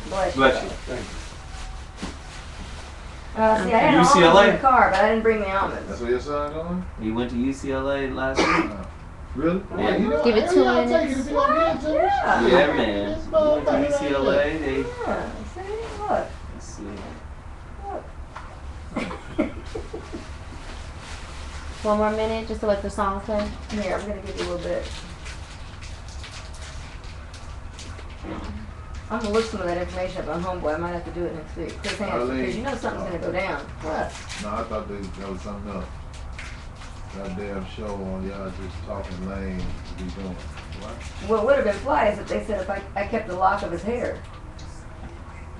Bless you. Bless you. Thank you. See, I had almonds UCLA? in the car, but I didn't bring the almonds. That's where your son going? He went to UCLA last week. Really? Yeah. you know, Give it hell 2 yeah, I'll take minutes. it if you don't give it to me. Yeah. Yeah, man. He went to UCLA. They, Yeah, see, look. let's see. Look. 1 more minute just to let the song play. Here, I'm gonna give you a little bit. I'm gonna look some of that information up on Homeboy. I might have to do it next week. Chris Hansen, because you know something's gonna go down. What? No, I thought that was something else. That damn show on y'all just talking lame to be doing. What? What would have been fly is if they said if I kept a lock of his hair.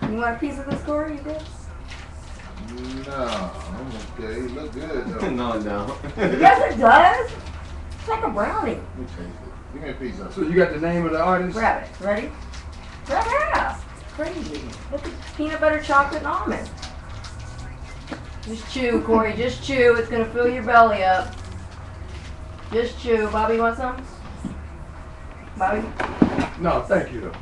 You want a piece of this, Corey? You did? No, I'm okay. He look good though. No, no. Yes, it does. It's like a brownie. Let me taste it. Give me a piece of So it. you got the name of the artist? Grab it. Ready? Grab it. It's crazy. Look at peanut butter, chocolate, and almond. Just chew, Corey. Just chew. It's gonna fill your belly up. Just chew. Bobby, you want some? Bobby? No, thank you though.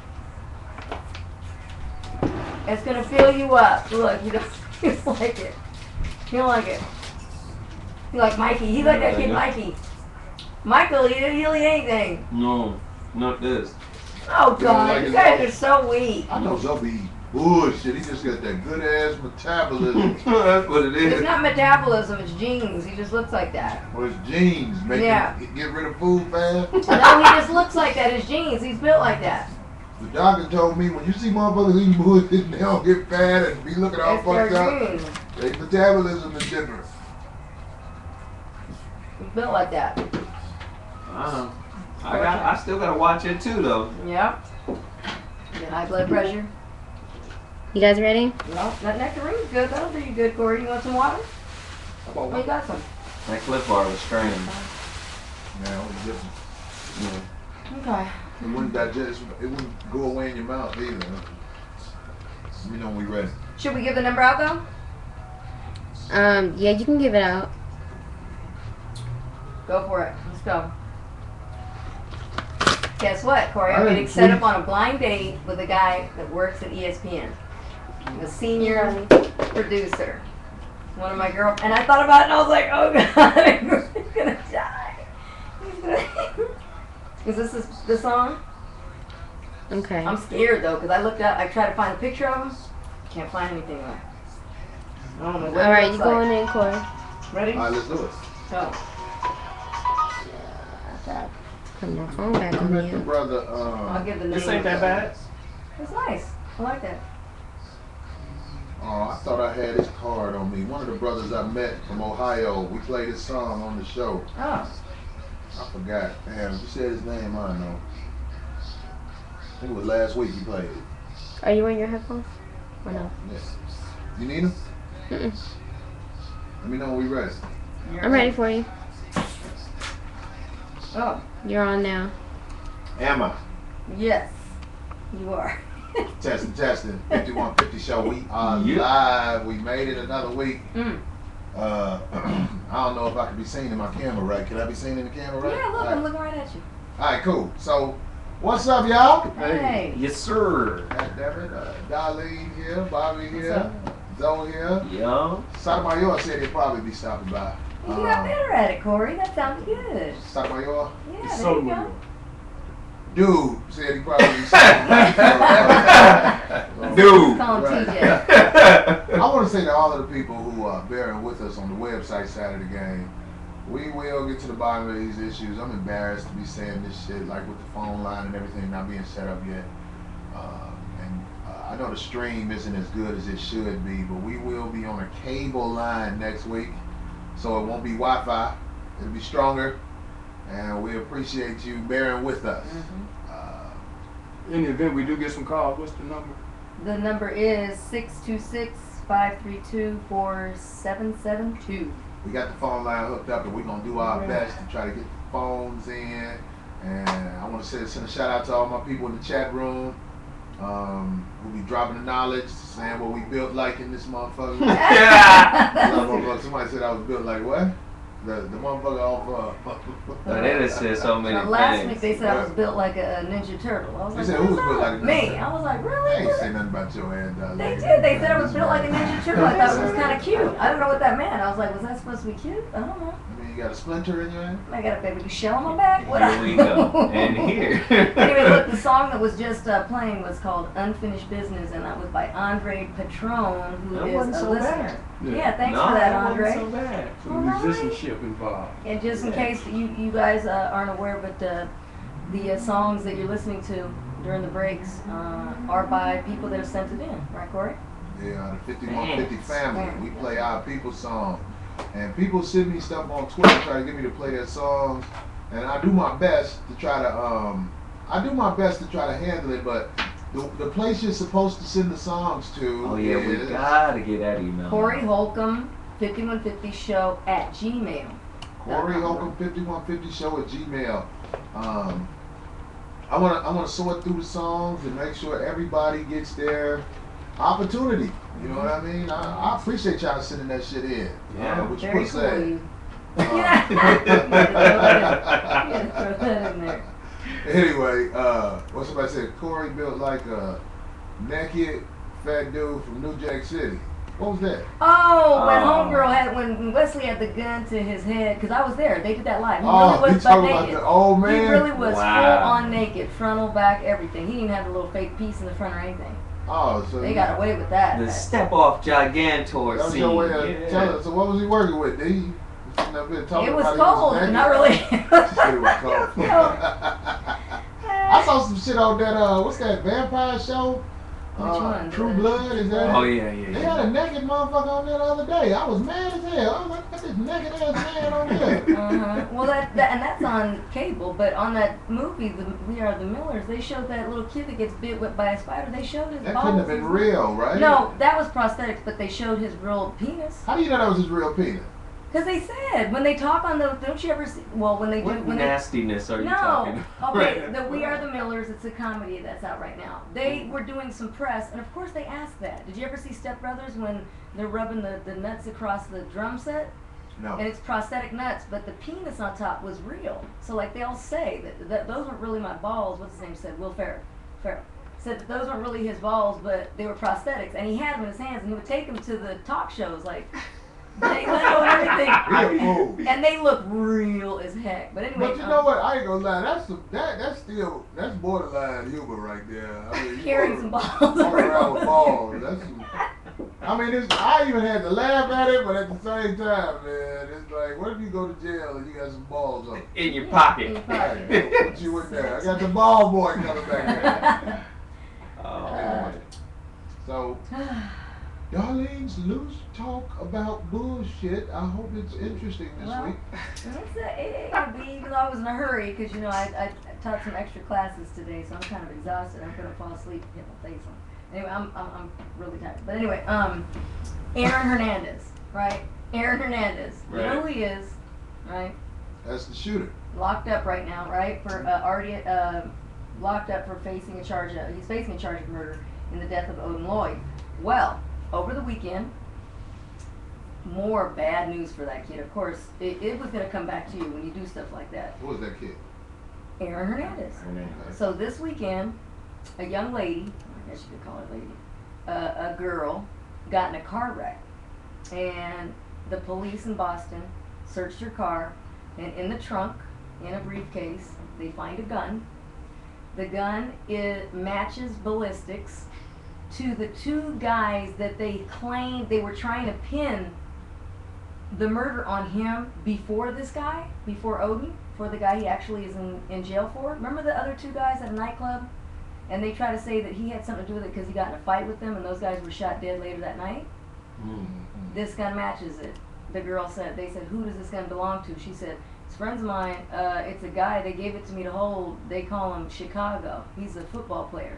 It's gonna fill you up. Look, you don't like it. You don't like it. You like Mikey. He like that kid Mikey. Michael, he'll eat anything. No, not this. Oh don't God, like you his guys dog? are so weak. I know Zoe eat bullshit. He just got that good ass metabolism. That's what it It's is. not metabolism, it's genes. He just looks like that. Or his genes make Yeah. him get rid of food fast. No, he just looks like that. His genes. He's built like that. The doctor told me when you see motherfuckers eating bullshit and they don't get fat and be looking all It's their fucked up, genes. their metabolism is different. He's built like that. I still gotta watch it too though. Yep. You got high blood pressure? You guys ready? No, that nectarine's good. That'll do you good, Corey. You want some water? How about Oh, you got some. That Cliff Bar was strange. Man, it was different. Yeah. Okay. It wouldn't digest, it wouldn't go away in your mouth either. You know when we ready. Should we give the number out though? Yeah, you can give it out. Go for it. Let's go. Guess what, Corey? I I'm didn't getting set sleep. up on a blind date with a guy that works at ESPN. The senior producer. One of my girls. And I thought about it and I was like, oh God, he's gonna die. He's gonna... Is this the song? Okay. I'm scared though, because I looked up, I tried to find a picture of him. Can't find anything though. I don't know what All right, it you looks going like. in, Corey? Ready? Alright, let's do it. Go. Put my phone back I on met the you. brother, I'll give the name. This ain't that bad. It's nice. I like that. I thought I had his card on me. One of the brothers I met from Ohio, we played his song on the show. Oh. I forgot. Damn, if you said his name, I don't know. I think it was last week he played it. Are you wearing your headphones? Or no? Yeah. You need him? Mm-mm. Let me know when we ready. I'm ready for you. Oh, You're on now. Am I? yes. You are. Testing. 5150 show. We are Yeah. live. We made it another week. Mm. I don't know if I can be seen in my camera right. Can I be seen in the camera right? Yeah, look, All I'm right. looking right at you. All right, cool. So, what's up, y'all? Hey. Yes, sir. God damn it. Darlene here, Bobby What's here, up? Zoe here. Yeah. Sotomayor said he'd probably be stopping by. You got better at it, Corey. That sounds good. Sotomayor? Yeah, It's there so you go. real. Dude said he probably be stopping by. Dude. Call him Right. TJ. I want to say to all of the people who are bearing with us on the website side of the game, we will get to the bottom of these issues. I'm embarrassed to be saying this shit, like with the phone line and everything not being set up yet. I know the stream isn't as good as it should be, but we will be on a cable line next week, so it won't be Wi-Fi. It'll be stronger, and we appreciate you bearing with us. In the event we do get some calls, what's the number? The number is 626-532-4772. We got the phone line hooked up, and we're going to do our best to try to get the phones in. And I want to send a shout out to all my people in the chat room. We'll be dropping the knowledge, saying what we built like in this motherfucker. Yeah. Somebody said I was built like what? the motherfucker off. But they just said so many Last things. week they said I was built like a Ninja Turtle. I was They like, said what who is was built that? like a Ninja Me. Turtle? I was like, I really? ain't say nothing about your hand. They did. They said I was built like a Ninja Turtle. I thought it was kind of cute. I don't know what that meant. I was like, was that supposed to be cute? I don't know. I mean, you got a splinter in your hand? I got a baby shell on my back. What Here we go. And here. Anyway, look, the song that was just playing was called Unfinished Business, and that was by Andre Patron, who That is wasn't a so listener. bad. Yeah, thanks No, for that, wasn't Andre. so bad. Some Alright. musicianship involved. And just in case you guys aren't aware, but the songs that you're listening to during the breaks are by people that have sent it in, right, Corey? Yeah, the 5150 Thanks. family. We play our people's song. And people send me stuff on Twitter try to get me to play their songs. And I do my best to try to handle it, but the place you're supposed to send the songs to Oh yeah, we is gotta get that email. Corey Holcomb, 5150show at Gmail. Corey Holcomb 5150 show at Gmail. I wanna sort through the songs and make sure everybody gets their opportunity. You know what I mean? I appreciate y'all sending that shit in. Yeah. What you Very put cool say? of you. Uh, You gotta throw that in there. Anyway, what somebody said, Corey built like a naked fat dude from New Jack City. What was that? Oh, when Oh. Homegirl when Wesley had the gun to his head, because I was there. They did that live. He Oh, really you was butt talking about naked. the old man? He really was Wow. full on naked, frontal, back, everything. He didn't even have a little fake piece in the front or anything. Oh, so They got away with that. The step off Gigantor that was scene. your way of Yeah. telling us. So what was he working with? Did he? Sitting up there talking It was about cold, he was not naked? really. She said it was cold. No. I saw some shit on that, what's that vampire show? Which one? True Blood, is that Oh it? yeah, They yeah. had a naked motherfucker on there the other day. I was mad as hell. I was like, what's this naked ass man on there? Uh-huh. Well, that and that's on cable, but on that movie, We Are the Millers, they showed that little kid that gets bit by a spider. They showed his That balls. couldn't have been real, right? No, that was prosthetics, but they showed his real penis. How do you know that was his real penis? Because they said when they talk on the, don't you ever see? Well, when they do, What when nastiness are they you no, talking about? okay, the We Are the Millers. It's a comedy that's out right now. They were doing some press, and of course they asked that. Did you ever see Step Brothers when they're rubbing the nuts across the drum set? No. And it's prosthetic nuts, but the penis on top was real. So like they'll say that those weren't really my balls. What's his name said? Will Ferrell. Said that those weren't really his balls, but they were prosthetics, and he had them in his hands, and he would take them to the talk shows, like they let know everything, He a fool. and they look real as heck. But anyway, But you know what? I ain't gonna lie. That's borderline humor right there. I mean, carrying some balls walk around with around. balls. I mean, I even had to laugh at it, but at the same time, man, it's like, what if you go to jail and you got some balls on? In your In pocket. your pocket. Hey, put you in there. I got the ball boy coming back here. Oh. So, Darlene's loose talk about bullshit. I hope it's interesting this Well, week. it could be, even though I was in a hurry, because you know I taught some extra classes today, so I'm kind of exhausted. I'm gonna fall asleep and hit my face on. Anyway, I'm really tired. But anyway, Aaron Hernandez, right? Aaron Hernandez. You know who he is, right? That's the shooter. Locked up right now, right? For already locked up for facing a charge. He's facing a charge of murder in the death of Odin Lloyd. Well, over the weekend, more bad news for that kid. Of course, it was gonna come back to you when you do stuff like that. Who was that kid? Aaron Hernandez. So this weekend, a young lady, I guess you could call her a lady, a girl, got in a car wreck, and the police in Boston searched her car, and in the trunk, in a briefcase, they find a gun. The gun matches ballistics to the two guys that they claimed they were trying to pin the murder on him before this guy, before Odin, for the guy he actually is in jail for. Remember the other two guys at a nightclub? And they try to say that he had something to do with it because he got in a fight with them and those guys were shot dead later that night. This gun matches it. The girl said, they said, who does this gun belong to? She said, it's friends of mine. It's a guy, they gave it to me to hold. They call him Chicago. He's a football player.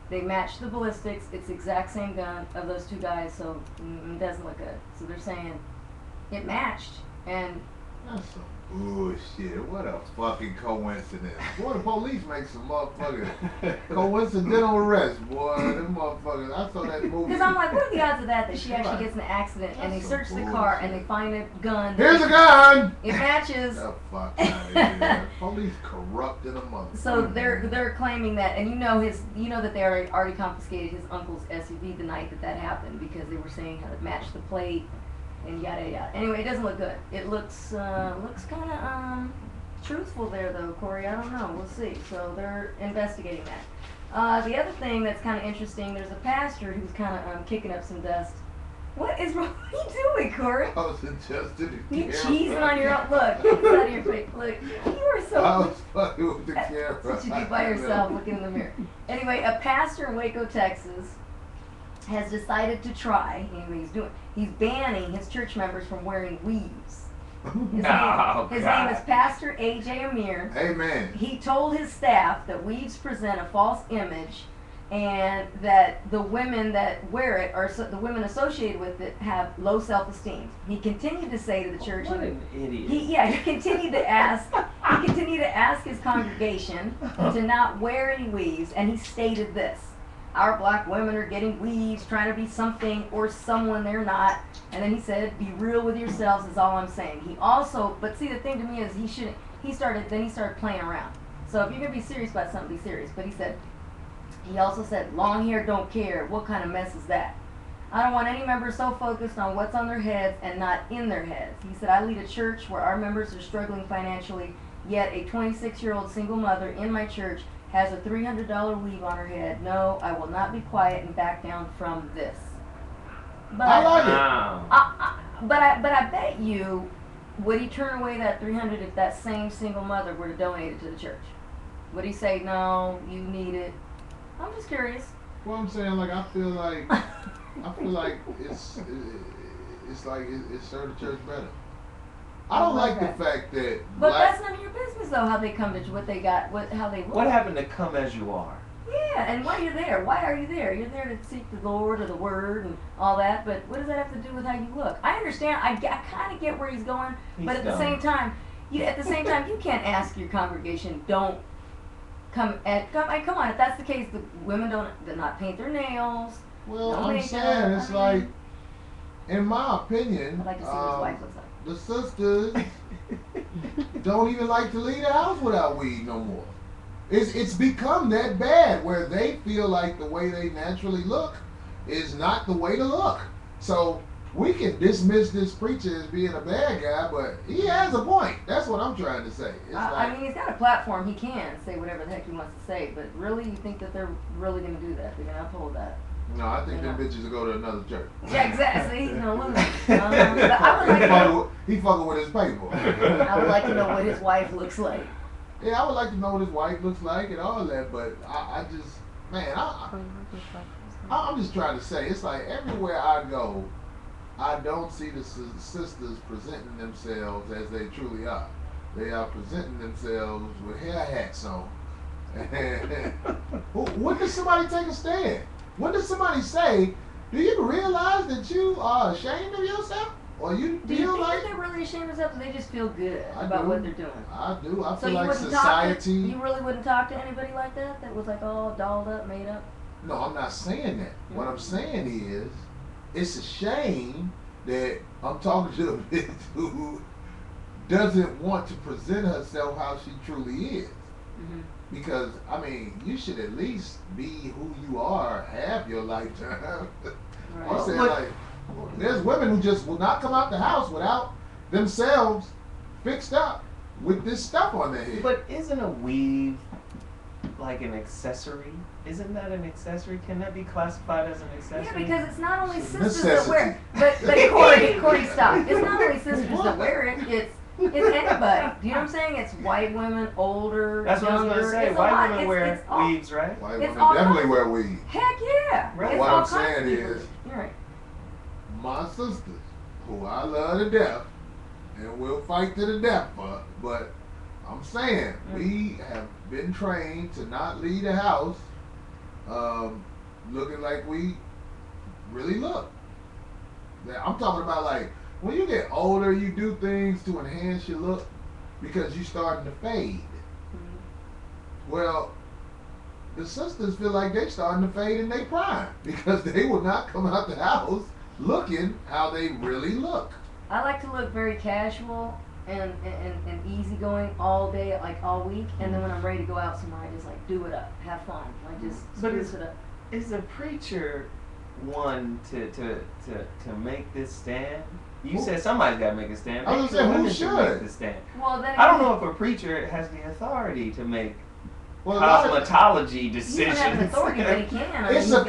They matched the ballistics. It's the exact same gun of those two guys, so it doesn't look good. So they're saying it matched. And That's some Bullshit. What a fucking coincidence. Boy, the police make some motherfucking coincidental arrests, boy. Them motherfuckers. I saw that movie. Because I'm like, what are the odds of that she actually gets in an accident and they That's search some the car and they bullshit. find a gun. Here's a gun! It matches. The fuck out of here. Police corrupt in a motherfucker. So they're claiming that, and you know that they already confiscated his uncle's SUV the night that happened because they were saying how it matched the plate and yada yada. Anyway, it doesn't look good. It looks kind of truthful there though, Corey. I don't know. We'll see. So they're investigating that. The other thing that's kind of interesting, there's a pastor who's kind of kicking up some dust. What is wrong? What are you doing, Corey? I was adjusting the You camera. cheesing on your own. Look, get this out of your face. Look, you are so. I was fucking with the That's camera. what you do by yourself, looking in the mirror. Anyway, a pastor in Waco, Texas, has decided to try. Anyway, he's banning his church members from wearing weaves. His name is Pastor A.J. Amir. Amen. He told his staff that weaves present a false image, and that the women that wear it, or the women associated with it, have low self-esteem. He continued to say to the church. What an idiot. He continued to ask his congregation to not wear any weaves, and he stated this: our black women are getting weaves, trying to be something or someone they're not. And then he said, be real with yourselves is all I'm saying. He also, but see, the thing to me is he started playing around. So if you're going to be serious about something, be serious. But he also said, long hair don't care. What kind of mess is that? I don't want any members so focused on what's on their heads and not in their heads. He said, I lead a church where our members are struggling financially, yet a 26-year-old single mother in my church has a $300 weave on her head. No, I will not be quiet and back down from this. But I like it. Wow. but I bet you, would he turn away that $300 if that same single mother were to donate it to the church? Would he say, no, you need it? I'm just curious. Well, I'm saying, like, I feel like it's like it served the church better. I don't like the fact that But black, that's none of your business, though, how they come to what they got, how they look. What happened to come as you are? Yeah, and why are you there? Why are you there? You're there to seek the Lord or the Word and all that, but what does that have to do with how you look? I understand. I kind of get where he's going, but at the same time, you can't ask your congregation, don't come on. If that's the case, the women do not paint their nails. well, no I'm makeup. saying it's like, in my opinion, I'd like to see what his wife looks like. the sisters don't even like to leave the house without weed no more. It's become that bad where they feel like the way they naturally look is not the way to look. So we can dismiss this preacher as being a bad guy, but he has a point. That's what I'm trying to say. It's I mean, he's got a platform. He can say whatever the heck he wants to say, but really, you think that they're really going to do that? They're going to uphold that? no, I think Yeah. them bitches will go to another church. Yeah, exactly. He's going to lose. But I would like to know. He fucking with his paper. I would like to know what his wife looks like. Yeah, I would like to know what his wife looks like and all that, but I just, man, I'm just trying to say, it's like everywhere I go, I don't see the sisters presenting themselves as they truly are. They are presenting themselves with hair hats on. When does somebody take a stand? When does somebody say, do you realize that you are ashamed of yourself? Or you Do you feel think like... that they're really ashamed of themselves, or they just feel good I about do. what they're doing? I do. I So feel you like wouldn't society... you really wouldn't talk to anybody like that? That was like all dolled up, made up? No, I'm not saying that. What I'm saying is, it's a shame that I'm talking to a bitch who doesn't want to present herself how she truly is. Mm-hmm. Because, I mean, you should at least be who you are half your lifetime. I'm saying, like, there's women who just will not come out the house without themselves fixed up with this stuff on their head. But isn't a weave like an accessory? Isn't that an accessory? Can that be classified as an accessory? Yeah, because it's not only It's a sisters that wear necessity. but Corey, stop. It's not only sisters that wear it, it's anybody. Do you know what I'm saying? It's white women, older, That's what I was younger. going to say. It's a White lot. women wear It's all- weaves, right? White it's women all definitely kinds- wear weed. Heck yeah. Right. It's What all I'm kinds of saying people. is- You're right. My sisters, who I love to death, and will fight to the death for, but I'm saying we have been trained to not leave the house looking like we really look. I'm talking about like when you get older, you do things to enhance your look. because you starting to fade. Well, the sisters feel like they starting to fade in their prime because they will not come out the house looking how they really look. I like to look very casual and easygoing all day, like all week, and then when I'm ready to go out somewhere, I just like do it up, have fun, like just spruce it up. Is a preacher one to make this stand? You said somebody's got to make a stand. I was gonna say, who Women should? make the stand. Well, then I don't know if a preacher has the authority to make Well, a lot of- cosmetology He decisions. don't have an authority, but he can. I mean, It's he's a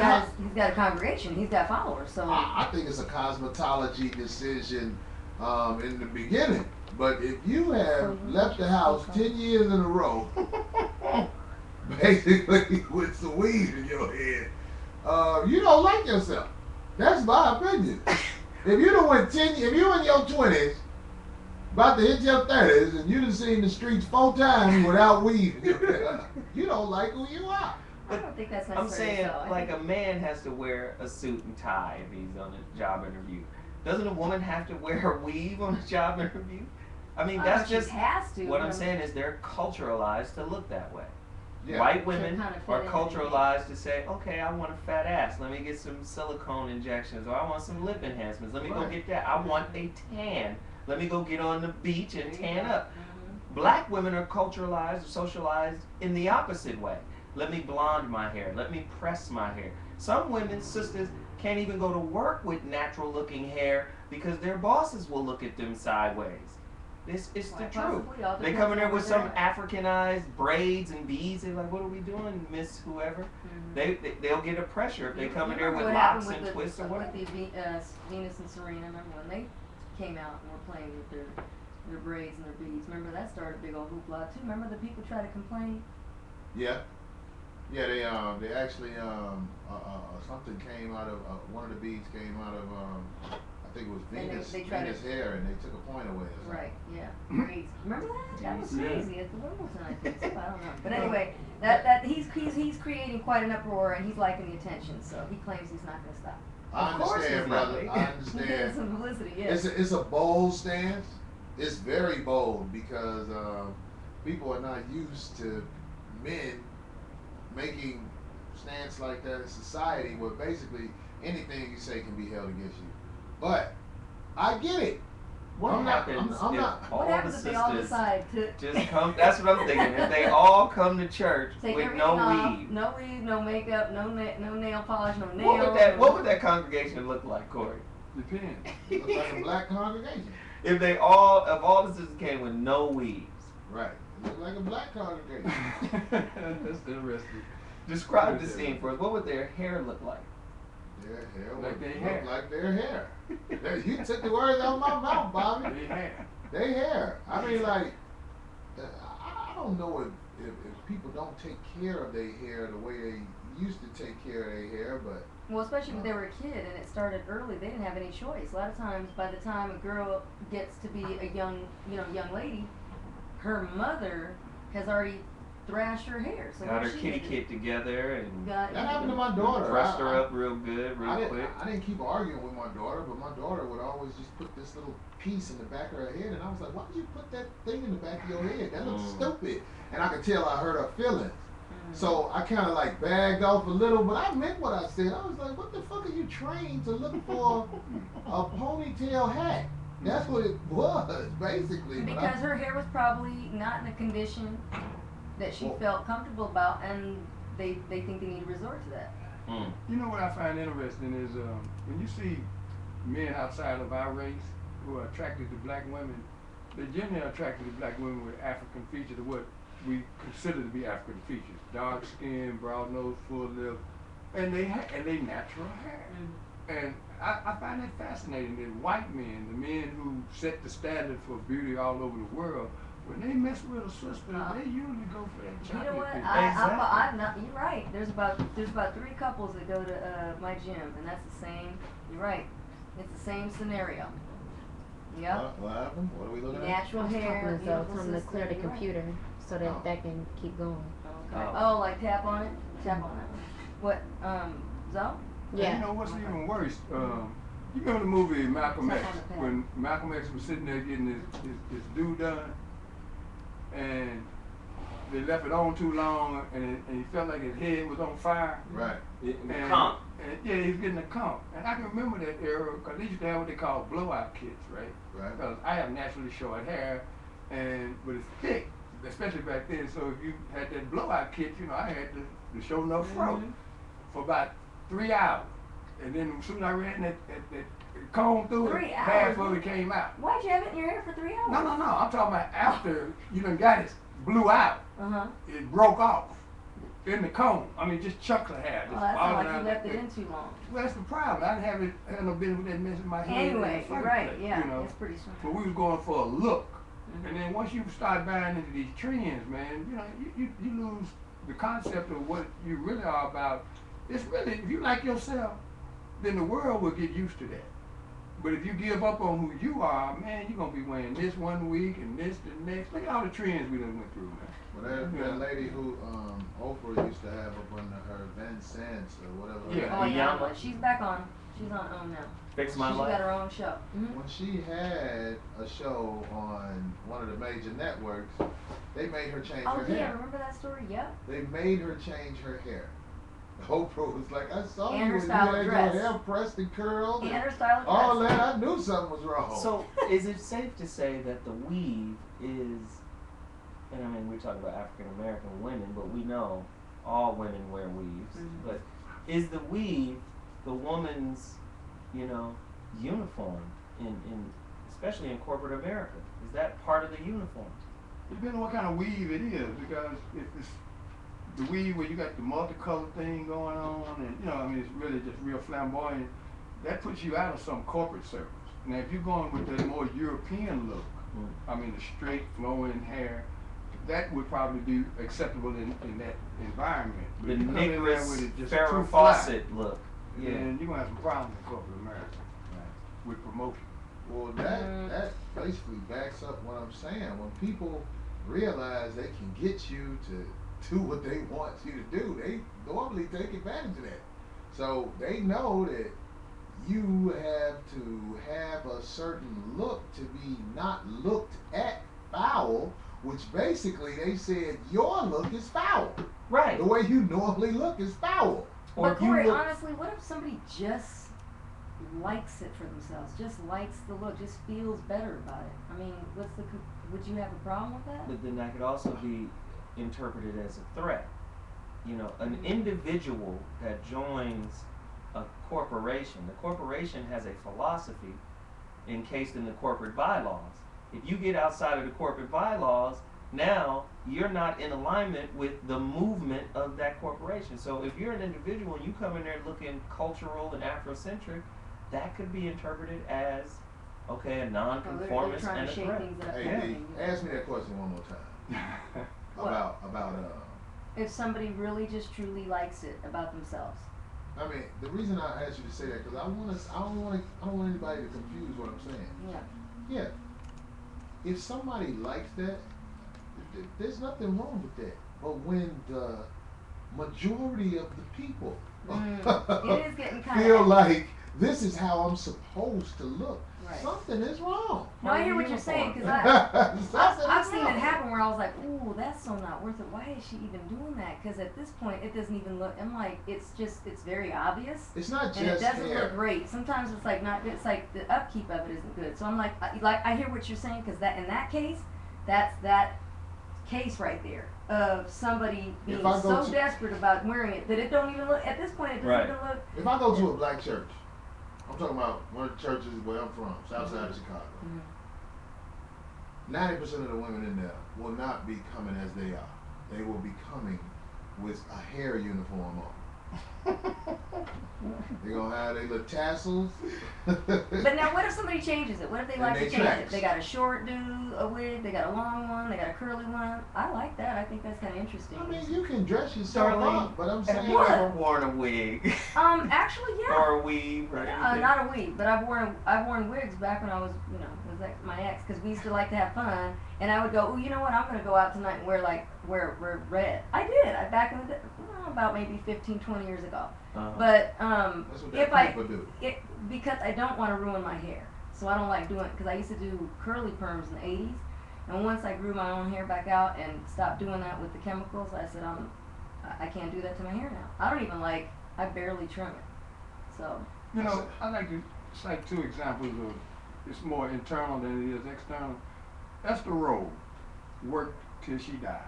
got a congregation. He's got followers. So I think it's a cosmetology decision in the beginning. But if you have left the house 10 years in a row, basically with some weed in your head, you don't like yourself. That's my opinion. If you done went 10, if you in your 20s, about to hit your 30s, and you done seen the streets 4 times without weed in your head, you don't like who you are. I don't think that's necessary. I'm saying, so. I like, think- a man has to wear a suit and tie if he's on a job interview. Doesn't a woman have to wear a weave on a job interview? I mean, I that's don't know if just she has to. what but I'm saying is they're culturalized to look that way. Yeah. White women kind of fit are in culturalized to say, okay, I want a fat ass. Let me get some silicone injections, or I want some lip enhancements. Let me go Right. get that. I want a tan. Let me go get on the beach and There you tan go. up. Black women are culturalized or socialized in the opposite way. Let me blonde my hair. Let me press my hair. Some women, sisters, can't even go to work with natural looking hair because their bosses will look at them sideways. It's the Quite truth. possibly. All They depends come in there on with where some they're at. Africanized braids and beads. They're like, what are we doing, Miss Whoever? They'll get a pressure if they come in there with Remember what locks happened and with twists or with whatever. the Venus and Serena. Remember when they came out and were playing with their braids and their beads? Remember that started a big old hoopla too. Remember the people tried to complain? Yeah. Yeah, they actually something came out of one of the beads came out of I think it was And Venus they tried Venus to- hair, and they took a point away. Or something. Right. Yeah. Braids. Remember that? That was Yeah. crazy at the Wimbledon. I think so. I don't know. But anyway, that he's creating quite an uproar and he's liking the attention. So he claims he's not going to stop. I Of course understand, it's not. brother. I He gets understand. some publicity. Yes. It's a bold stance. It's very bold because people are not used to men making stance like that in society, where basically anything you say can be held against you. But I get it. What I'm not- happens I'm if not- all What the happens if they all sisters decide to just come? That's what I'm thinking. If they all come to church take with everything no off, weave, no weave, no makeup, no nail polish, no nails. what would that congregation look like, Corey? Depends. Looks like a black congregation. If all the sisters came with no weaves. Right. It looks like a black congregation. That's interesting. Describe the scene for us. What would their hair look like? Their hair Like would their look hair. like their hair. You took the words out of my mouth, Bobby. They have. They hair. I mean, like, I don't know if people don't take care of their hair the way they used to take care of their hair, but Well, especially when they were a kid and it started early, they didn't have any choice. A lot of times, by the time a girl gets to be a young lady, her mother has already thrashed her hair. So Got what her she kitty do? kit together and Got that happened to my daughter. brushed her up real good, real quick. I didn't keep arguing with my daughter, but my daughter would always just put this little piece in the back of her head, and I was like, why did you put that thing in the back of your head? That looks stupid. And I could tell I hurt her feelings. So I kind of like bagged off a little, but I meant what I said. I was like, what the fuck are you trained to look for a ponytail hat? That's what it was, basically. But Because her hair was probably not in a condition that she Well- felt comfortable about, and they think they need to resort to that. You know what I find interesting is when you see men outside of our race who are attracted to black women, they generally are attracted to black women with African features, or what we consider to be African features: dark skin, broad nose, full lip, and they natural hair. And I find that fascinating that white men, the men who set the standard for beauty all over the world, when they mess with a sister, they usually go for that You chocolate know what? pink. I'm not. You're right. There's about 3 couples that go to my gym, and that's the same. You're right. It's the same scenario. Yep. what happened? What are we looking at? Natural I was hair. talking to beautiful tell them to sister, clear the you're right. computer so that Oh. that can keep going. Okay. Oh. Oh, like tap on it. Tap on it. What? Zoe? And Yeah. you know what's even worse? You remember the movie Malcolm Tap X, on the pen. when Malcolm X was sitting there getting his due done, and they left it on too long, and he felt like his head was on fire. Right. And, Comp. and yeah, he was getting a comp. And I can remember that era because they used to have what they call blowout kits, right? Right. Because I have naturally short hair, but it's thick, especially back then. So if you had that blowout kit, you know, I had the show no fro for about 3 hours. And then as soon as I ran that comb through 3 it, hours? half of it came out. Why'd you have it in your hair for 3 hours? No, I'm talking about after you done got it blew out. It broke off in the comb. I mean, just chunks of hair. Well, Just that's not falling like out you left like it that. in too long. Well, that's the problem. I didn't have no business with that mess in my head. Anyway, in the you're first right. place, Yeah, you know? it's pretty smart. But we was going for a look. And then once you start buying into these trends, man, you know, you lose the concept of what you really are about. It's really, if you like yourself, then the world will get used to that. But if you give up on who you are, man, you're going to be wearing this one week and this the next. Look at all the trends we done went through, man. Well, that lady who Oprah used to have up under her Van Sands or whatever. Yeah. Oh yeah, Rihanna. she's back on. She's on OWN now. Fix my She's life. got her own show. When she had a show on one of the major networks, they made her change Oh her yeah, hair. remember that story? Yep. They made her change her hair. Oprah was like, I saw And you her when you style of had dress. your hair pressed and curled. And her style of all dress. that, I knew something was wrong. So, is it safe to say that the weave is, and I mean, we're talking about African American women, but we know all women wear weaves. But is the weave the woman's, you know, uniform in especially in corporate America? Is that part of the uniform? Depending on what kind of weave it is, because if it's the weave where you got the multicolored thing going on, and you know, I mean, it's really just real flamboyant, that puts you out of some corporate circles. Now, if you're going with the more European look, I mean, the straight flowing hair, that would probably be acceptable in that environment. But The if you come in there Nicholas with it just Farrah too flat, Fawcett look. Yeah. then you're gonna have some problems in corporate America with promotion. Well, that basically backs up what I'm saying. When people realize they can get you to do what they want you to do, they normally take advantage of that. So they know that you have to have a certain look to be not looked at foul, which basically they said your look is foul. Right. The way you normally look is foul. Or But if you Corey, look, honestly, what if somebody just likes it for themselves, just likes the look, just feels better about it? I mean, would you have a problem with that? but then that could also be interpreted as a threat. You know, an individual that joins a corporation, the corporation has a philosophy encased in the corporate bylaws. If you get outside of the corporate bylaws, now you're not in alignment with the movement of that corporation. So if you're an individual and you come in there looking cultural and Afrocentric, that could be interpreted as, okay, a They're non-conformist trying and to a shake threat. things up. Hey, D, ask me that question one more time. about If somebody really just truly likes it about themselves. I mean, the reason I asked you to say that because I don't want anybody to confuse what I'm saying. Yeah. Yeah. If somebody likes that, there's nothing wrong with that. But when the majority of the people It is getting kind feel of like this is how I'm supposed to look, Right. something is wrong. No, I hear what you're saying because I've seen it happen where I was like, ooh, that's so not worth it. Why is she even doing that? Because at this point, it doesn't even look. I'm like, it's very obvious. It's not just And it doesn't hair. look great. Sometimes it's like not. It's like the upkeep of it isn't good. So I'm like I hear what you're saying because that in that case, that's that case right there of somebody being If I go so to- desperate about wearing it that it don't even look. At this point, it doesn't Right. even look. If I go to a black church, I'm talking about one of the churches where I'm from, south side of Chicago. 90% of the women in there will not be coming as they are. They will be coming with a hair uniform on. They're gonna have their little tassels. But now, what if somebody changes it? What if they And like they to change tracks. it? They got a short a wig, they got a long one, they got a curly one. I like that. I think that's kind of interesting. I mean, you can dress yourself Darlene, up, but I'm have saying you ever worn a wig Actually, yeah. or a weave or anything? Not a wig, but I've worn wigs back when I was, was like my ex, because we used to like to have fun, and I would go, oh, you know what? I'm gonna go out tonight and wear red. I did. Back in the day, about maybe 15, 20 years ago. But that's what if that people do. because I don't want to ruin my hair, so I don't like doing it because I used to do curly perms in the 80s, And once I grew my own hair back out and stopped doing that with the chemicals, I said, I can't do that to my hair now. I don't even I barely trim it. So. You know, I like to cite two examples of it's more internal than it is external. Esther Rose worked till she died.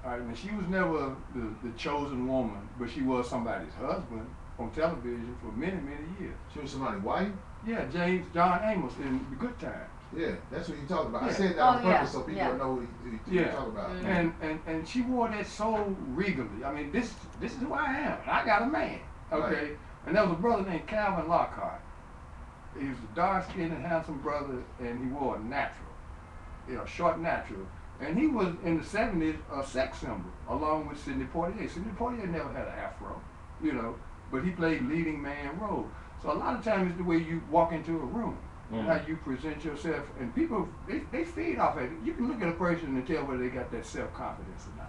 All right, and she was never the chosen woman, but she was somebody's husband on television for many, many years. She was somebody's wife? Yeah, John Amos in The Good Times. Yeah, that's what you're talking about. Yeah. I said that on yeah, purpose so people know who you're talking about. Mm-hmm. And she wore that so regally. I mean, this is who I am. I got a man. Okay. Right. And there was a brother named Calvin Lockhart. He was a dark-skinned and handsome brother, and he wore a natural, short natural. And he was, in the 70s, a sex symbol, along with Sidney Poitier. Sidney Poitier never had an afro, but he played leading man role. So a lot of times it's the way you walk into a room, how you present yourself, and people, they feed off of it. You can look at a person and tell whether they got that self-confidence or not.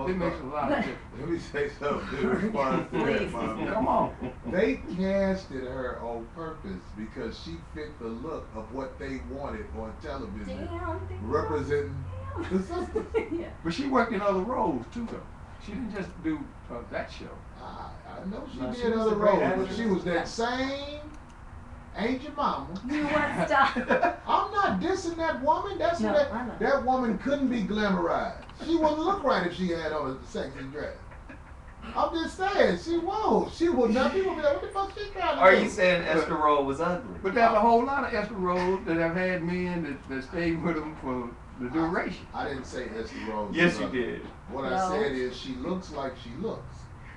It makes a lot of difference. Let me say something in response to that, Mama. Come on. They casted her on purpose because she fit the look of what they wanted on television, representing the sisters. Yeah. But she worked in other roles too, though. She didn't just do that show. I know she No, she did was other a great roles, but actress. she was that same Angel Mama. You know what? Stop. I'm not dissing that woman. That's No, what I know. that woman couldn't be glamorized. She wouldn't look right if she had on a sexy dress. I'm just saying, she won't. She will not. People be like, what the fuck she trying to Are do? you saying Esther Roll was ugly? But there's a whole lot of Esther Rose that have had men that stayed with them for the duration. I didn't say Esther Rose. Yes, was you ugly. did. What No. I said is she looks like she looks.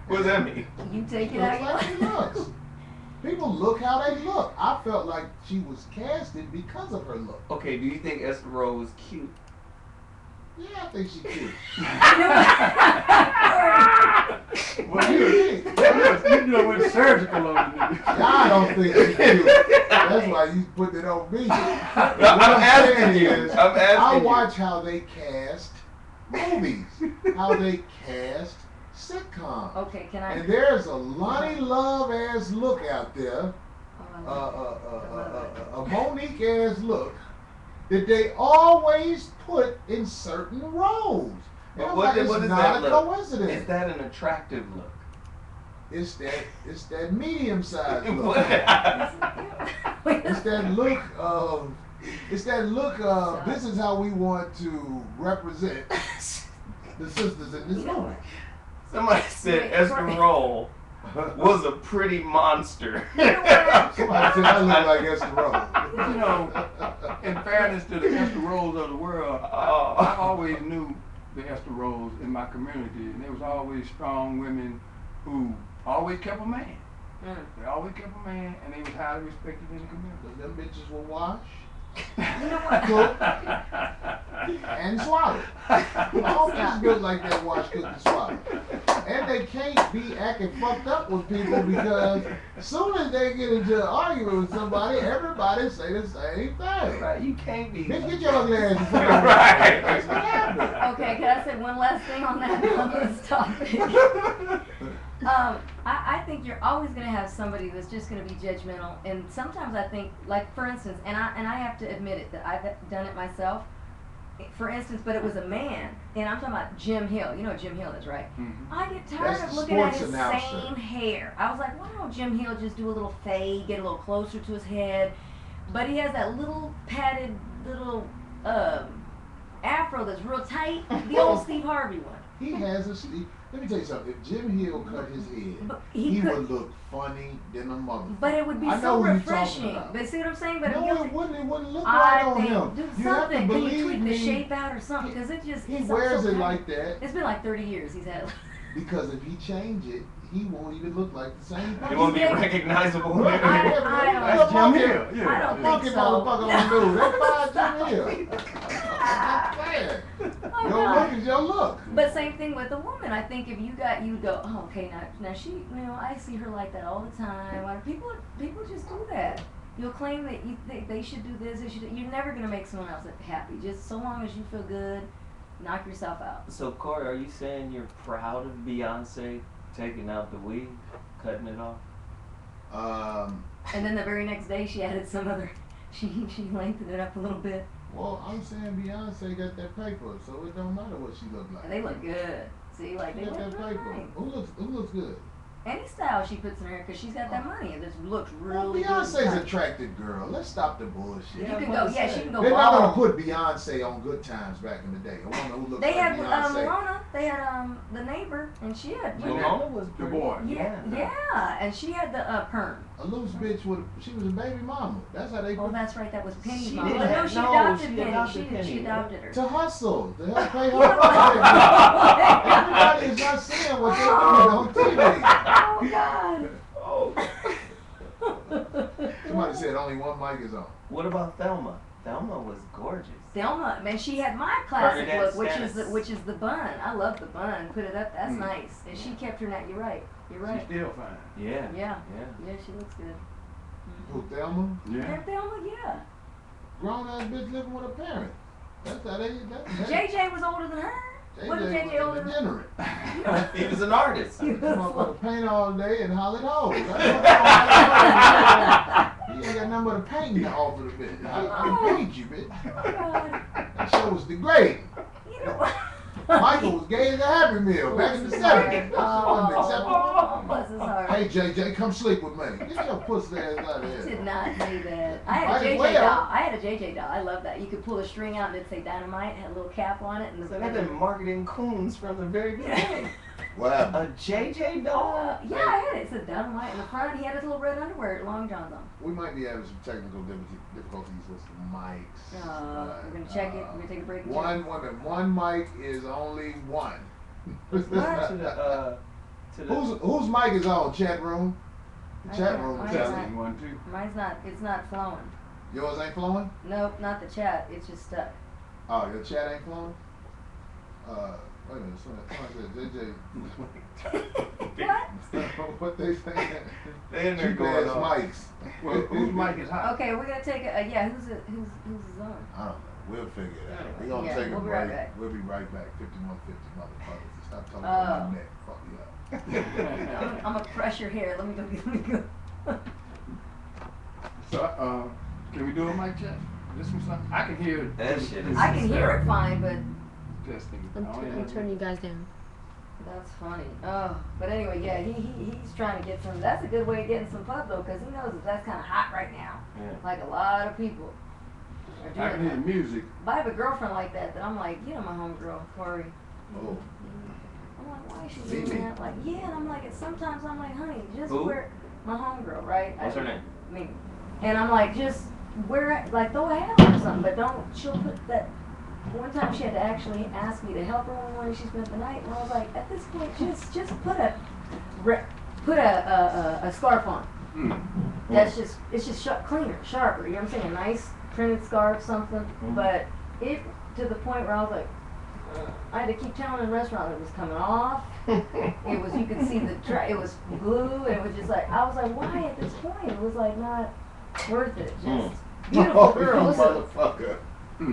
What does that mean? You take She it looks out. like she looks. People look how they look. I felt like she was casted because of her look. Okay, do you think Esther Roll was cute? Yeah, I think she cute. Well, you went surgical on the nigga. Y'all don't think she cute. That's why you put it on me. No, I'm asking you. I'm I asking you. watch how they cast movies, how they cast sitcoms. Okay, can I? And there's a Lonnie Love ass look out there, a Monique ass look that they always put in certain roles. And But I'm what like, is it's that not a look? coincidence. Is that an attractive look? It's that medium sized look. What? It's that look of. It's that look of. This is how we want to represent the sisters in this movie. Somebody said Wait, Esther right. Roll was a pretty monster. Somebody said I look like Esther Rose. In fairness to the Esther Rose of the world, I always knew the Esther Rose in my community, and there was always strong women who always kept a man. They always kept a man, and they was highly respected in the community. Them bitches will wash, You know what? cook, and swallow. All bitches built like that, wash, cook, and swallow. And they can't be acting fucked up with people because as soon as they get into an argument with somebody, everybody say the same thing. Right, you can't be. Bitch, get your ugly ass in front of me. Right. That's what happened. Okay, can I say one last thing on this topic? I think you're always going to have somebody that's just going to be judgmental, and sometimes I think, like for instance, and I have to admit it that I've done it myself. For instance, but it was a man, and I'm talking about Jim Hill. You know what Jim Hill is, right? Mhm. I get tired That's of the looking at sports his announcer. same hair. I was like, why don't Jim Hill just do a little fade, get a little closer to his head? But he has that little padded little afro that's real tight, the old Steve Harvey one. He has a Steve. Let me tell you something. If Jim Hill cut his head, But he could, would look funny than a motherfucker. but it would be I know so who you're refreshing. talking about. But see what I'm saying? But No, it wouldn't. It wouldn't look right I on think him. do You have something. to Can you believe tweak me. the shape out or something? Because it just He it's wears so it tight. like that It's been like 30 years he's had it. because if he change it, he won't even look like the same It person. won't be recognizable. Look, I look, don't- look, That's Jim look, Hill. I Yeah. don't Monkey think so. motherfucker on the news. That's fine, Jim Hill. I'm saying. Oh, Your God. look is your look. But same thing with a woman. I think if you go, oh, okay, now she, I see her like that all the time. Why people just do that. You'll claim that they should do this, they should. You're never gonna make someone else happy. Just so long as you feel good, knock yourself out. So, Corey, are you saying you're proud of Beyonce taking out the weave, cutting it off? And then the very next day she added some other. She lengthened it up a little bit. Well, I'm saying Beyonce got that paper, so it don't matter what she look like. And they look good. See, like She they got look that really paper. nice. Who looks good? Any style she puts in her, because she's got that money. It just looks Well, really Beyonce's good. an attractive girl. Let's stop the bullshit. You can go, yeah, she can go They're not gonna bald. put Beyonce on Good Times back in the day. A woman who looks They like had Beyonce. Malona. They had the neighbor, and she had Malona was The pretty. boy. yeah, and she had the perm. A loose bitch she was a baby mama. That's how they Oh, put that's right. That was Penny's She mom. didn't But no, have- she no, adopted she Penny. adopted Penny, She yeah. adopted her. to hustle. To help pay You know her. what? Everybody is not seeing what they're doing on TV. Oh God. Somebody said only one mic is on. What about Thelma? Thelma was gorgeous. Thelma, man, she had my classic Bernadette look, Stannis. which is the bun. I love the bun. Put it up. That's Mm. nice. And she kept her neck. You're right. You're right. She's still fine. Yeah. Yeah. Yeah. Yeah, she looks good. Who, Thelma? Yeah, Thelma, yeah. Grown ass bitch living with a parent. That's how they. JJ was older than her. Wasn't JJ older than her? degenerate. He was an artist. Motherfucker paint all day and holler at hoes. He ain't got nothing but a painting to offer the bitch. I can paint you, bitch. Oh, God. That show was degrading. You know what? Michael was gay as a Happy Meal back in the 70s. That shit wasn't acceptable. Oh, bless his heart. Hey, JJ, come sleep with me. Get your pussy ass out of I did here. not do that. I had Might a as JJ well. doll. I had a JJ doll. I love that. You could pull the string out and it'd say dynamite. It had a little cap on it. And So they've been marketing coons from the very beginning. What happened? A JJ doll? yeah, I had it. It said dynamite in the front. He had his little red underwear, long johns on. We might be having some technical difficulties with the mics. We're going to check it. We're going to take a break and check. One mic is only one. To the, Whose mic is on? Chat room? The I chat can't room find is it. on. Testing 1, 2. Mine's not, it's not flowing. Yours ain't flowing? Nope, not the chat. It's just stuck. Oh, your chat ain't flowing? Wait a minute. Somebody said JJ. What they saying? They in there Cheap going ass off. mics. Well, whose mic is hot? Okay, we're going to take a, yeah, who's is on? I don't know. We'll figure it out. We're gonna Yeah, take a we'll be break. right back. We'll be right back. 5150 motherfuckers. Stop talking about my neck. Fuck you up. I'm going to press your hair. Let me go. So, can we do a mic check? This one, something? I can hear it. That shit is I can hear it fine, but Testing. I'm turning you guys down. that's funny. Oh, but anyway, yeah, he's trying to get some. That's a good way of getting some pub though, because he knows that that's kind of hot right now. Yeah. Like a lot of people are I can doing hear that. music. But I have a girlfriend like that I'm like, you know, my homegirl, Corey. Oh. I'm like, why is she Mimi. doing that? Like, yeah, and I'm like, sometimes I'm like, honey, just Who? wear my homegirl, right? What's her name? Me. And I'm like, just wear it, like throw a hat on or something, but don't. She'll put that. One time she had to actually ask me to help her one morning. She spent the night, and I was like, at this point, just put a scarf on. Mm. That's just it's just cleaner, sharper. You know what I'm saying? A nice printed scarf, something. But it to the point where I was like, I had to keep telling the restaurant it was coming off. It was you could see it was blue, and it was just like I was like, why at this point? It was like not worth it. Just beautiful Oh, girl. you Listen, motherfucker.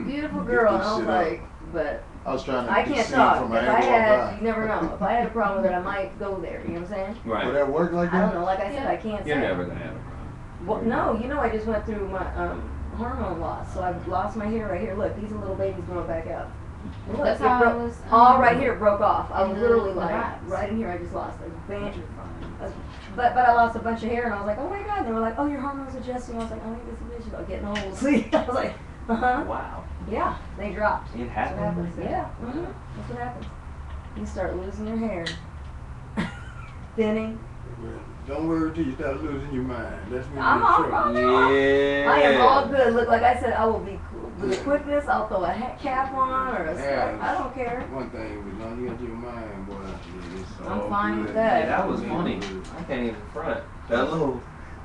beautiful Get girl, and this I was shit up. like, but I was trying to I get can't seen talk. from If an I angle had, of you never know. If I had a problem with it, I might go there. You know what I'm saying? Would Right. that work like I don't that? know. Like I said, I can't You're say. never gonna have a problem. Well, no, you know, I just went through my hormone loss, so I've lost my hair right here. Look, these are little babies growing back out. Look, That's it how broke- I was, all right here broke off. I was in literally the like, box. right in here, I just lost a band. But I lost a bunch of hair, and I was like, oh my god. And they were like, oh, your hormones adjusting. I was like, oh, this is about getting old. See, I was like, Wow. yeah, they dropped. It That's what happened. happens. Yeah, that's what happens. You start losing your hair, thinning. Well, don't worry till you start losing your mind. That's when I'm you're all in trouble. Yeah. I am all good. Look, like I said, I will be cool. With the quickness, I'll throw a hat cap on or a scarf. I don't care. One thing, as long as you got your mind, boy, it's I'm all fine good. with that. Yeah, that was funny. I can't even front. That little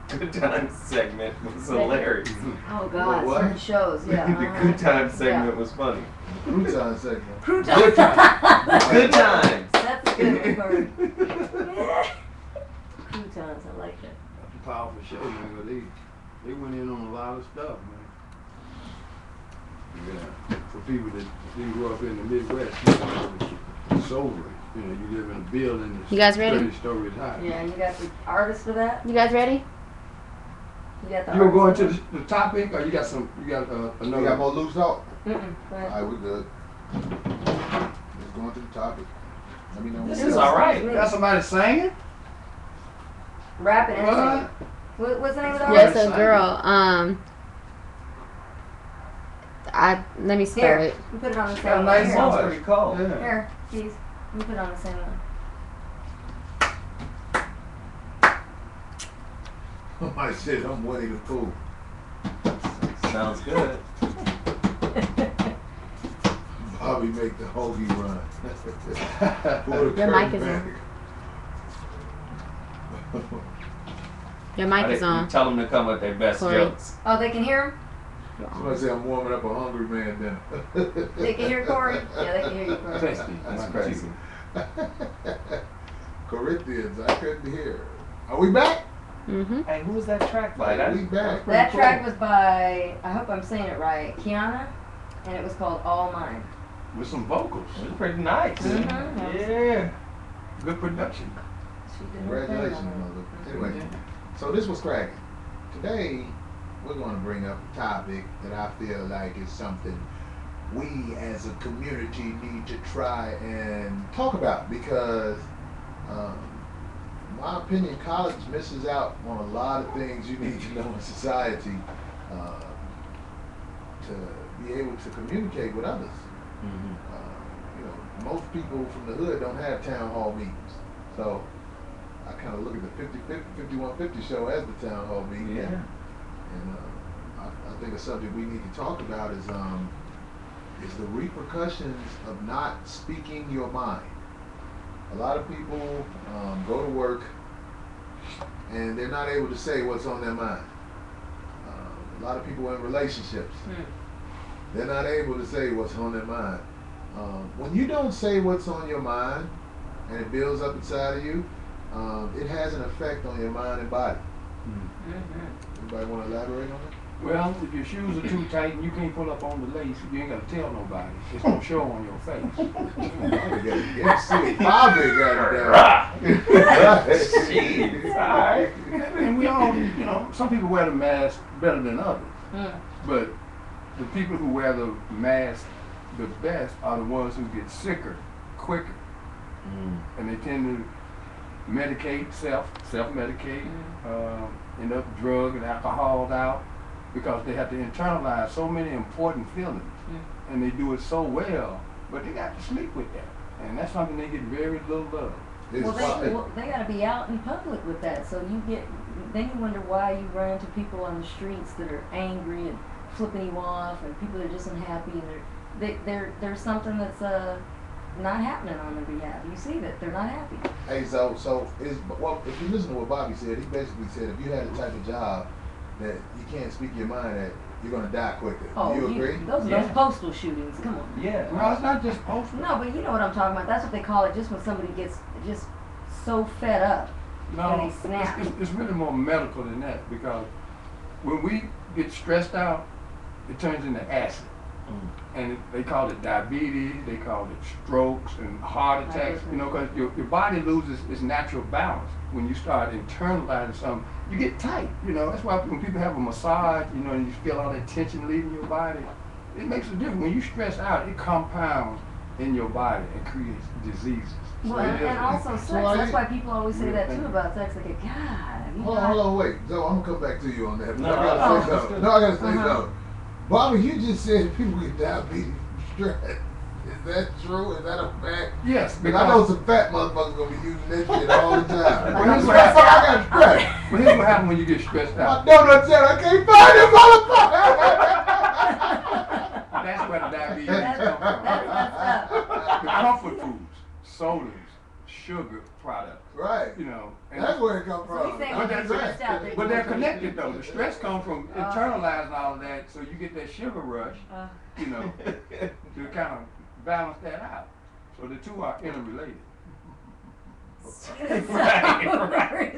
good times segment was hilarious. Oh God, What? certain shows, yeah. The good times segment was funny. Crouton segment. Crouton. Good times. Good times. That's a good word. Croutons, I like that. That's a powerful show, man. But they went in on a lot of stuff, man. Yeah. For people that didn't grow up in the Midwest, it's over. You know, you live in a building that's You guys ready? 30 stories high. Yeah, you got the artist for that? You guys ready? You got the You gonna go into artists the topic, or you got another? You got more loose talk? in? Mm-mm. Go ahead. Alright, we good. Let's go into the topic. Let me know. This when is you're all ready. right. Got somebody singing? Rapping and What? singing. What's the name of the Yes, artist? a girl. Let me spell Here, it. we put it on the Got same a one. nice Here. Sounds voice. pretty cool. Yeah. Here, geez. We put it on the same one. Somebody said I'm Winnie the Pooh. Sounds good. Bobby make the hoagie run. Pull the Your mic curtain is back. Your mic is on. Tell them to come with their best Corey. jokes. Oh, they can hear him? Somebody said I'm warming up a hungry man dinner. They can hear Corey? Yeah, they can hear you, Corey. Tasty. That's Like crazy. Corinthians, I couldn't hear. Are we back? Mm-hmm. Hey, who was that track by? That, We back. That track was by, I hope I'm saying it right, Kiana, and it was called All Mine. With some vocals. it was pretty nice. Mhm. Yeah. Good production. She did her thing Congratulations, on mother. it. Anyway, so this was cracking. Today, we're going to bring up a topic that I feel like is something we as a community need to try and talk about because, in my opinion, college misses out on a lot of things you need to know in society to be able to communicate with others. Mm-hmm. You know, most people from the hood don't have town hall meetings. So I kind of look at the 5150 show as the town hall meeting. Yeah. And I think a subject we need to talk about is the repercussions of not speaking your mind. A lot of people go to work and they're not able to say what's on their mind. A lot of people in relationships, they're not able to say what's on their mind. When you don't say what's on your mind and it builds up inside of you, it has an effect on your mind and body. Anybody want to elaborate on it? Well, if your shoes are too tight and you can't pull up on the lace, you ain't got to tell nobody. It's going to show on your face. Bobby got it down. Jeez. All right. And we all, some people wear the mask better than others. Mm. But the people who wear the mask the best are the ones who get sicker quicker. And they tend to medicate, self-medicate, end up drug and alcoholed out because they have to internalize so many important feelings. And they do it so well, but they got to sleep with that. And that's something they get very little of. Well, they got to be out in public with that. So then you wonder why you run into people on the streets that are angry and flipping you off, and people that are just unhappy, and there's something that's not happening on their behalf. You see that they're not happy. Hey, so if you listen to what Bobby said, he basically said if you had the type of job that you can't speak your mind at, you're gonna die quicker. Oh, Do you agree? Those are those postal shootings. Come on. Yeah. Well, it's not just postal. No, but you know what I'm talking about. That's what they call it. Just when somebody gets just so fed up. No, And they snap. it's really more medical than that because when we get stressed out, it turns into acid. And they call it diabetes, they call it strokes and heart attacks, because your body loses its natural balance. When you start internalizing something, you get tight, That's why when people have a massage, and you feel all that tension leaving your body, it makes a difference. When you stress out, it compounds in your body and creates diseases. So Well, and also sex. Well, That's why people always say that too about sex. They go, God, Hold on, wait. So I'm gonna come back to you on that. No, I gotta say something. I gotta say something. Bobby, you just said people get diabetes from stress. Is that true? Is that a fact? Yes, Because I know some fat motherfuckers gonna be using that shit all the time. Well, That's here's why what I got stressed. But here's what happens when you get stressed My out. donut said I can't find it, motherfucker. That's where the diabetes That's comes from. messed up. The comfort foods, sodas, sugar products, Right. and That's where it comes So from. you think But when that's you're stressed out, but they're connected though. The stress comes from internalizing all of that, so you get that sugar rush, to kind of balance that out. So the two are interrelated. Right.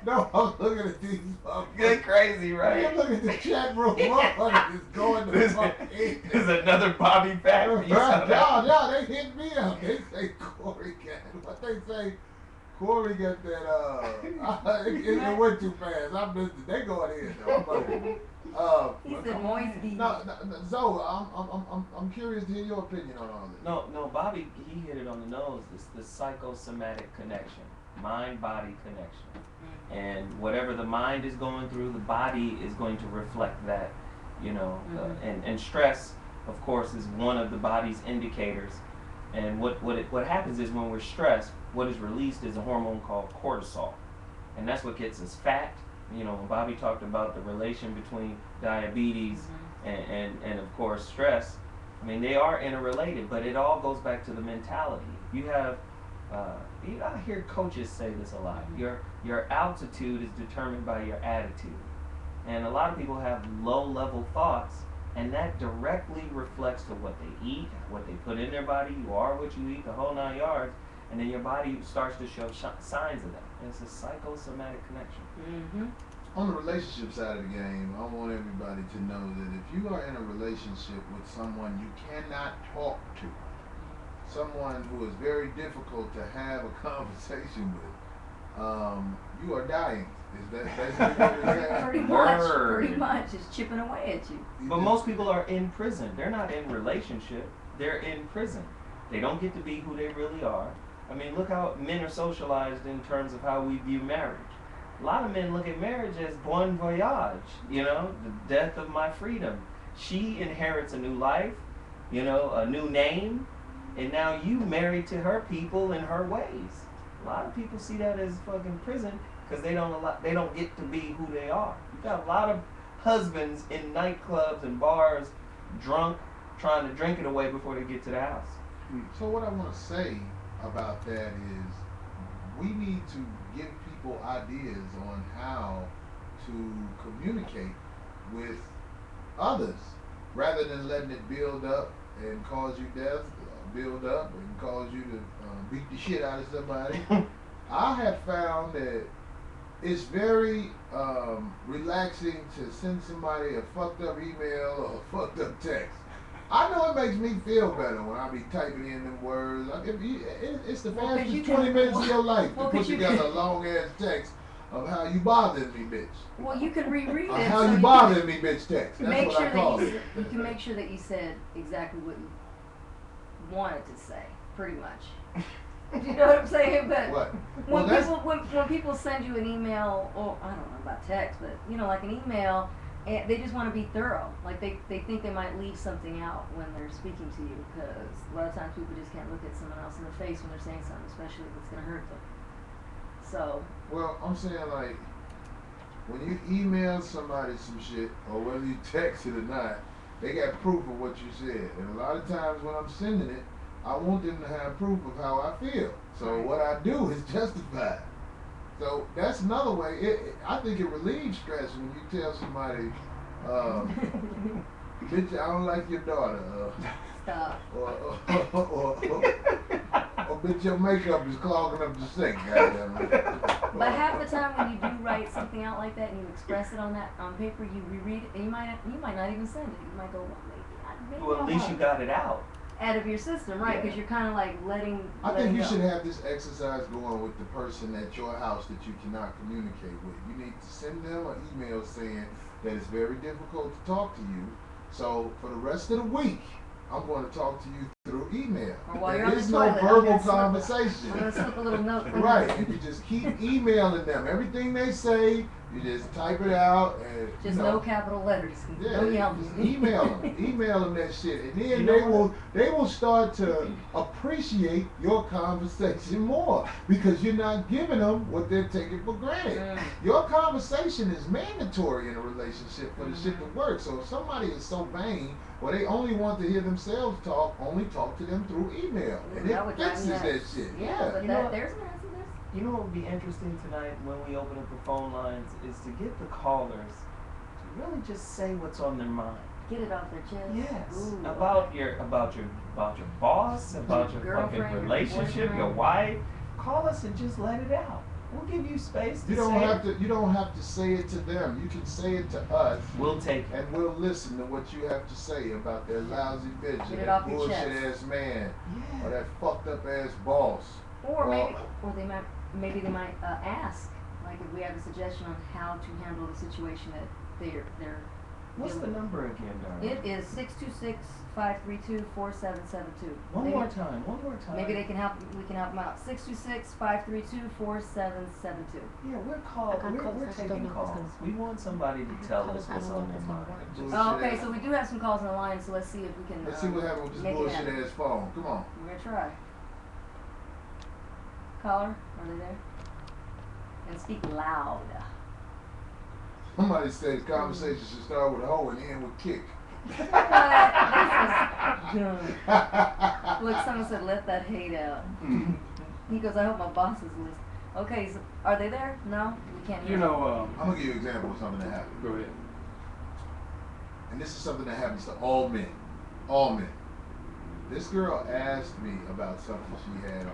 No, I'm looking at these motherfuckers. Good crazy, I'm right? looking at the chat room. Motherfuckers is going to This fuck is another Bobby Fat piece. Y'all, they hit me up. They say Corey got what they say. Corey got that. It went too fast. I missed it. They going in though. He said moist. No, Zoe, I'm curious to hear your opinion on all this. No, Bobby, he hit it on the nose. It's the psychosomatic connection, mind-body connection, and whatever the mind is going through, the body is going to reflect that. And stress, of course, is one of the body's indicators. And what happens is when we're stressed, what is released is a hormone called cortisol, and that's what gets us fat. When Bobby talked about the relation between diabetes and of course stress, I mean they are interrelated, but it all goes back to the mentality. You have, I hear coaches say this a lot. Your altitude is determined by your attitude, and a lot of people have low-level thoughts, and that directly reflects to what they eat, what they put in their body. You are what you eat, the whole 9 yards. And then your body starts to show signs of that. And it's a psychosomatic connection. On the relationship side of the game, I want everybody to know that if you are in a relationship with someone you cannot talk to, someone who is very difficult to have a conversation with, you are dying. Is that basically what you're saying? Pretty much. It's chipping away at you. But most people are in prison. They're not in relationship. They're in prison. They don't get to be who they really are. I mean, look how men are socialized in terms of how we view marriage. A lot of men look at marriage as bon voyage, the death of my freedom. She inherits a new life, a new name, and now you married to her people and her ways. A lot of people see that as fucking prison because they don't get to be who they are. You got a lot of husbands in nightclubs and bars, drunk, trying to drink it away before they get to the house. So what I want to say about that is we need to give people ideas on how to communicate with others rather than letting it build up and cause you death, build up and cause you to beat the shit out of somebody. I have found that it's very relaxing to send somebody a fucked up email or a fucked up text. I know it makes me feel better when I be typing in them words. It's the fastest 20 minutes of your life to put together a long ass text of how you bothering me, bitch. Well, you can reread it. How you bothering me, bitch text. That's what I call it. You can make sure that you said exactly what you wanted to say, pretty much. You know what I'm saying? But what? When people send you an email, or I don't know about text, but like an email, and they just want to be thorough. Like they think they might leave something out when they're speaking to you, because a lot of times people just can't look at someone else in the face when they're saying something, especially if it's going to hurt them. So. Well, I'm saying like when you email somebody some shit, or whether you text it or not, they got proof of what you said. And a lot of times when I'm sending it, I want them to have proof of how I feel. So what I do is justify. So that's another way. I think it relieves stress when you tell somebody, bitch, I don't like your daughter. Stop. Or bitch, your makeup is clogging up the sink. Goddamn. But half the time when you do write something out like that and you express it on paper, you reread it, and you might not even send it. You might go, maybe well, at least you got it out. Out of your system, right? Because you're kind of like letting. I think you should have this exercise going with the person at your house that you cannot communicate with. You need to send them an email saying that it's very difficult to talk to you. So for the rest of the week, I'm going to talk to you through email. Or while you're there on is the no toilet, verbal conversation. I'm going to slip a little note. Right, and you just keep emailing them. Everything they say, you just type it out. And, just no capital letters. Yeah, no yelling. Email them that shit, and then they will start to appreciate your conversation more because you're not giving them what they're taking for granted. Your conversation is mandatory in a relationship for the shit to work. So if somebody is so vain, or they only want to hear themselves talk, only talk to them through email, and it fixes that shit. Yeah, but there's an answer to this. You know what would be interesting tonight when we open up the phone lines is to get the callers to really just say what's on their mind. Get it off their chest. Yes. Ooh, about your boss, about your fucking relationship, your wife. Call us and just let it out. We'll give you space to You don't have to say it to them. You can say it to us. We'll take it. And we'll listen to what you have to say about that lousy bitch, Get or it that off your bullshit chest. ass man, Yeah. or that fucked up ass boss. Or they might maybe they might ask, like if we have a suggestion on how to handle the situation that they're What's the number again, darling? It is 626-532-4772. One Maybe- more time. Maybe they can help. We can help them out. 626-532-4772. Yeah, we're I taking don't know if it's calls. gonna- We want somebody to tell us what's on their mind. Just- Oh, okay, so we do have some calls on the line. So let's see if we can. Let's see what happens with this make it bullshit happen. ass phone. Come on. We're gonna try. Caller, are they there? And speak loud. Somebody said the conversation should start with a hoe and end with kick. This is dumb. Look, someone said, let that hate out. He goes, I hope my boss is listening. Okay, so are they there? No? We can't hear You know, I'm gonna give you an example of something that happened. go ahead. And this is something that happens to all men. All men. This girl asked me about something she had on.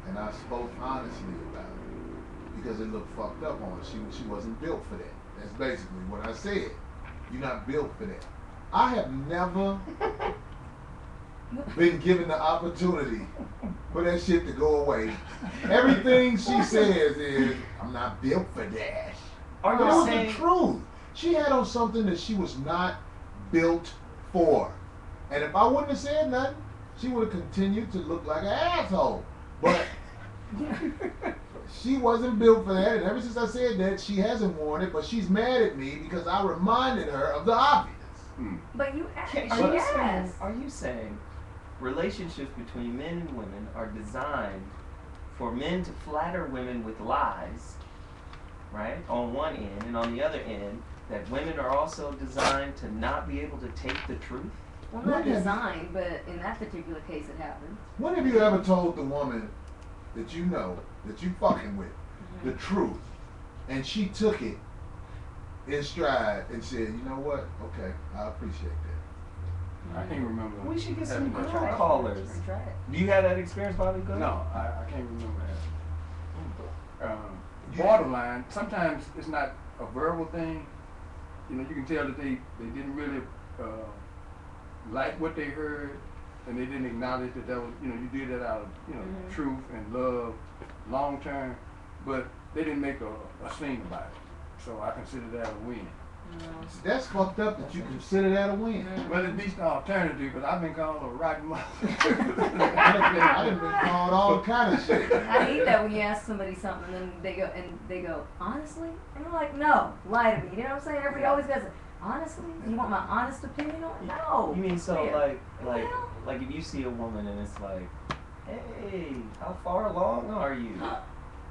And I spoke honestly about it. Because it looked fucked up on her. She wasn't built for that. That's basically what I said. You're not built for that. I have never been given the opportunity for that shit to go away. Everything she says is, I'm not built for that. Are But it you was saying the truth. She had on something that she was not built for. And if I wouldn't have said nothing, she would have continued to look like an asshole. But she wasn't built for that, and ever since I said that, she hasn't worn it, but she's mad at me because I reminded her of the obvious. But you Can- asked. are you Yes. saying- Are you saying relationships between men and women are designed for men to flatter women with lies, right, on one end, and on the other end, that women are also designed to not be able to take the truth? Well, What not have you- designed, but in that particular case it happened. When have you ever told the woman that you know, that you fucking with, the truth, and she took it in stride and said, you know what, okay, I appreciate that. I can't remember. We should get some having that girl talk. callers. Try it. Do you have that experience, Bobby? Go ahead. No, I can't remember that. Borderline, sometimes it's not a verbal thing. You know, you can tell that they didn't really like what they heard, and they didn't acknowledge that was, you know, you did that out of, you know, truth and love, long term, but they didn't make a scene about it. So I consider that a win. That's fucked up that you consider that a win. Well, at least the alternative, because I've been called a rotten mother. I done been called all kind of shit. I hate that when you ask somebody something and then they go, honestly? And I'm like, no, lie to me. You know what I'm saying? Everybody always goes, honestly? You want my honest opinion on it? No. You mean so Yeah. like if you see a woman and it's like, hey, how far along are you?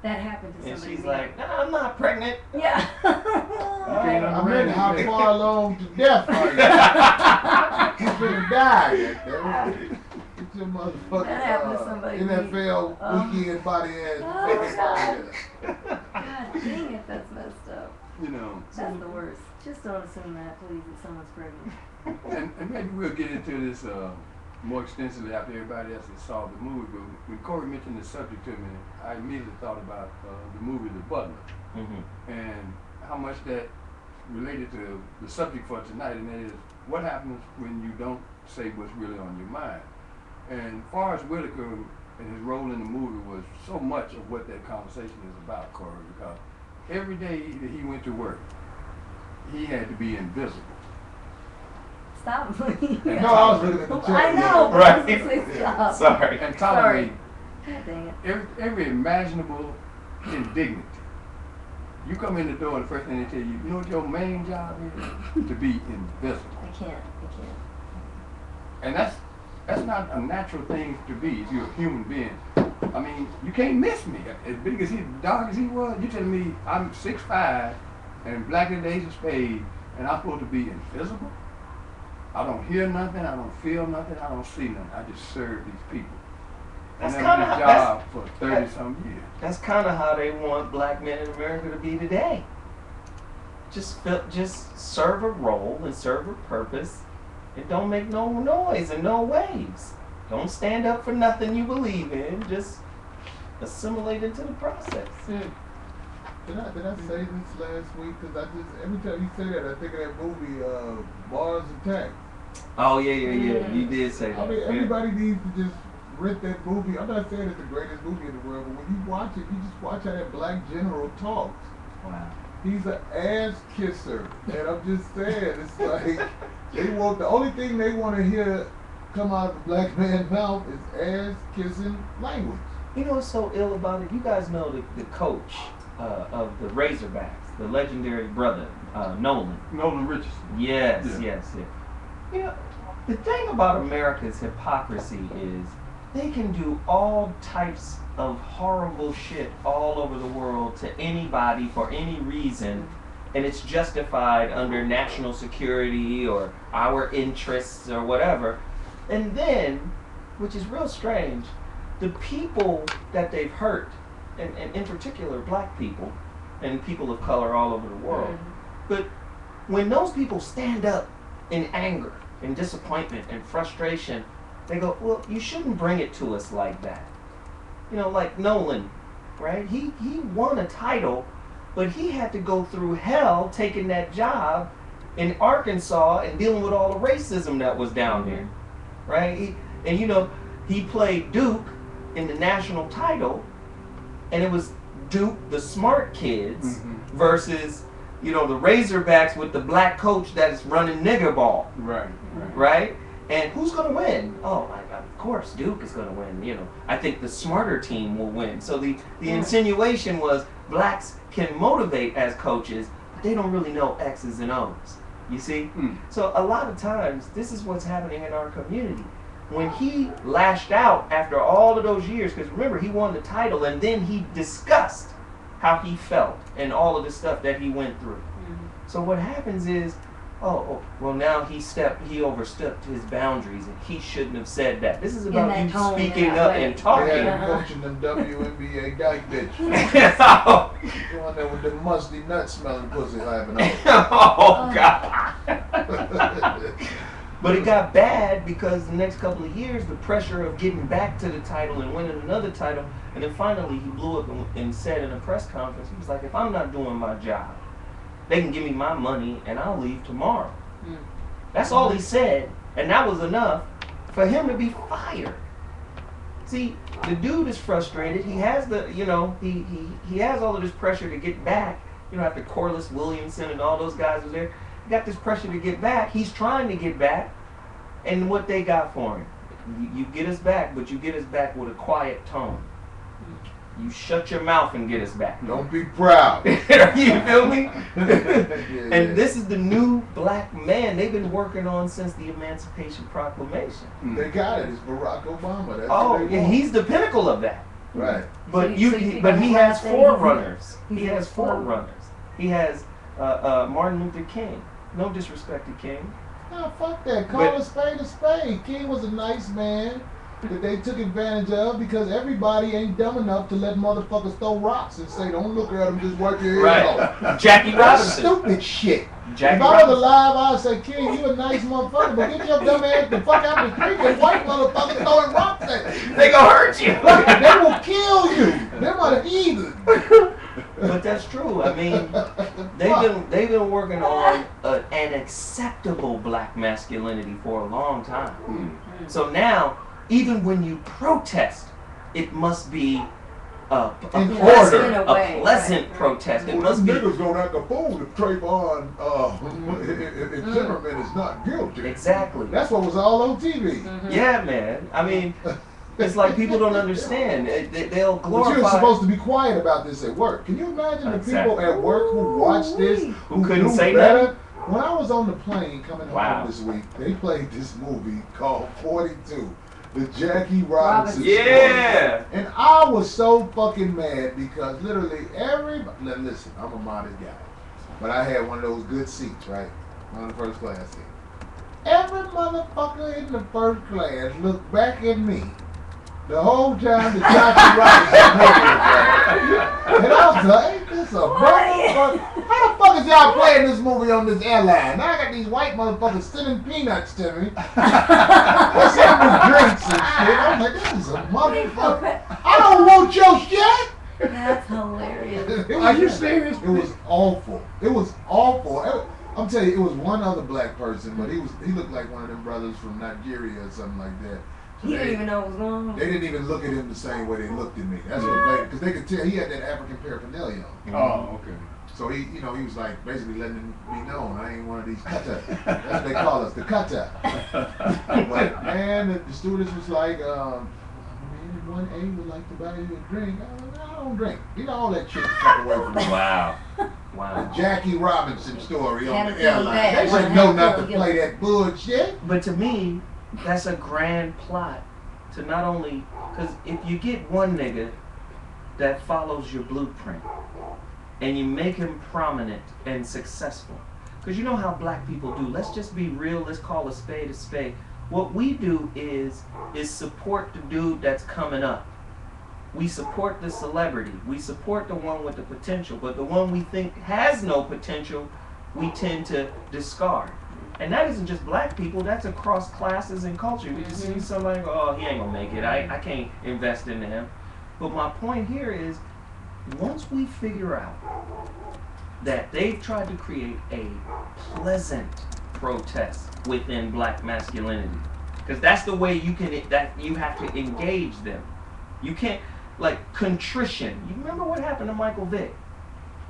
That happened to And somebody. she's like, no, I'm not pregnant. yeah. I mean, how far along to death are you? You're gonna die. Goddammit. Get your motherfucking That happened to somebody. NFL weekend body ass. Oh, God dang it, that's messed up. You know. That's the worst. Just don't assume that, please, that someone's pregnant. And maybe we'll get into this more extensively after everybody else has saw the movie. But when Corey mentioned the subject to me, I immediately thought about the movie The Butler and how much that related to the subject for tonight, and that is what happens when you don't say what's really on your mind. And Forrest Whitaker and his role in the movie was so much of what that conversation is about, Corey, because every day that he went to work, he had to be invisible. Stop. No, I was looking at the check. I know. but Right. I was gonna say stop. Sorry. And Sorry. tolerate God dang it. every imaginable indignity. You come in the door and the first thing they tell you, you know what your main job is? To be invisible. I can't. And that's not a natural thing to be if you're a human being. I mean, you can't miss me. As big as dark as he was, you telling me I'm 6'5" and black as the ace of spades, and I'm supposed to be invisible? I don't hear nothing, I don't feel nothing, I don't see nothing. I just serve these people. That's and that was kinda- his job for 30-some years. That's kind of how they want black men in America to be today. Just serve a role and serve a purpose, and don't make no noise and no waves. Don't stand up for nothing you believe in. Just assimilate into the process. Did I say this last week? Because every time you say that, I think of that movie, Mars Attack. Oh yeah. You did say that. I mean, everybody needs to just rent that movie. I'm not saying it's the greatest movie in the world, but when you watch it, you just watch how that black general talks. Wow. He's an ass kisser, and I'm just saying, it's like they want the only thing they want to hear come out of a black man's mouth is ass kissing language. You know what's so ill about it? You guys know the coach of the Razorbacks, the legendary brother, Nolan. Nolan Richardson. Yes, Yeah. yes. You know, the thing about America's hypocrisy is they can do all types of horrible shit all over the world to anybody for any reason, and it's justified under national security or our interests or whatever. And then, which is real strange, the people that they've hurt, and in particular black people and people of color all over the world, but when those people stand up in anger and disappointment and frustration, they go, well, you shouldn't bring it to us like that. You know, like Nolan, right? He won a title, but he had to go through hell taking that job in Arkansas and dealing with all the racism that was down there, right? And you know, he played Duke in the national title, and it was Duke, the smart kids, versus, you know, the Razorbacks with the black coach that's running nigger ball. Right? And who's going to win? Oh, of course, Duke is going to win. You know, I think the smarter team will win. So the insinuation was blacks can motivate as coaches, but they don't really know X's and O's. You see? So a lot of times, this is what's happening in our community. When he lashed out after all of those years, because remember, he won the title, and then he discussed how he felt and all of the stuff that he went through. So what happens is, well, now he overstepped his boundaries, and he shouldn't have said that. This is about you speaking up and talking. They had him coaching them WNBA dyke bitches. Going there with the musty nut smelling pussy having on. Oh, God. But it got bad because the next couple of years, the pressure of getting back to the title and winning another title, and then finally he blew up and said in a press conference, he was like, if I'm not doing my job, they can give me my money and I'll leave tomorrow. That's all he said, and that was enough for him to be fired. See, the dude is frustrated. He has he has all of this pressure to get back. You know, after Corliss Williamson and all those guys were there, he got this pressure to get back. He's trying to get back, and what they got for him? You get us back, but you get us back with a quiet tone. You shut your mouth and get us back. Don't be proud. You feel me? Yeah. And this is the new black man they've been working on since the Emancipation Proclamation. They got it. It's Barack Obama. That's Oh, yeah, he's the pinnacle of that. right. But So you think but he that's has the last forerunners. thing He he's has gonna follow? forerunners. He has Martin Luther King. No disrespect to King. No, fuck that. Call a spade a spade. King was a nice man that they took advantage of because everybody ain't dumb enough to let motherfuckers throw rocks and say, don't look at him, just wipe your head off. Right. Jackie That's Robinson. stupid shit. Jackie If I was Robinson. alive, I'd say, King, you a nice motherfucker, but get your dumb ass the fuck out the street and white motherfuckers throwing rocks at you. They gonna hurt you. They will kill you. Them are the heathen. But that's true. I mean, they've been working on an acceptable black masculinity for a long time. So now, even when you protest, it must be a In pleasant, order. a pleasant protest. It Well, must be niggas gonna act a fool if Trayvon, if Zimmerman is not guilty. exactly. That's what was all on TV. Yeah, man. I mean, it's like people don't understand. They'll But glorify. you're supposed to be quiet about this at work. Can you imagine the people Exactly. at work who watched this, Who couldn't knew say better? nothing? When I was on the plane coming Wow. home this week, they played this movie called 42, the Jackie Robinson story. Yeah. And I was so fucking mad because literally everybody, listen, I'm a modest guy, but I had one of those good seats, right? One of the first class seats. Every motherfucker in the first class looked back at me the whole time the Jackie Robinson movie was on. And I was like, ain't this a motherfucker? How the fuck is y'all playing this movie on this airline? Now I got these white motherfuckers sending peanuts to me. What's up with drinks and shit? I'm like, this is a motherfucker. I don't want your shit. That's hilarious. It was, Are you serious? It was awful. It was awful. I'm telling you, it was one other black person, but he looked like one of them brothers from Nigeria or something like that. He didn't even know what was going on. They didn't even look at him the same way they looked at me. That's what, because they could tell he had that African paraphernalia on. Oh, okay. So he, you know, he was like basically letting it be known, I ain't one of these cutter. That's what they call us, the cutter. But man, the students was like, man, if 1A would like to buy you a drink, I don't drink. You know, all that shit stuck away from me. Wow. The Wow. Jackie Robinson story on Had the to feel airline. bad. They One should know had to not feel to play that bullshit. But to me, that's a grand plot to not only, because if you get one nigga that follows your blueprint and you make him prominent and successful, because you know how black people do. Let's just be real. Let's call a spade a spade. What we do is support the dude that's coming up. We support the celebrity. We support the one with the potential. But the one we think has no potential, we tend to discard. And that isn't just black people. That's across classes and culture. We just see somebody go, oh, he ain't gonna make it. I can't invest into him. But my point here is, once we figure out that they've tried to create a pleasant protest within black masculinity, because that's the way you can, that you have to engage them. You can't, like contrition. You remember what happened to Michael Vick?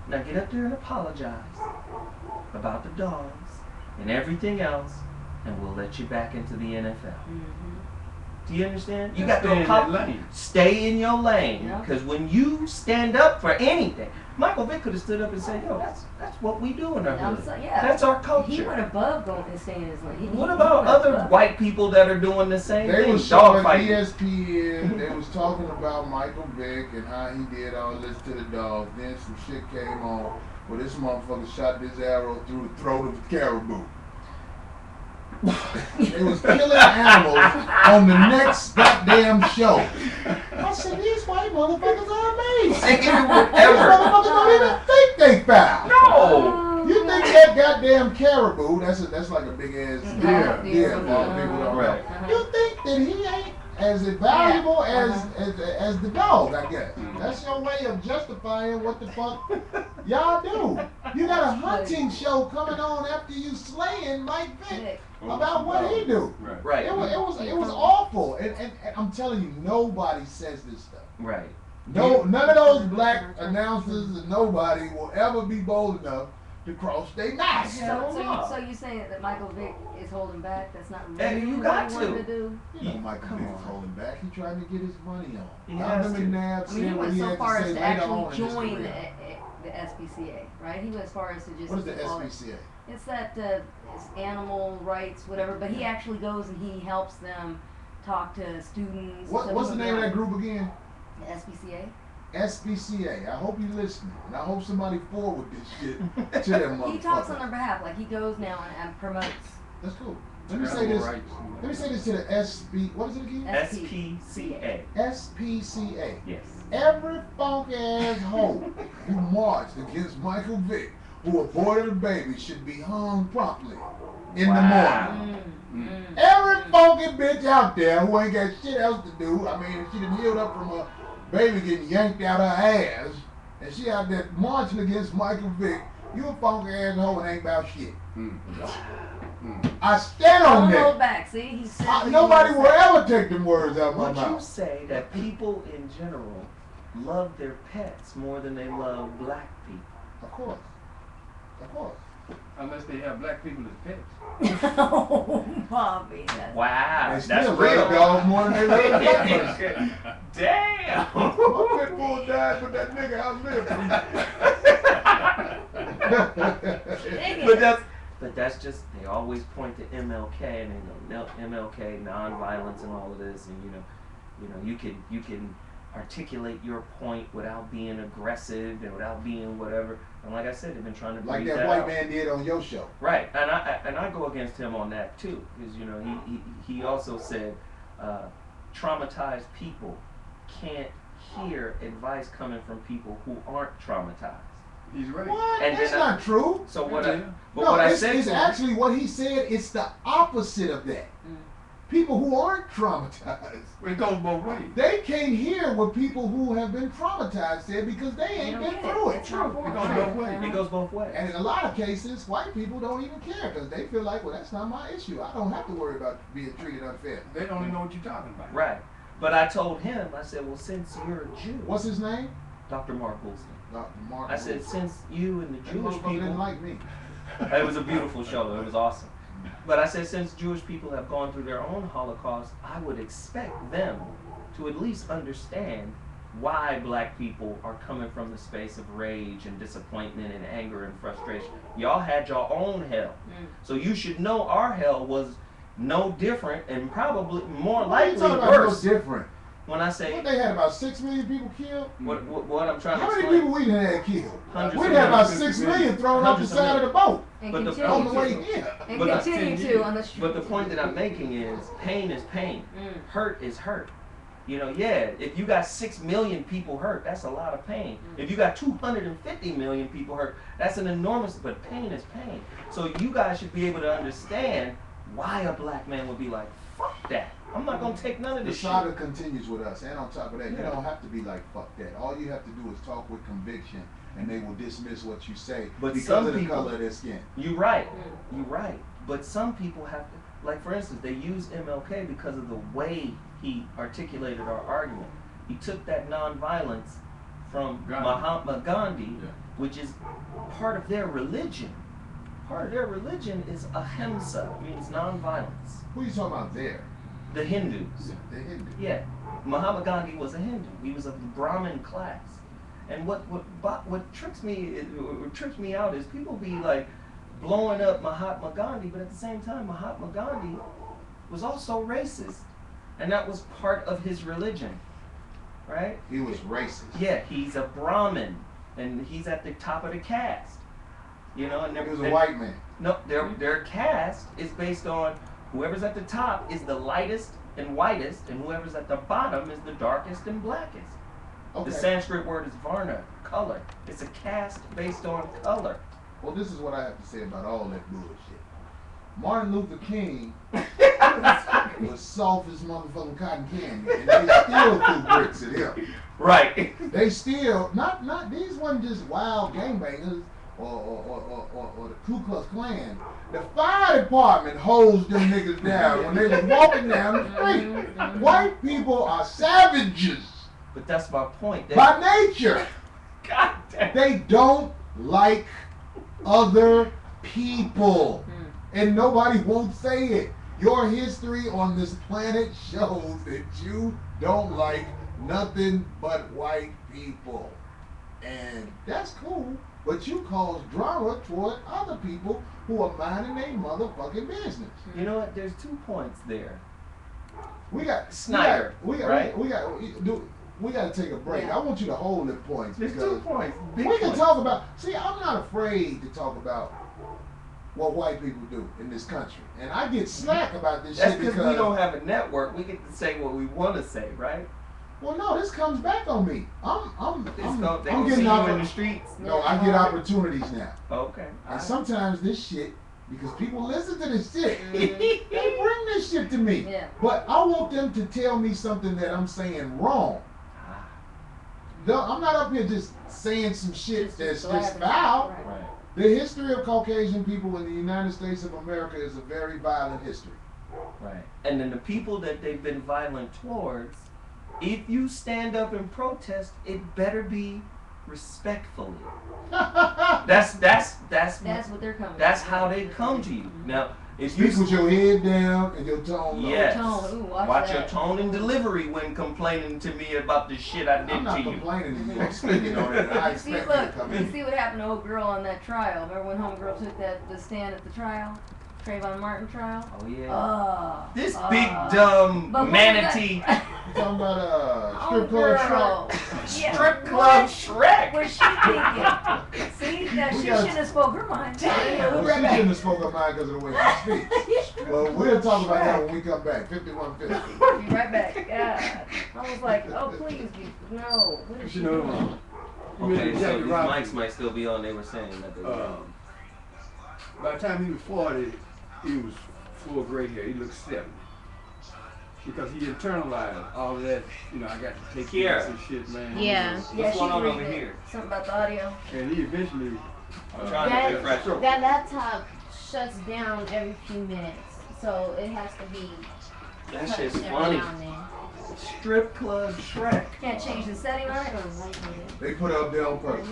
Now get up there and apologize about the dogs and everything else, and we'll let you back into the NFL. Do you understand? You got Stay to in that lane. stay in your lane, Yeah. because when you stand up for anything, Michael Vick could have stood up and said, "Yo, that's what we do in our hood. Yeah. That's our culture." He went above going and staying in his lane. What about other above. white people that are doing the same They thing? was Dog showing fighting. ESPN, they was talking about Michael Vick and how he did all this to the dogs. Then some shit came on where this motherfucker shot this arrow through the throat of a caribou. They was killing animals on the next goddamn show. I said, these white motherfuckers are amazing. They can do These whatever. motherfuckers don't even think they foul. No. You think that goddamn caribou, that's like a big ass Yeah. deer, for all the people don't know. Right. You think that he ain't as valuable as the dog, I guess. That's your way of justifying what the fuck y'all do. You got a hunting show coming on after you slaying Mike Vick about what he do. Right. It was awful. And I'm telling you, nobody says this stuff. Right. No, none of those black announcers and nobody will ever be bold enough to cross their mask. Hell no. So you saying that Michael Vick is holding back? That's not Hey, really you what got he wanted to. to do. You know Michael Come Vick is on. holding back. He trying to get his money on. He has Malcolm to. McNabb I mean, said he what went he so had far to as say to later on actually in his join career. the SPCA, right? He went as far as to just. What is the call it- SPCA? It's that it's animal rights, whatever. But he actually goes and he helps them talk to students. What's the name of that group again? The SPCA. SPCA. I hope you're listening, and I hope somebody forward this shit to them motherfuckers. He talks on their behalf, like he goes now and promotes. That's cool. Let me say this. Let me say this to the SB. What is it again? SPCA. SPCA. Yes. Every funky ass hoe who marched against Michael Vick, who aborted a baby, should be hung promptly in the morning. Every funky bitch out there who ain't got shit else to do, I mean, she done healed up from a baby getting yanked out her ass, and she out there marching against Michael Vick, you a funky ass hoe and ain't about shit. I stand on Don't hold that. back. See, he said. what he Nobody wanted will to say. ever take them words out of my Would you mouth. say that people in general love their pets more than they love black people? Of course. Of course. Unless they have black people as pets. Oh, Bobby. That's Wow, They that's still real. love dogs more than they love black person. Damn. My pit bull died, but that nigga outlived But that's just, they always point to MLK and they go MLK, nonviolence and all of this, and you know you can articulate your point without being aggressive and without being whatever. And like I said, they've been trying to like breed that white out. man did on your show. Right, and I go against him on that too, because you know he also said traumatized people can't hear advice coming from people who aren't traumatized. He's right. What? And That's then not true. So what? Yeah. But No, what I it's said it's to him, actually what he said. It's the opposite of that. people who aren't traumatized. It goes both ways. They can't hear what people who have been traumatized said because they ain't been through it. It's not for It them. goes both ways. It goes both ways. And in a lot of cases, white people don't even care because they feel like, well, that's not my issue. I don't have to worry about being treated unfair. They don't even know what you're talking about. Right. But I told him, I said, well, since you're a Jew, What's his name? Dr. Mark Wilson, Dr. Mark. I said, since you and the That Jewish motherfucker didn't people, like me. it was a beautiful show, it was awesome. But I said, since Jewish people have gone through their own Holocaust, I would expect them to at least understand why black people are coming from the space of rage and disappointment and anger and frustration. Y'all had your own hell. So you should know our hell was no different and probably more What are you likely talking about worse. no different? When I say What, they had about 6 million people killed? what I'm trying to How many explain. people we done had killed? Hundreds We of had about millions. 6 million thrown off the Hundreds of side of the boat And But the- continue on the way to. here. And But the- continue to on the street. But the point that I'm making is pain is pain. Hurt is hurt. You know, yeah, if you got 6 million people hurt, that's a lot of pain. If you got 250 million people hurt, that's an enormous, but pain is pain. So you guys should be able to understand why a black man would be like, fuck that. I'm not going to take none of The this shit. saga continues with us, and on top of that, you Yeah. don't have to be like, fuck that. All you have to do is talk with conviction, and they will dismiss what you say But because some of the people- color of their skin. You're right. You're right. But some people have to, like for instance, they use MLK because of the way he articulated our argument. He took that nonviolence from Gandhi. Mahatma Gandhi, Yeah. which is part of their religion. Part of their religion is ahimsa, means nonviolence. Who you talking about there? The Hindus. The Hindu. Yeah, Mahatma Gandhi was a Hindu. He was of the Brahmin class. And what trips me out is people be like blowing up Mahatma Gandhi, but at the same time, Mahatma Gandhi was also racist, and that was part of his religion, right? He was racist. Yeah, he's a Brahmin, and he's at the top of the caste. You know, and He was a white man. No, their caste is based on whoever's at the top is the lightest and whitest, and whoever's at the bottom is the darkest and blackest. Okay. The Sanskrit word is varna, color. It's a caste based on color. Well, this is what I have to say about all that bullshit. Martin Luther King was soft as motherfucking cotton candy, and they still threw bricks at him. Right. They still not these weren't just wild gangbangers or the Ku Klux Klan. The fire department hosed them niggas down when they was walking down the street. White people are savages But that's my point. by nature. God damn. They don't like other people. And nobody won't say it. Your history on this planet shows that you don't like nothing but white people. And that's cool, but you cause drama toward other people who are minding their motherfucking business. You know what? There's 2 points there. We got Snyder, right? We got to take a break. Yeah. I want you to hold the points There's because 2 points. Big we can points. talk about. See, I'm not afraid to talk about what white people do in this country, and I get slack about this That's shit because because we don't have a network. We get to say what we want to say, right? well, no, this comes back on me. They I'm gonna see getting you opp- in the streets. No, I get opportunities now, Okay. and sometimes this shit because people listen to this shit, they bring this shit to me. Yeah. But I want them to tell me something that I'm saying wrong. No, I'm not up here just saying some shit that's just foul. Right. Right. The history of Caucasian people in the United States of America is a very violent history. Right. And then the people that they've been violent towards, if you stand up and protest, it better be respectfully. That's What they're coming. that's to. how they come to you. Now, if you Speak with your head down and your tone low. yes, Tone. Ooh, watch watch your that. tone and delivery when complaining to me about the shit I I'm did not to you. complaining to you. I'm speaking on it. And I See, expect you to look, come you in. see what happened to old girl on that trial. Remember when homegirl took the stand at the trial? Trayvon Martin trial? Oh yeah. This Oh, big dumb but what was manatee that? You talking about strip club Homegirl. Shrek? Yeah, strip club what Shrek. was she thinking? See, now We she got- shouldn't have spoke her mind. Damn. Well, she shouldn't have spoken her mind because of the way she speaks. Well, we'll talk about that when we come back. 5150. Be right back. God. I was like, oh please, no. What is she You know, doing? Okay, so Jackie these Robinson, mics might still be on. They were saying that they were. by the time he was 40, he was full gray hair. He looked 70. because he internalized all of that. You know, I got to take care Kiara. of some shit, man. Yeah. What's Yeah, going on she's over reading here? something about the audio. And he eventually. I'm trying That- to refresh. That laptop shuts down every few minutes, so it has to be That touched shit's every funny. now and then. Strip club Shrek. Can't change the setting on it. They put her up there on purpose.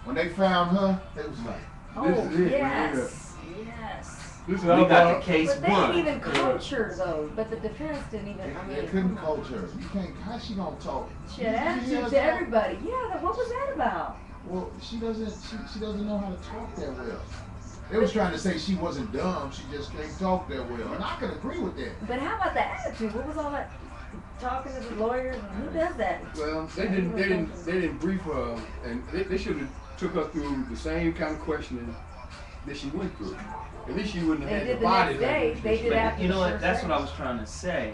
When they found her, they was like, Oh, This is it, yes. Yes. This is We all got about. the case But they didn't one. even culture those. But the defense didn't even. I they mean, couldn't coach her. You can't. How she gonna talk? she had attitude to everybody. Yeah. What was that about? Well, she doesn't. She doesn't know how to talk that well. They was trying to say she wasn't dumb. She just can't talk that well, and I can agree with that. But how about the attitude? What was all that talking to the lawyers? Who does that? Well, they didn't brief her, and they should have took her through the same kind of questioning that she went through. At least she wouldn't have They had did the the body next day. language. They did But after you know the what? first That's day. what I was trying to say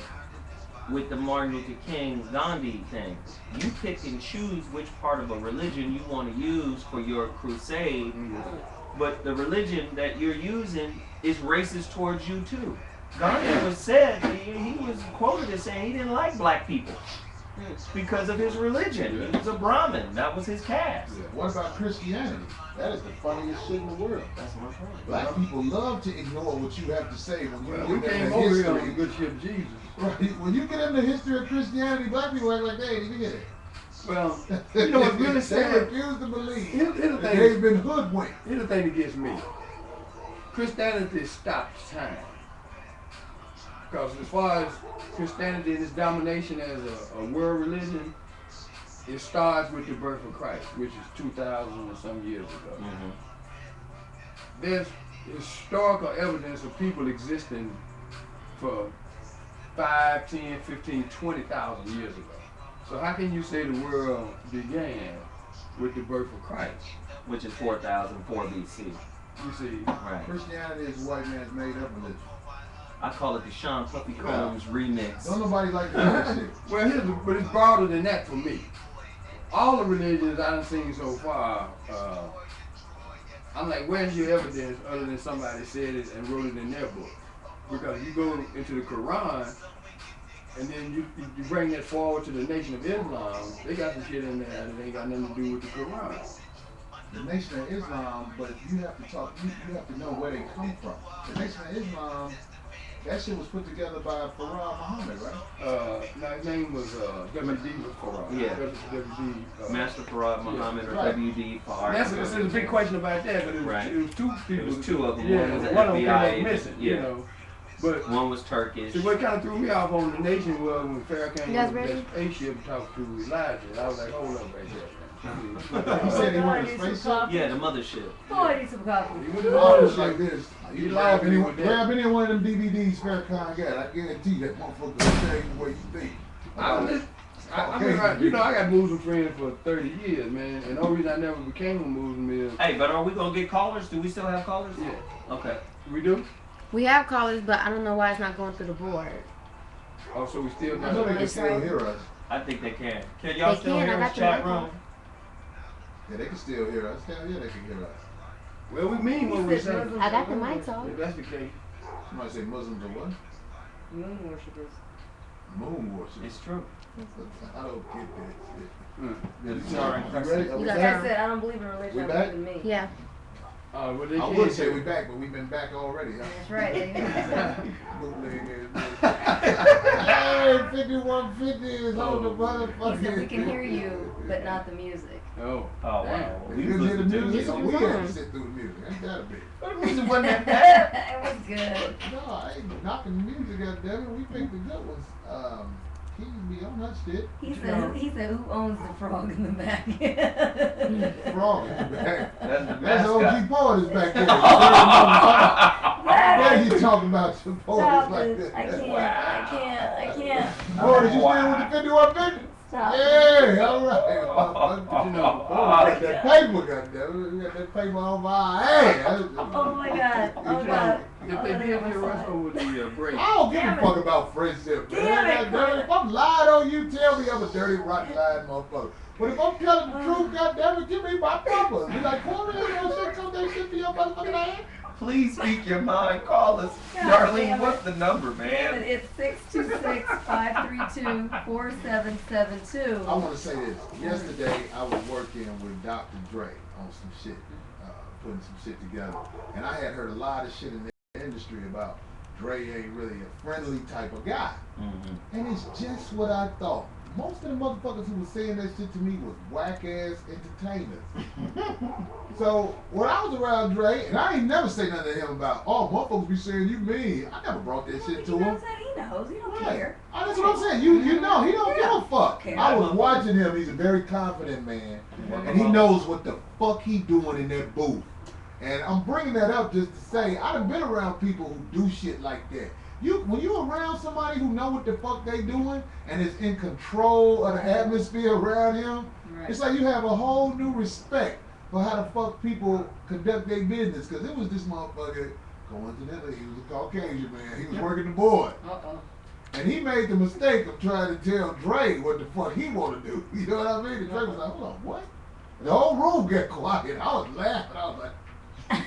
with the Martin Luther King Gandhi thing. You pick and choose which part of a religion you want to use for your crusade, but the religion that you're using is racist towards you too. Gandhi was said, he was quoted as saying he didn't like black people because of his religion. He was a Brahmin. That was his caste. What about Christianity? That is the funniest shit in the world. That's my point. Black people love to ignore what you have to say when you Well, we get came into over here on the history. good ship Jesus. Right. When you get into the history of Christianity, black people act like they ain't even get it. Well, you know what's really They sad? refuse to believe Here's the that thing. they've been hoodwinked. Here's the thing that gets me. Christianity stops time. Because as far as Christianity and its domination as a world religion, it starts with the birth of Christ, which is 2,000 and some years ago. Mm-hmm. There's historical evidence of people existing for 5, 10, 15, 20,000 years ago. So how can you say the world began with the birth of Christ? Which is 4004 BC. You see, Right. Christianity is a white man's made up religion. I call it the Sean Puffy Combs remix. Don't nobody like that shit. well, but it's broader than that for me. All the religions I've seen so far, I'm like, where's your evidence other than somebody said it and wrote it in their book? Because you go into the Quran, and then you bring that forward to the Nation of Islam, they got some shit in there that ain't got nothing to do with the Quran. The Nation of Islam, but you have to talk, you have to know where they come from. The Nation of Islam, that shit was put together by Farah Muhammad, right? No, his name was W.D. Farad. Yeah. W.D. Master Farad Muhammad or Right. WD Farad. That's a big question about that, but Right. it was two people. It was two of them. Yeah, One was an one of them FBI came up agent. missing, Yeah. you know. But One was Turkish. see, what kind of threw me off on the Nation was when Farrah came You guys on that ready? spaceship and talked to Elijah. And I was like, hold up right there. He said he wanted a spaceship. Yeah, the mothership. Oh, I need some coffee. He went to the Oh, it's mothership. like this. You You lied to me with that. grab any one of them DVDs Farrakhan got. I guarantee that motherfucker will tell you what you think. I mean, you know, I got Muslim friends for 30 years, man. And the only reason I never became a Muslim is, Hey, but are we gonna get callers? Do we still have callers? yeah, Okay. we do. We have callers, but I don't know why it's not going through the board. Oh, so we still I know got they can still hear us. I think they can. Can y'all They still can, hear I us, got the chat mic on. room? Yeah, they can still hear us. Hell yeah, they can hear us. Well, we mean what we He said say. Muslims I got the are mics If on. that's the case. Somebody say Muslims are what? moon worshippers. Moon worship. It's true. I don't get that shit. Good. Sorry. You ready? Are we You Like got back? I said, I don't believe in religion. We I back? believe in me. Yeah. Well, they I can't would say hear. we back, but we've been back already. Huh? That's right. They- Bootleg Hey, 5150 is on the He motherfucking. said we can hear you, but not the music. Oh. Oh, wow. If We you can hear the listen to music, This so was we have on. to sit through the music. Ain't that a bitch? The music wasn't that bad. It was good. No, I ain't knocking the music, goddammit. We picked the good ones. Keys be on that shit. He said, who owns the frog in the back? Frog in the back. That's the That's mascot. OG Poet is back there. That Yeah, you talking about your poets Stop like this. that. I can't. Boy, did you stay with the 5150? Stop. Yeah, all right. You know, Oh, we got that paper, goddammit. We got that paper over our ass. Oh my God. Oh God. if they did hear us over the break, I don't give Damn a it. fuck about friendship, man. Damn it, Goddammit, if I'm lying on you, tell me I'm a dirty, rotten, lying motherfucker. But if I'm telling the truth, goddammit, give me my proper. Be like, Corey, you know, shit, come that shit to your motherfucking ass. Please speak your mind. Call us. God Darlene, damn what's it. the number, Damn it, man? it's 626-532-4772. I want to say this. Yesterday, I was working with Dr. Dre on some shit, putting some shit together. And I had heard a lot of shit in the industry about Dre ain't really a friendly type of guy. Mm-hmm. And it's just what I thought. Most of the motherfuckers who were saying that shit to me was whack-ass entertainers. So, when I was around Dre, and I ain't never say nothing to him about, oh, motherfuckers be saying you mean. I never brought that shit to He him. knows that he knows. He don't Right. care. That's what I'm saying. You know, he don't give a fuck. Okay. I was watching him. He's a very confident man, and he knows what the fuck he doing in that booth. And I'm bringing that up just to say I done been around people who do shit like that. When you around somebody who know what the fuck they doing and is in control of the atmosphere around him, it's like you have a whole new respect for how the fuck people conduct their business. Cause it was this motherfucker, coincidentally, he was a Caucasian man. He was working the board. And he made the mistake of trying to tell Dre what the fuck he want to do. You know what I mean? And Dre was like, hold on, what? And the whole room got quiet. I was laughing. I was like,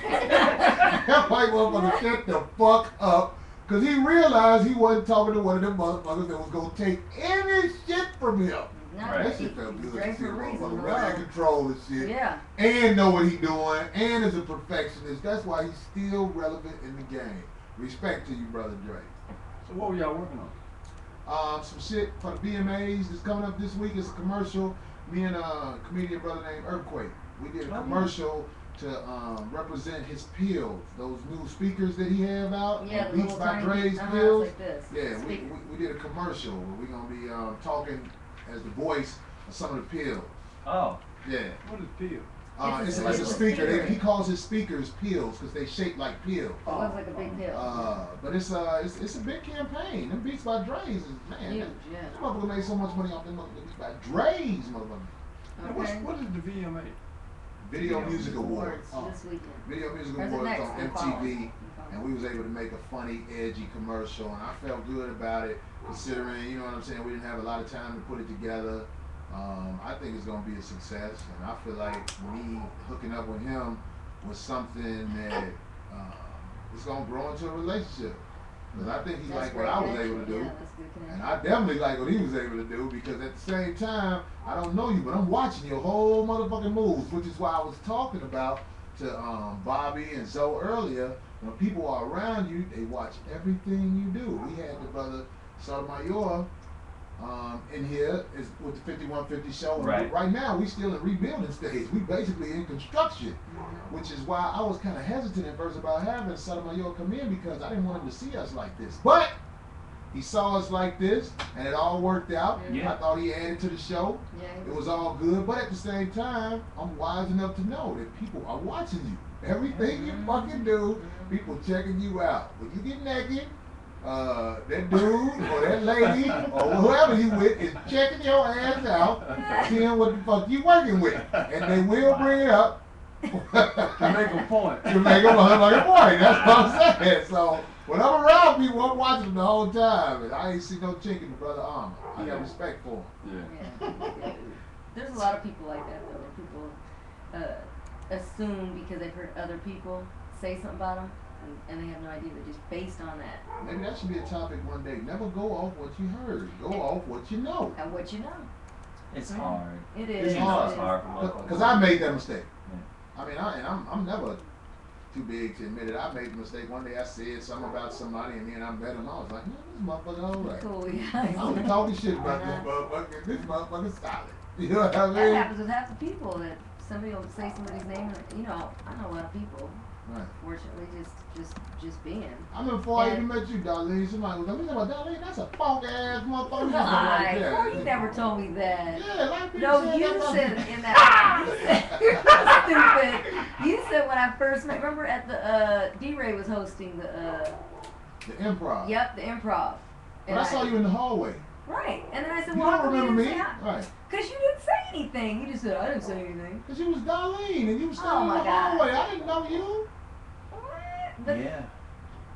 that white motherfucker shut the fuck up. Because he realized he wasn't talking to one of them motherfuckers that was going to take any shit from him. Right. That shit felt good. Drank To see a for a reason, motherfucker hello. really in control of shit. Yeah. And know what he doing. And is a perfectionist. That's why he's still relevant in the game. Respect to you, brother Dre. So what were y'all working on? Some shit for the BMAs that's coming up this week. It's a commercial. Me and a comedian brother named Earthquake. We did a commercial to represent his pills, those new speakers that he have out. Yeah, the Beats little by tiny Dre's beats, pills. like this. Yeah, Speaker. we did a commercial where we're gonna be talking as the voice of some of the pills. Oh. Yeah. What is pill? It's a it's a speaker. speaker. He calls his speakers pills because they shape like pills. It looks like a big pill. But it's a big campaign. Them Beats by Dre's is, man. Huge, That yeah. motherfucker made so much money off them Beats by Dre's, motherfucker. Now, Okay. what is the VMA? Video Music Awards. This weekend. Video Music Or is it Awards next? on The following. MTV, and we was able to make a funny, edgy commercial, and I felt good about it, considering, you know what I'm saying, we didn't have a lot of time to put it together. I think it's gonna be a success, and I feel like me hooking up with him was something that is gonna grow into a relationship. Because I think he That's liked what great I was connection. able to do. Yeah, that's good connection. And I definitely like what he was able to do, because at the same time, I don't know you, but I'm watching your whole motherfucking moves, which is why I was talking about to Bobby and Zoe earlier. When people are around you, they watch everything you do. We had the brother Sotomayor in here with the 5150 show. And Right. right now, we still in rebuilding stage. We basically in construction, which is why I was kind of hesitant at first about having Sotomayor come in, because I didn't want him to see us like this. But he saw us like this, and it all worked out. Yeah. I thought he added to the show. Yeah, It was all good, but at the same time, I'm wise enough to know that people are watching you. Everything you fucking do, people checking you out. When you get naked, that dude or that lady or whoever you with is checking your ass out, seeing what the fuck you working with, and they will bring it up To make a point. to make them look like a boy. That's what I'm saying. So when I'm around people, I'm watching them the whole time, and I ain't see no chink in the brother armor. I got respect for him. Yeah. There's a lot of people like that though, where people assume because they've heard other people say something about them, and they have no idea. They're just based on that Maybe that should be a topic one day. Never go off what you heard. Go off what you know. and what you know. It's hard. It It's is. hard. It's hard for motherfuckers. Because I made that mistake. Yeah. I mean, I'm never too big to admit it. I made the mistake. One day I said something about somebody, and then I met him. I was like, this motherfucker all right. Cool, I yeah. was talking shit about this motherfucker. This motherfucker's solid. You know what I That mean? happens with half the people, that somebody will say somebody's name, and, you know, I know a lot of people, Right. fortunately, just being. I remember before I even met you, Darlene, somebody was like, "What about Darlene? That's a funk ass motherfucker." You know, Lie. like that. Oh, you never told me that. Yeah, a lot of people No, said you that about said me. in that. You said, you're stupid. You said when I first met. Remember at the D-Ray was hosting the. The improv. Yep, the improv. But I saw you in the hallway. Right, and then I said, You "Well, how don't come you remember me? didn't say hi?" Right. Because you didn't say anything. You just said, "I didn't say anything." Because you was Darlene and you was Oh standing my in the God. hallway. I didn't know you. What? But Yeah.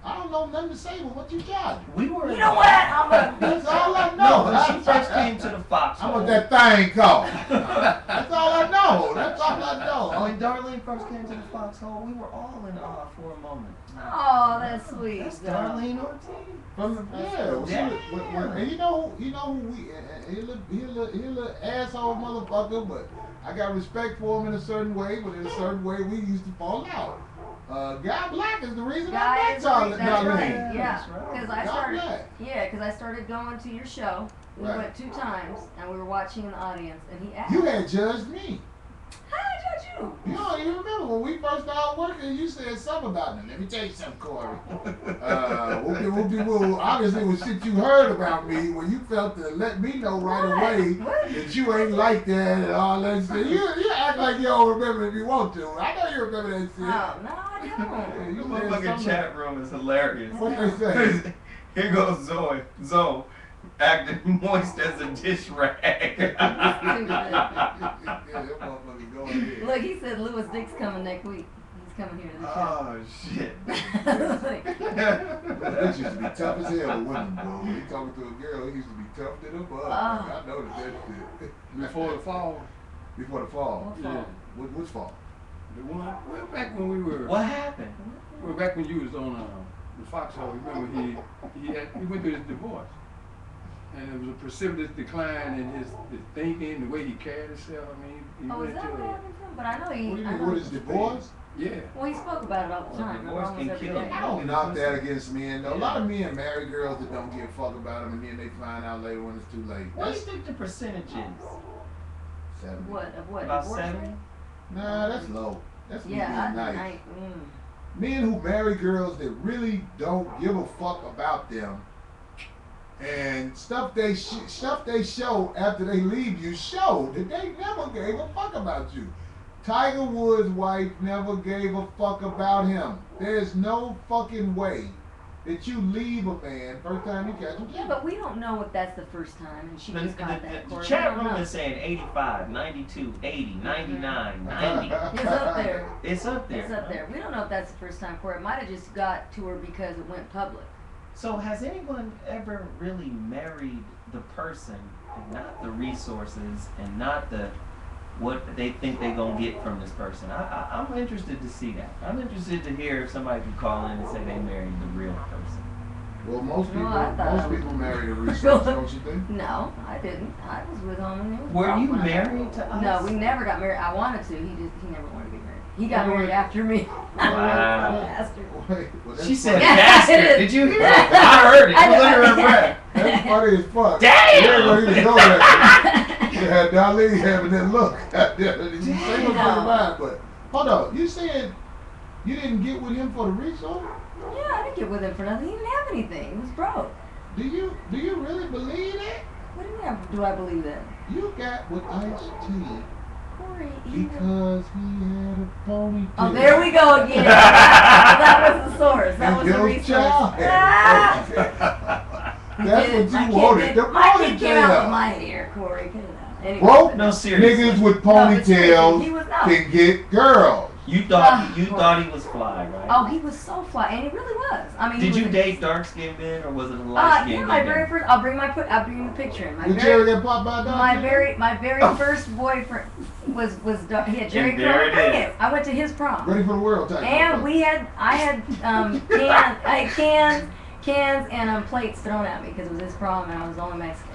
I don't know nothing to say but what you charge. We were. You know what? I'm gonna That's all I No, know. when she first came to the Fox. How much that thing cost? That's all I know. That's all I know. When Darlene first came to the foxhole, we were all in awe for a moment. Oh, that's sweet. That's Darlene Ortiz. From the, yeah, well, Yeah. and you know who he a little asshole motherfucker, but I got respect for him in a certain way, but in a certain way we used to fall out. Guy Black is the reason Guy I is met right. That's right. Darlene. Yeah, That's right. because I God started. bless. Yeah, because I started going to your show. We Right. went 2 times, and we were watching in the audience, and he asked, You had judged me. "How did I judge you?" You don't even remember when we first started working, you said something about me. Let me tell you something, Corey. Whoopie-whoopie-woo. Obviously, it was shit you heard about me when you felt to let me know right What? away What? that you ain't like that and all that shit. You act like you don't remember if you want to. I know you remember that shit. Oh no, I Yeah, don't. you The said motherfucking something. chat room is hilarious. What they say? Here goes Zoe acting moist as a dish rag. Yeah, that motherfucker go ahead. Look, he said Lewis Dick's coming next week. He's coming here to the show. Oh shit. This used to be tough as hell with women, bro. When he talking to a girl, he used to be tough to the butt. I noticed that shit. Before the fall, Before the fall. What fall? Which fall? the one, well, back when we were, What happened? well, back when you was on the Foxhole, remember he went through his divorce. And it was a precipitous decline in his thinking, the way he carried himself. I mean, he Oh, is went that what to, happened to him? But I know he. What do you I mean, know what he- is divorce? yeah. Well, he spoke about it all the Well, time. divorce Almost can every kill day. him. I don't knock that against men though. A lot of men marry girls that don't give a fuck about them, and then they find out later when it's too late. What do you think the percentage is? 70. What of what? About Divorce 70? rate? Nah, that's low. That's me Yeah, being nice. I Men who marry girls that really don't give a fuck about them, and stuff they show after they leave you show that they never gave a fuck about you. Tiger Woods' wife never gave a fuck about him. There's no fucking way that you leave a man first time you catch him. Yeah, but we don't know if that's the first time, and she The, just got the that. Corey. We chat don't room know. is saying 85, 92, 80, 99, 90. It's up there. It's up there. It's up there. We don't know if that's the first time, Corey. It might have just got to her because it went public. So has anyone ever really married the person and not the resources and not the what they think they're gonna get from this person? I'm interested to see that. I'm interested to hear if somebody can call in and say they married the real person. Well, most No, people, I thought- most people marry the resource, don't you think? No, I didn't. I was with him. And it was Were rough you when I- married to us? No, we never got married. I wanted to. He never wanted to be married. He got married after me. Wow. Bastard. Wait, well, that's She said, funny. Yeah, "Bastard." it is. Did you hear that? I heard it. It was under her breath. That's funny as fuck. Damn! You ain't gonna even go there. You had Darlene having that look. You say what's on your mind, but hold on. You said you didn't get with him for the resource? Yeah, I didn't get with him for nothing. He didn't have anything. He was broke. Do you really believe that? What do you mean? Do I believe that? You got with Ice-T Corey, because he had a ponytail. Oh, there we go again. That was the source. That was the Your resource. child had Ah! a ponytail. That's Kid- what my you kid wanted. did- The My kid came out with ponytail. my hair, Corey. Cut it out. Anyway, Broke No, seriously. niggas with No, but seriously, ponytails he was no. can get girls. You thought he was fly, right? Oh, he was so fly, and he really was. I mean, Did he you was, date dark skinned men or was it a light skinned yeah, my men? very first. I'll bring the picture in. Did Jerry get popped by a dog? My very first boyfriend was dark. He had Jerry And there Curl. it is. I went to his prom, Ready for the world type. and I had cans and plates thrown at me because it was his prom, and I was the only Mexican.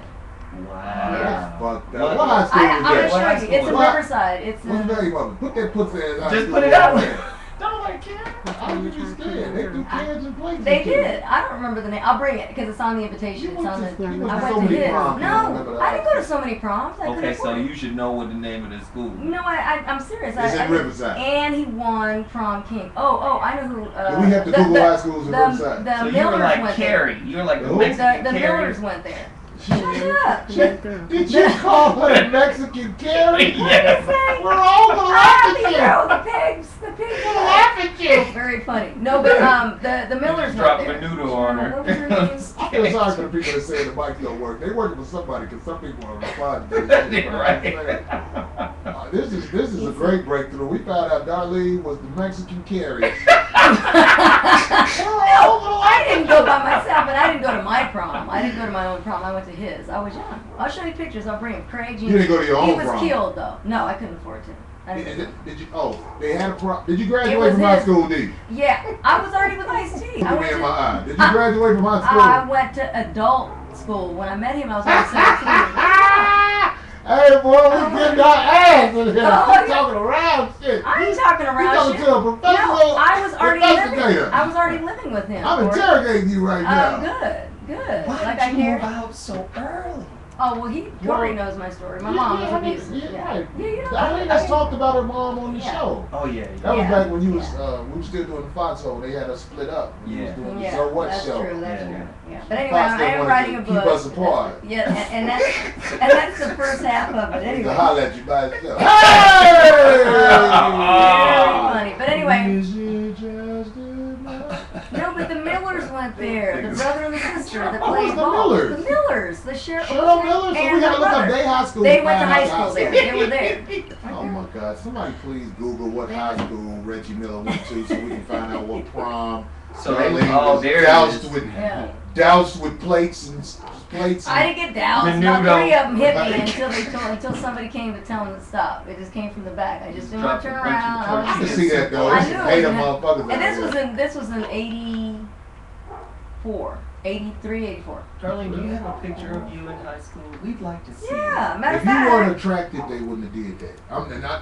Wow. That's fucked up. What- What high school I'm was gonna that? What high show you. It's in school? What? Riverside. It's What's in. the name of it? Put that pussy ass high Just school put it up out there. there. Don't like care. How you just scared? They do cans and plates. They and shit. did. I don't remember the name. I'll bring it because it's on the invitation. You It's went on to- the. you went I to went so to many his. proms, you don't remember No, that. I didn't go to so many proms. I Okay, couldn't so afford it. you should know what the name of the school. No, I'm serious. It's in I Riverside. And he won prom king. Oh, I know who. Do we have to Google high schools in Riverside? The So you were Millers like went Carrie. You were like the Who? there. Mexican The Carrie. Millers went there. Shut up. Did you call her a Mexican Carrie? Yes. We're all gonna laugh The at you. girl, the pigs, the pigs. We're gonna laugh at you. Very funny. No, but the You Millers just went dropped there. a noodle on her. What was her name? I feel sorry for the people that say the mics don't work. They working for somebody because some people are responding to this. Right. Oh, this is a great breakthrough. We found out Darlene was the Mexican carrier. No, I didn't go by myself, but I didn't go to my prom. I didn't go to my own prom. I went to his. I was young. I'll show you pictures. I'll bring him. Craig. You didn't go to your own He was prom. killed though. No, I couldn't afford to. I didn't go. Did you? Oh, they had a prom. Did you It graduate was from high his. school, D? Yeah, I was already with Ice-T. Look at me in my eye. Did you graduate from high I school? went to adult school. When I met him, I was only 17. Hey, boy, we getting our ass in here. Oh, I'm yeah. talking around shit. I ain't talking You around talking shit. to a professional No, I was already living. investigator. I was already living with him. I'm interrogating you right now. Good. Why Like did I you care. move out so early? Oh well, Corey knows my story. My mom was abusive. Yeah, right. Yeah, you know. I think I talked about her mom on the Yeah. show. Oh yeah. That was Yeah. back when you was Yeah. we were still doing the Foxhole. They had us split up. We was Yeah. doing the Yeah, So What that's show. true. That's Yeah. true. Yeah. But anyway, Fox I didn't am want writing a to book. keep us apart. Yeah, and that's the first half of it. To Anyway. holler at you by itself. Very funny. But anyway, Is it just enough? no, but the Millers went there. The brother and the sister that Who played was the ball. Millers? The Millers. The sheriff. Cheryl Miller? So and we had the to look up brother. their high school. They to went to find high out school there. They were there. Oh my God! Somebody please Google what high school Reggie Miller went to, so we can find out what prom. So they Darlene oh was there it doused is. with Yeah. doused with plates and plates. I And, didn't get doused. Menudo. About 3 of them hit me until somebody came to tell them to stop. It just came from the back. I just didn't want to turn Drop the around. punch I and was I can punch. see that though. I It's knew some it hater was gonna- motherfuckers. And out this there. was in 84, 83, 84. Darlene, do you have a picture of you in high school? We'd like to see. Yeah, matter of If you weren't fact, attracted, they wouldn't have did that.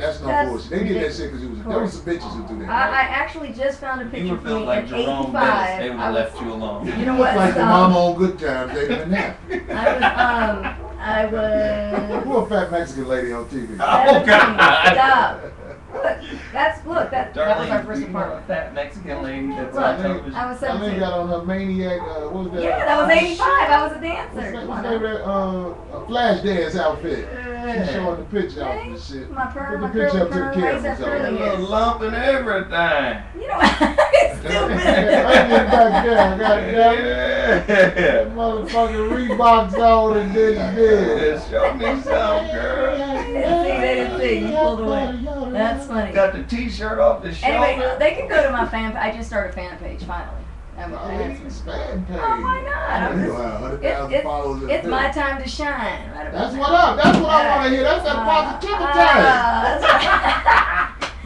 That's no That's bullshit. They did that shit because it was there was some bitches who do that. I actually just found a You picture were of built me like in Jerome 85. Bettis. They would I have was, left you alone. You know what? Like your mama on Good Times, they been there. I was Who a fat Mexican lady on TV? Oh, God. Stop. Look, that was our Darlene, first do you know a apartment. fat Mexican lady that's Look, on television? I was That lady 17. got on her maniac. What was that? Yeah, that was 85. I was a dancer. What's Come that? on What's now. that? A flash dance outfit. Yeah. She's showing the picture off Hey, and shit. my perm, Put my the picture curly up to the perm, raise camera. that so. curly A hair. little lump and everything. You know, it's Hey, stupid. get back there, goddamn. Yeah. That motherfucking Reeboks on and then you did. Show me some, girl. They didn't see. You pulled away. That's funny. Got the t-shirt off the shoulder. Anyway, they can go to my fan. I just started a fan page finally. Ladies fan page. Oh, why not? I'm You just- have 100,000 followers. in It's Facebook. my time to shine. Right about That's now. what up. That's what I want to hear. That's that positivity.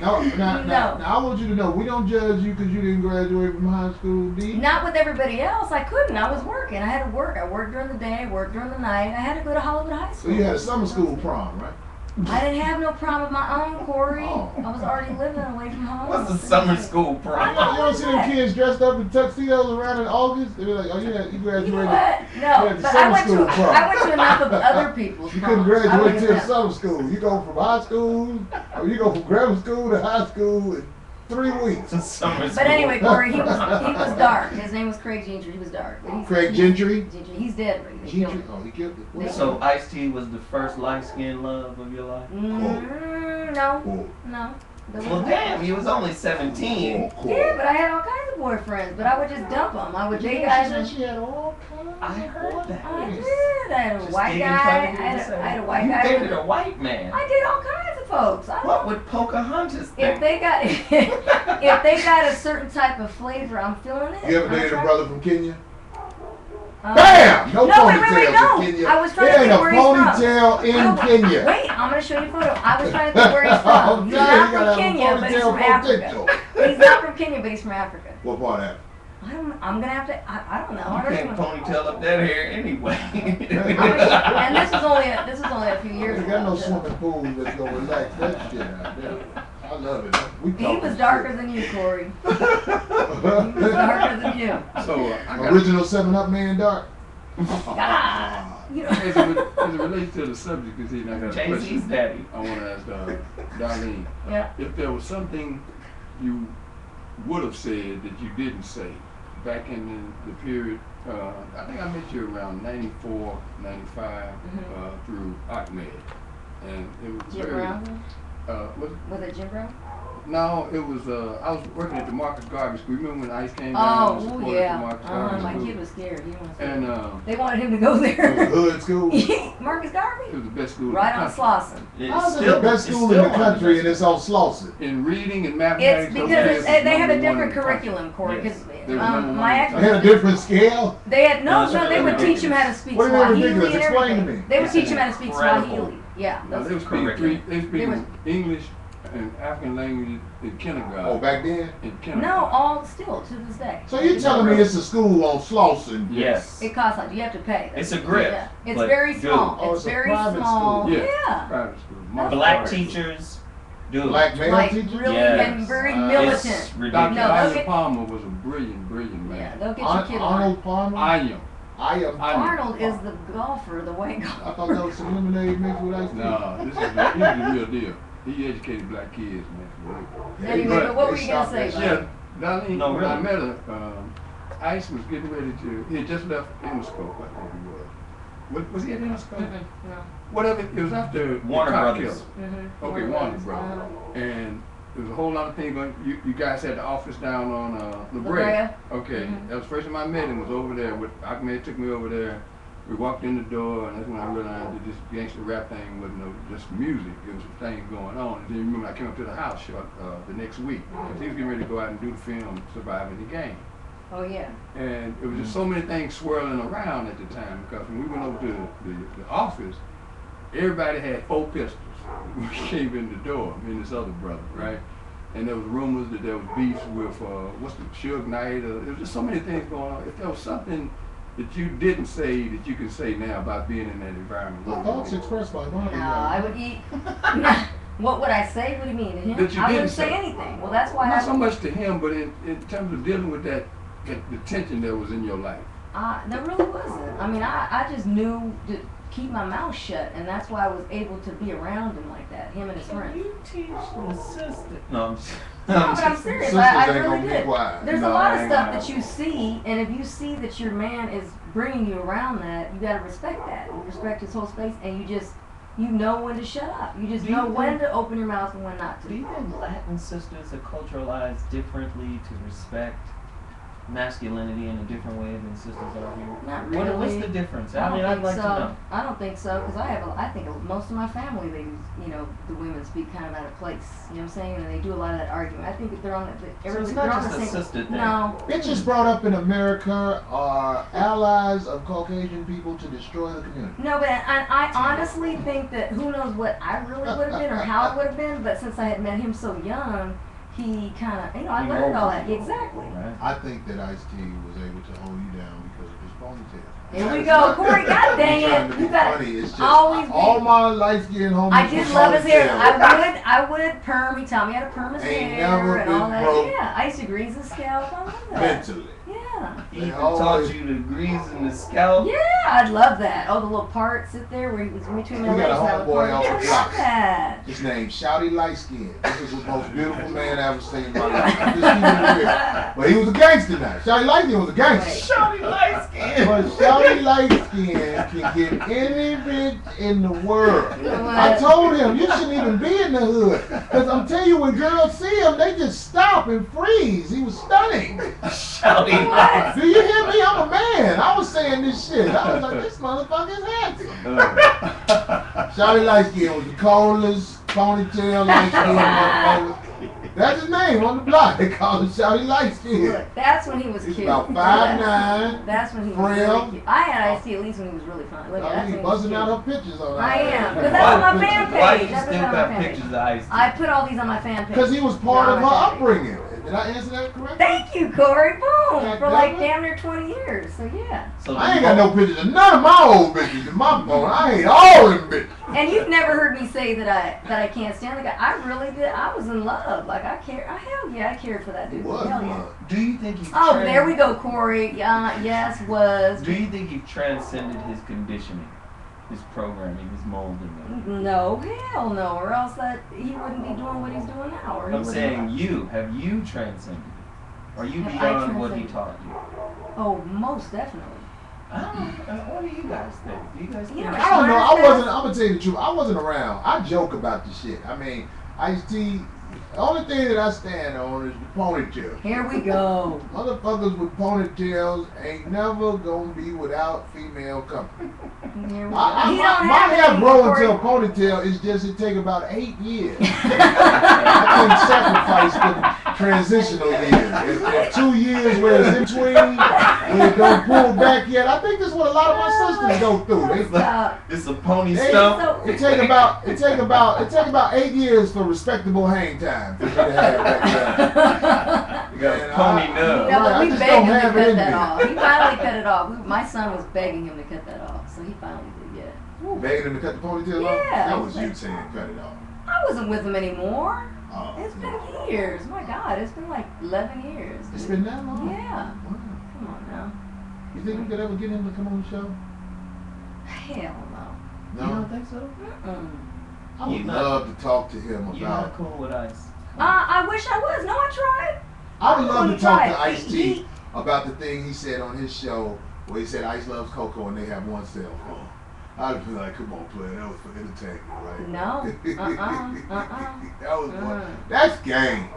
Now, I want you to know, we don't judge you because you didn't graduate from high school, D. Not with everybody else. I couldn't. I was working. I had to work. I worked during the day, worked during the night. I had to go to Hollywood High So School. you had a summer school prom, right? I didn't have no prom of my own, Corey. Oh. I was already living away from home. What's the summer school You prom? don't see them kids dressed up in tuxedos around in August? They be like, oh, you graduated. You know what? You No, had the but summer school prom. I went to enough of other people's You couldn't proms. I graduate went till to summer school. You go from high school, or you go from grammar school to high school in 3 weeks. Summer school. But anyway, Corey, he was dark. His name was Craig Gentry. He was dark. But he's- Craig Gentry? Gentry. He's dead. Right? They killed Gentry? him. Oh, he killed it. What? So Ice-T was the first light-skinned love of your life? No, Cool. no. There Well, was- damn, you was only 17. Cool. Yeah, but I had all kinds of boyfriends, but I would just dump them. I would She date guys. said And, she had all kinds I heard that. I did. I had a Just white digging guy. further to I the had a side. white You guy. dated a white man. I did all kinds of folks. What would Pocahontas think? If they got if they got a certain type of flavor, I'm feeling it. You ever I'm dated a trying- brother from Kenya? Uh, Bam! No no, wait, ponytails wait, no. in Kenya. I was trying to There ain't a think where he's from. ponytail in No, Kenya. Wait, I'm gonna show you a photo. I was trying to think where he's from. He's Okay, not you gotta from have a Kenya, but he's ponytail from Africa. potential. He's not from Kenya, but he's from Africa. What part of that? I'm gonna have to. I don't know. I You don't can't know. ponytail up that hair anyway. And this was only a few years You ago. got no too. swimming pool that's gonna relax that shit out there. I love it. We He talking was darker than you, Corey. He was shit. darker than you. So I got Original 7-Up man dark. God. You know. as it relates to the subject, because I got a Jay-Z's question daddy. I want to ask Darlene. Yeah. If there was something you would have said that you didn't say back in the period, I think I met you around 94, 95 through Ahmed. And it was Jim very, Brown. was, Was it Jim Brown? No, it was, I was working at the Marcus Garvey School. Remember when ICE came down and Oh, supported yeah. the Marcus Garvey My School? kid was scared. He wanted to And They wanted him to go It was a there. hood school. Marcus it Garvey? was the best school Right in on the country. Slauson. It's How's it still the best it's school in still the one of the country best and it's on Slauson? In reading and It's mathematics, because those kids they have was a number one different in the country. curriculum, Corey. Yes. Because They were number one my in ex, the They had a different scale. they had No, no, they would it's teach him how to speak What do you mean Swahili ridiculous? and Explain to everything. me. They would It's teach him how to speak incredible. Swahili. Yeah, No, they were speaking Curriculum. they speaking English and African languages in kindergarten. Oh, back then? In kindergarten. no, all still to this day. So you're telling me it's a school on Slauson? Yes. It costs like you have to pay. It's a grip, Yeah. It's but very good. small. Oh, it's it's a very private small. school. Yeah. Yeah. Private school. That's Black Marcus. teachers, dude. Black male Like teachers? really Yes. and very It's militant. It's Dr. ridiculous. No, they'll Ian get- Palmer was a brilliant Yeah, man. they'll get your kid on. Arnold Palmer? Ian. I am. Arnold is the golfer, the white golfer. I thought that was some lemonade mixed with ice cream. No, he's the real deal. He educated black kids, man. Anyway, but what were you gonna say, They buddy? Yeah, Darlene, No, when I really. met her, Ice was getting ready to, he had just left Interscope, I think he was. Was he at Interscope? No. Whatever, it was after Warner the car Brothers. Mm-hmm. Okay, Warner Brothers. And there was a whole lot of things going, you guys had the office down on La Brea. La Brea. Okay, Mhm. that was the first time I met him, was over there with, Ahmed took me over there. We walked in the door, and that's when I realized that this gangster rap thing wasn't just music. It was some things going on. And then remember, I came up to the house the next week, because he was getting ready to go out and do the film Surviving the Game. Oh yeah. And it was just so many things swirling around at the time, because when we went over to the office, everybody had 4 pistols when we came in the door, me and this other brother, right? And there was rumors that there was beefs with, what's the Suge Knight, there was just so many things going on. If there was something that you didn't say that you can say now about being in that environment. The thoughts expressed by Bobby. No, I would eat. What would I say? What do you mean to him? That you I didn't wouldn't say say. anything. Well, that's why Not I. so much to him, but in terms of dealing with the tension that was in your life. There really wasn't. I mean, I just knew to keep my mouth shut, and that's why I was able to be around him like that. Him and his friends. You teach the sister. No, I'm just. No, but I'm serious. Sisters I ain't really gonna be did. quiet. There's a No, lot I of ain't stuff gonna- that you see, and if you see that your man is bringing you around that, you gotta respect that. You respect his whole space, and you know when to shut up. You just Do you know when think- to open your mouth and when not Do you to. think Latin sisters are culturalized differently to respect masculinity in a different way than sisters are here? Not What's really. the difference? I I mean, don't I'd think like so. to know. I don't think so, because I think most of my family, they, the women speak kind of out of place. You know what I'm saying? And they do a lot of that argument. I think that they're on the, So it's they're not on just the a same. sister thing. No. Bitches brought up in America are allies of Caucasian people to destroy the community. No, but I honestly think that who knows what I really would have been or how it would have been, but since I had met him so young, he kind of, I He learned all molded that. you. Exactly. Right. I think that Ice-T was able to hold you down because of his ponytail. Here we It's go, not Corey, that God dang I'm trying it. to be You gotta funny. It's just always be- all my light-skinned homies I did with love his hair. ponytails. I would perm. He taught me how to perm his Ain't hair never and all been that. broke. Yeah, I used to grease his scalp. I love that. Mentally. Yeah. He They even always- taught you to grease in the scalp. Yeah, I'd love that. Oh, the little part sit there where he was in between my We got legs. a and I would homeboy part. off Yeah, the I block. love that. His name's Shouty Lightskin. This is the most beautiful man I ever seen in my life. I'm just keeping it real. But he was a gangster now. Shouty Lightskin was a gangster. Shawty light skin. But Shouty Lightskin can get any bitch in the world. You know I what? told him you shouldn't even be in the hood. Because I'm telling you, when girls see him, they just stop and freeze. He was stunning. Shawty What? light. Do you hear me? I'm a man. I was saying this shit. I was like, this motherfucker's handsome. Shouty Lightskin was the coldest ponytail light-skinned motherfucker. That's his name on the block. They call him Shouty Lightskin. Look, that's when he was He's cute. about Yeah. 5'9". That's when he was frail. really cute. I had Ice-T at least when he was really fun. Look, I that's mean, when he was buzzing cute. out her pictures on I am. that. But that's on my fan Why page. you I put still that on got my fan pictures page. of Ice? I put all these on my fan page. Because he was part They're of on her my fan page. upbringing. Did I answer that correctly? Thank you, Corey. Boom. God For like damn it. damn near 20 years. So yeah. So I ain't got no pictures of none of my old bitches in my phone. I hate all them bitches. And you've never heard me say that I can't stand the guy. I really did. I was in love. Like I cared. Hell yeah, I cared for that It dude. was Hell yeah. love. Do you think he? Oh, there we go, Corey. Yes, was. Do you think he transcended his conditioning, his programming, his molding? No, hell no, or else that he wouldn't be doing what he's doing now. Or he I'm wouldn't saying have- have you transcended it? Are you Have I beyond what he transcended? taught you? Oh, most definitely. I don't know. What do you guys think? Do you guys think? You know, I don't know. I'm gonna tell you the truth. I wasn't around. I joke about the shit. I mean, Ice-T, The only thing that I stand on is the ponytail. Here we go. Motherfuckers with ponytails ain't never gonna be without female company. Here we go. My hair grow into a ponytail. It's just it take about 8 years. I couldn't sacrifice the transitional years. If 2 years where it's in between, where it don't pull back yet. I think that's what a lot of my sisters go through. It's a pony stump. It take about 8 years for respectable hang time for you to have that. You got a pony nub. Yeah, but I we just begged don't him to have it cut in that me. off. He finally cut it off. My son was begging him to cut that off, so he finally did. Yeah. Begging him to cut the ponytail off? Yeah. That was you saying cut it off. I wasn't with him anymore. Oh, It's no. been years. My God, it's been like 11 years. It's been that long? Yeah. Wow. Come on now. You think we could ever get him to come on the show? Hell no. You don't think so? Mm-mm. I would You not- love to talk to him You're not about. cool with ice. I wish I was. No, I tried. I would love to talk to Tried. Ice-T about the thing he said on his show where he said Ice loves Coco and they have one cell phone. I'd be like, come on, player, that was for entertainment, right? No. That was one. Mm. That's game.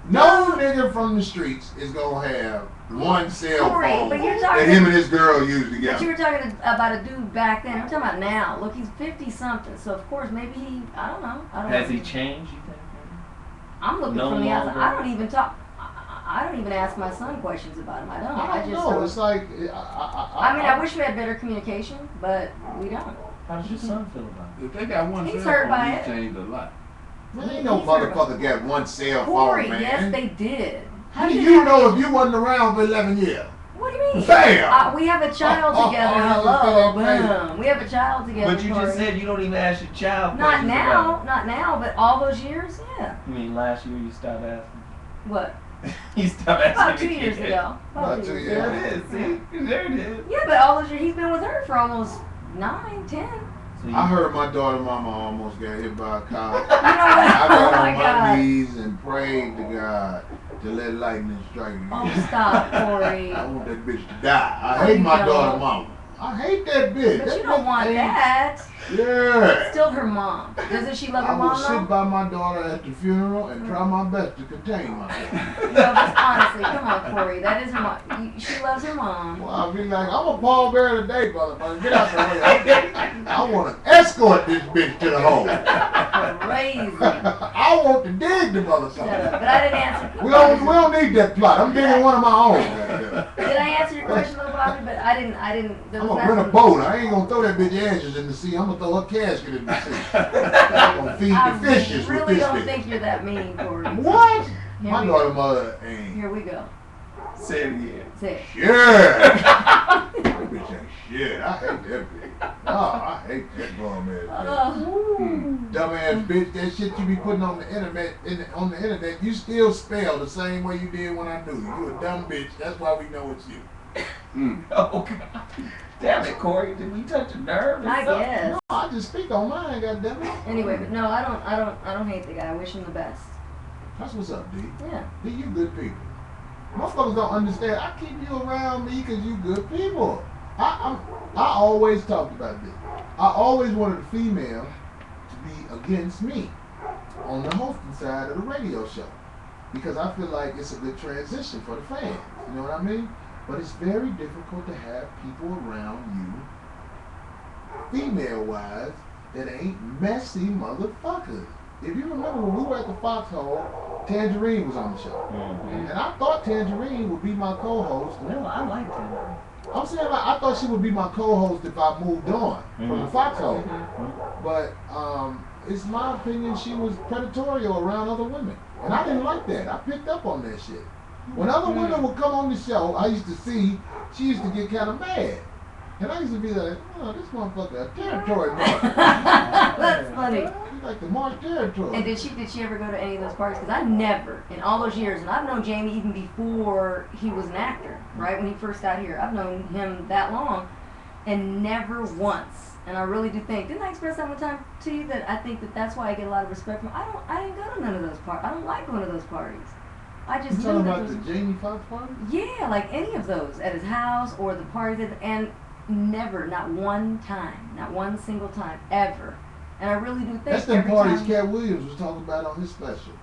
No nigga from the streets is gonna have one cell Corey, phone but you're that talking. him and his girl use But you together. were talking about a dude back then. I'm talking about now. Look, he's 50 something. So of course maybe he. I don't know. Has he changed, you think? I'm looking No from the outside. longer- I don't even talk. I don't even ask my son questions about him. I don't. I don't just know. don't. It's like I mean, I wish we had better communication, but we don't. How does your son feel about If they got one He's cell hurt phone, by he's it. changed a lot. Man, ain't no He's heard motherfucker got one cell Corey, phone, man. yes, they did. How do did you that know happen? if you wasn't around for 11 years? What do you mean? Bam! We have a child Oh, together. oh, Hello, oh, boom. We have a child it? together. But you Corey. just said you don't even ask your child Not questions now, about not now, but all those years, yeah. it. You mean last year you stopped asking? What? You stopped asking About 2 the years kid. ago. About 2 years. There it is, see? There it is. Yeah, but all those years he's been with her for almost 9, 10. So you, I heard my daughter mama almost got hit by a car. You know what? I Oh got my on my God. knees and prayed to God to let lightning strike me. Oh, stop, Corey. I want that bitch to die. I No, hate you my don't. daughter mama. I hate that bitch. But That you don't bitch want ain't- that. Yeah. Still her mom. Doesn't she love her I will mom sit though? by my daughter at the funeral and try my best to contain myself. No, but honestly, come on, Corey. That is her mom. She loves her mom. Well, I'll be like, I'm a pallbearer today, motherfucker. Get out the way. I want to escort this bitch to the home. Crazy. I want to dig the Shut up. motherfucker. But I didn't answer. We don't need that plot. I'm digging one of my own. Did I answer your question, little Bobby? But I didn't. There I'm was gonna rent a nothing- boat. I ain't gonna throw that bitch ashes in the sea. I'm gonna throw her casket in the sea. I'm gonna feed I the fishes with really this don't bitch. think you're that mean, Corey. What? Here My we daughter go. mother ain't. Here we go. say it again. Say it. Yeah. That bitch ain't shit. I hate that bitch. Oh, I hate that bum ass bitch. Oh. Dumbass bitch, that shit you be putting on the internet, on the internet, you still spell the same way you did when I knew you. You a dumb bitch. That's why we know it's you. Oh, God. Damn it, Corey. Did we touch a nerve or I something? guess. No, I just speak on mine, goddammit. Anyway, but no, I don't hate the guy. I wish him the best. That's what's up, D. Yeah. D, you good people. Motherfuckers don't understand. I keep you around me because you good people. I always talked about this. I always wanted a female to be against me on the hosting side of the radio show because I feel like it's a good transition for the fans. You know what I mean? But it's very difficult to have people around you, female-wise, that ain't messy motherfuckers. If you remember when we were at the Foxhole, Tangerine was on the show. Mhm. And I thought Tangerine would be my co-host. No, I like that. I'm saying like, I thought she would be my co-host if I moved on from the Foxhole. But it's my opinion she was predatory around other women. And I didn't like that. I picked up on that shit. When other women would come on the show, I used to see, she used to get kind of mad. And I used to be like, oh, this motherfucker a territory motherfucker. That's funny. She's like the March territory. And did she ever go to any of those parties? Because I never, in all those years, and I've known Jamie even before he was an actor, right? When he first got here, I've known him that long, and never once. And I really do think, didn't I express that one time to you that I think that that's why I get a lot of respect from? I didn't go to none of those parties. I don't like going to those parties. I just You talking knew that about those- the Jamie Foxx party? Yeah, like any of those at his house or the parties, and never, not one time, not one single time, ever. And I really do think That's the every parties time, Cat Williams was talking about on his special.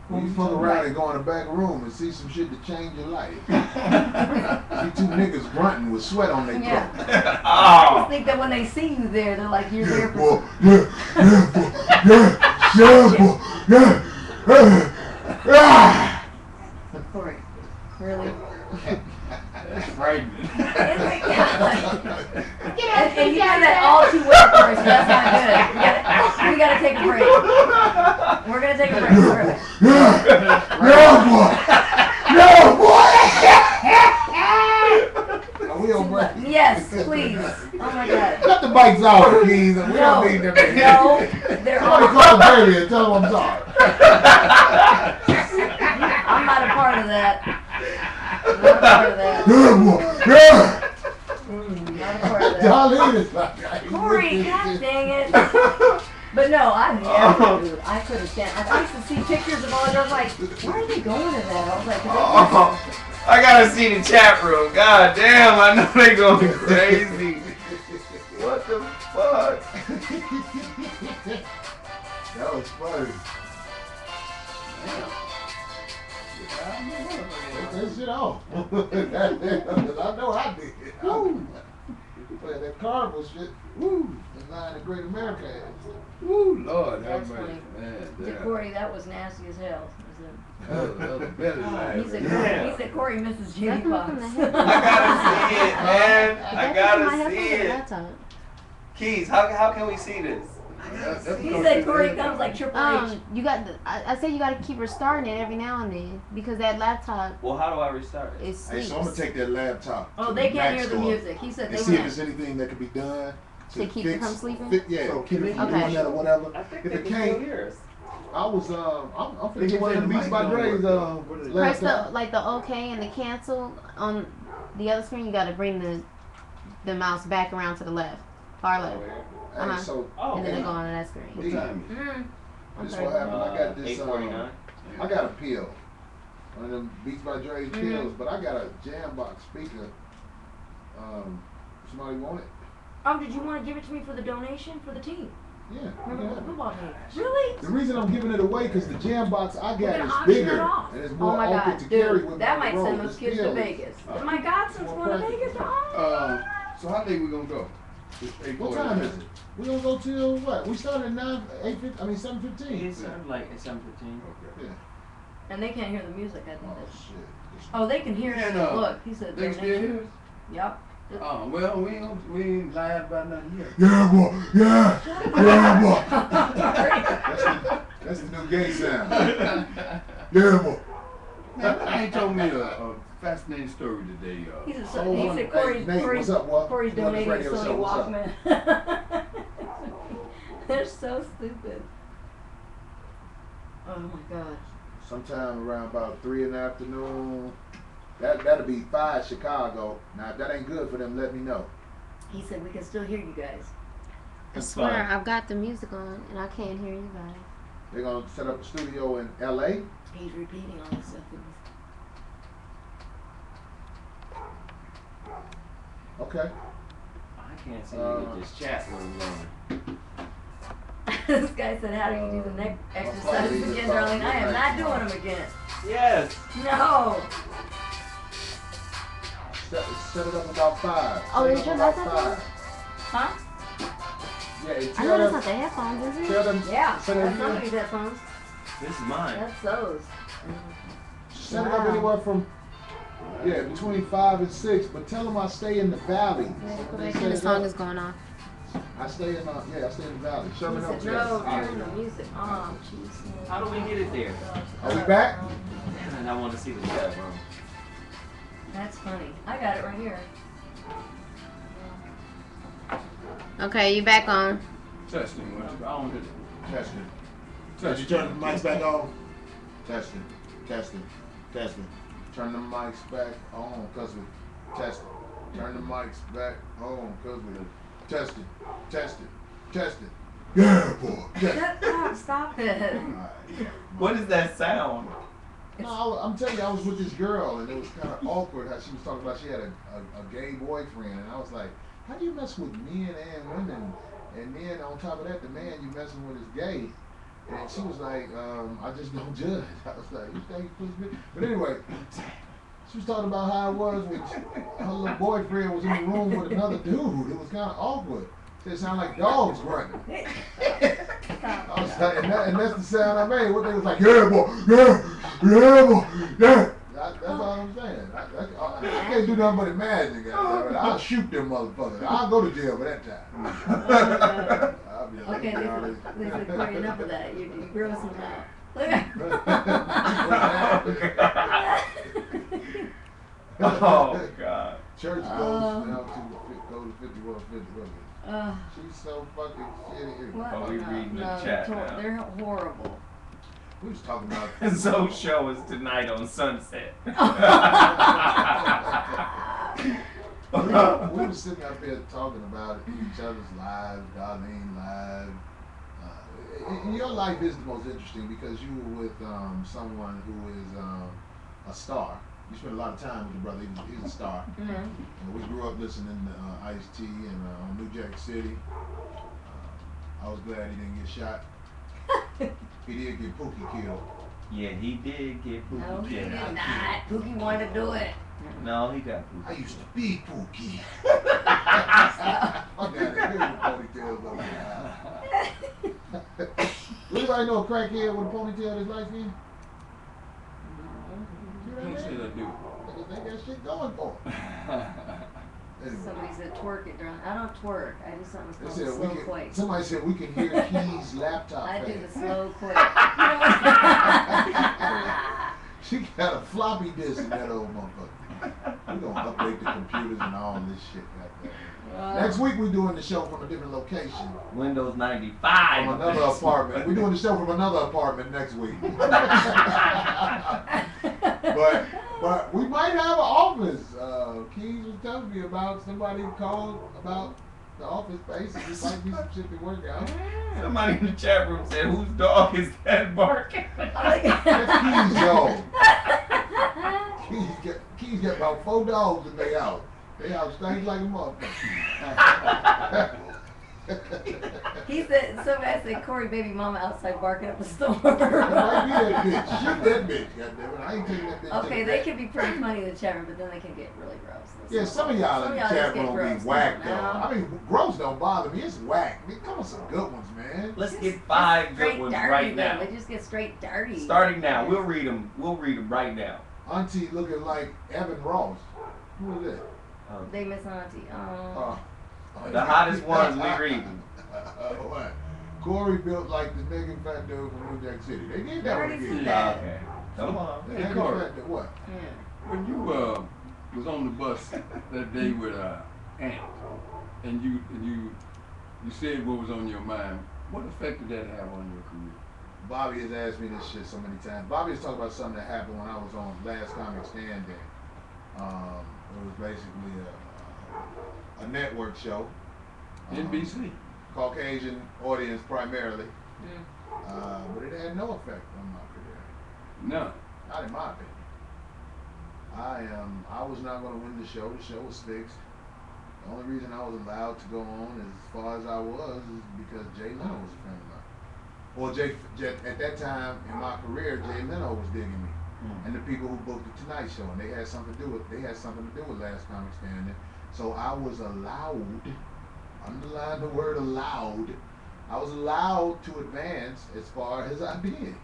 When you fuck around and go in the back room and see some shit to change your life. See two niggas grunting with sweat on their throat. Yeah. I just think that when they see you there, they're like, you're there for Corey, really? That's frightening. And you do that all too well for us. That's not good. We gotta take a break. We're gonna take a break. Are we on break? Yes, please. Oh my God. Cut the bikes off, please. We don't need them. No, they're Somebody on. call the baby and tell him I'm sorry. I'm not a part of that. Not a part of that. Not a part of that. Darlene is like, Corey, God dang it. But no, I never, dude. I couldn't stand. I used to see pictures of all of them. I was like, why are they going to that? I was like, I gotta see the chat room. God damn, I know they going crazy. What the fuck? that was funny. Take that shit off. I know I did. Woo. Playing that carnival shit. Woo. In line of Great America. Woo, Lord, that's have mercy. funny. Man, To Corey, that was nasty as hell. that was better than He said, that. he said Corey misses Jamie That's not Foxx. from the head. I gotta see it, man. I That's my gotta see headphones it. at that time. Keys, how can we see this? He said Corey comes like Triple H. You got the, I said you got to keep restarting it every now and then because that laptop Well, how do I restart it? is Hey, sleeps. so I'm gonna take that laptop. Oh, to they the can't Mac hear the store music. He said and they see if went. there's anything that can be done To keep you from sleeping? Yeah, So, keep it from okay. doing that or whatever. I think If they it can still can't, hear us. I was I'm They finna can get one say of the the Beats mic by don't Dre's work. What is it? Press the laptop. like the OK and the cancel on the other screen. You got to bring the mouse back around to the left, far left, Hey, so Oh, and then okay. it go on to that screen. What time is it? this what happened. I got this 8:49. I got a pill. One of them Beats by Dre's pills, but I got a Jambox speaker. Somebody want it? Did you want to give it to me for the donation for the team? Yeah. Remember yeah. the football team? Really? The reason I'm giving it away because the Jambox I We're got gonna is auction bigger it off. and it's Oh more my awkward God, to carry dude, with that my might road. send those This kids to pill is- Vegas. My godson's going to Vegas. Oh. So how late we gonna go? What time is it? We gonna go till what? We started at 7:15. It's like it's 7:15. Yeah. And they can't hear the music, I think. Oh That's... shit. Oh, they can hear it. Yeah, no. Look, he said They still donation. hear us? Yep. Oh, well, we ain't lied about nothing yet. Yeah, boy. Yeah. Yeah, boy. That's the new gay sound. Yeah, boy. Man, they told me a fascinating story today, y'all. He said, Oh, he said hey, Corey's, Nate, Corey's, what's up, boy? Corey's You on this donating a radio Sony show, what's up? Walkman. They're so stupid. Oh my God. Sometime around about 3 in the afternoon. That'll be 5 Chicago. Now if that ain't good for them, let me know. He said we can still hear you guys. I That's swear, fine. I've got the music on and I can't hear you guys. They're gonna set up a studio in LA. He's repeating all this stuff. Okay. I can't seem to get this chat room going. This guy said, how do you do the neck exercises again, darling? I am not doing them again. Yes. No. Set it up about 5. Oh, Set it is up your about laptop on? 5. Huh? Yeah, and I know tell that's them, not the headphones, is it? tell them, Yeah. set That's it, somebody's headphones. This is mine. That's those. set it up Wow. anywhere from, between 5 and 6, but tell them I stay in the valley. They set And the it song up. is going off. I stay in, I stay in the valley. He Sherman said, Oaks. no, yes. turn the music. Oh, jeez. How do we get it there? Are we back? And I want to see the chat room. That's funny. I got it right here. Okay, you back on. Testing, what you, I don't hear it. Testing. Did you Testing. turn the mics back on? Testing. Testing. Testing. Turn the mics back on, cause we testing. Turn the mics back on, cause we testing. Testing. Testing. Yeah, boy. Yeah. Stop it. What is that sound? No, I'm telling you, I was with this girl, and it was kind of awkward how she was talking about she had a gay boyfriend, and I was like, how do you mess with men and women? And then on top of that, the man you messing with is gay. And she was like, I just don't judge. I was like, you think you push me? But anyway, she was talking about how it was when her little boyfriend was in the room with another dude. It was kind of awkward. It sounded like dogs grunting. I was like, and that's the sound I made. What they was like, yeah, boy, yeah, boy, yeah. That's all I'm saying. I can't do nothing but imagine. I'll shoot them motherfuckers. I'll go to jail for that time. I'll be like, Okay, they said, Corey, enough of that. You're grossing them out. Look at Oh God. Church goes now to go to 5150. She's so fucking shitty. what? Oh, we reading the chat now. They're horrible. We was talking about Zoe's show is tonight on Sunset. we were sitting up here talking about each other's lives, Darlene's lives. Your life is the most interesting because you were with someone who is a star. You spent a lot of time with your brother. He's a star. Mm-hmm. And we grew up listening to Ice-T and New Jack City. I was glad he didn't get shot. He did get Pookie killed. Yeah, he did get Pookie. No, he killed. did not. Pookie wanted to do it. No, he got I Pookie. used to be Pookie. I got it. Here's the ponytails over there. Anybody know a crackhead with a ponytail that's light skin? Can't say that, dude. They got shit going for them. Anyway. Somebody said twerk it, John. I don't twerk. I do something They called said the we slow can, quake. somebody said we can hear Key's laptop. I do fan. the slow quake. She got a floppy disk in that old motherfucker. We're gonna update the computers and all this shit like that. Next week we're doing the show from a different location. Windows 95. From another apartment. We're doing the show from another apartment next week. But we might have an office. Keys was telling me about somebody who called about the office space. There might be some shit to work out. Somebody in the chat room said, "Whose dog is that barking?" That's Keys' dog. Keys got about 4 dogs in their house. They house stinks like a motherfucker. He said, some guy said, Corey, baby mama outside barking up the storm. It might be that bitch. Shoot that bitch, goddammit. I ain't taking that bitch. Okay, they can be pretty funny in the chat room, but then they can get really gross. Yeah, some of y'all in the just chat get room gross. be whack though. Come on now. I mean, gross don't bother me. It's whack. I mean, come on, some good ones, man. Let's get 5 good Straight ones dirty, right though. now. They just get straight dirty. Starting now. We'll read them. We'll read them right now. Auntie looking like Evan Ross. Who is that? They miss Auntie. The hottest ones we read. What? Corey built like the Megan Fat dude from New Jack City. They did that one Already again. said that. Okay. Come on. They Hey, had Corey. Fat dude. What? Yeah. When you was on the bus that day with Aunt, and you said what was on your mind, what effect did that have on your career? Bobby has asked me this shit so many times. Bobby has talked about something that happened when I was on Last Comic Stand Day. It was basically a network show. NBC. Caucasian audience primarily. Mm. But it had no effect on my career. None. Not in my opinion. I was not going to win the show. The show was fixed. The only reason I was allowed to go on as far as I was is because Jay Leno was a friend of mine. Well, at that time in my career, Jay Leno was digging me, and the people who booked the Tonight Show, and they had something to do with Last Comic Standing. So I was allowed, underline the word allowed, I was allowed to advance as far as I did.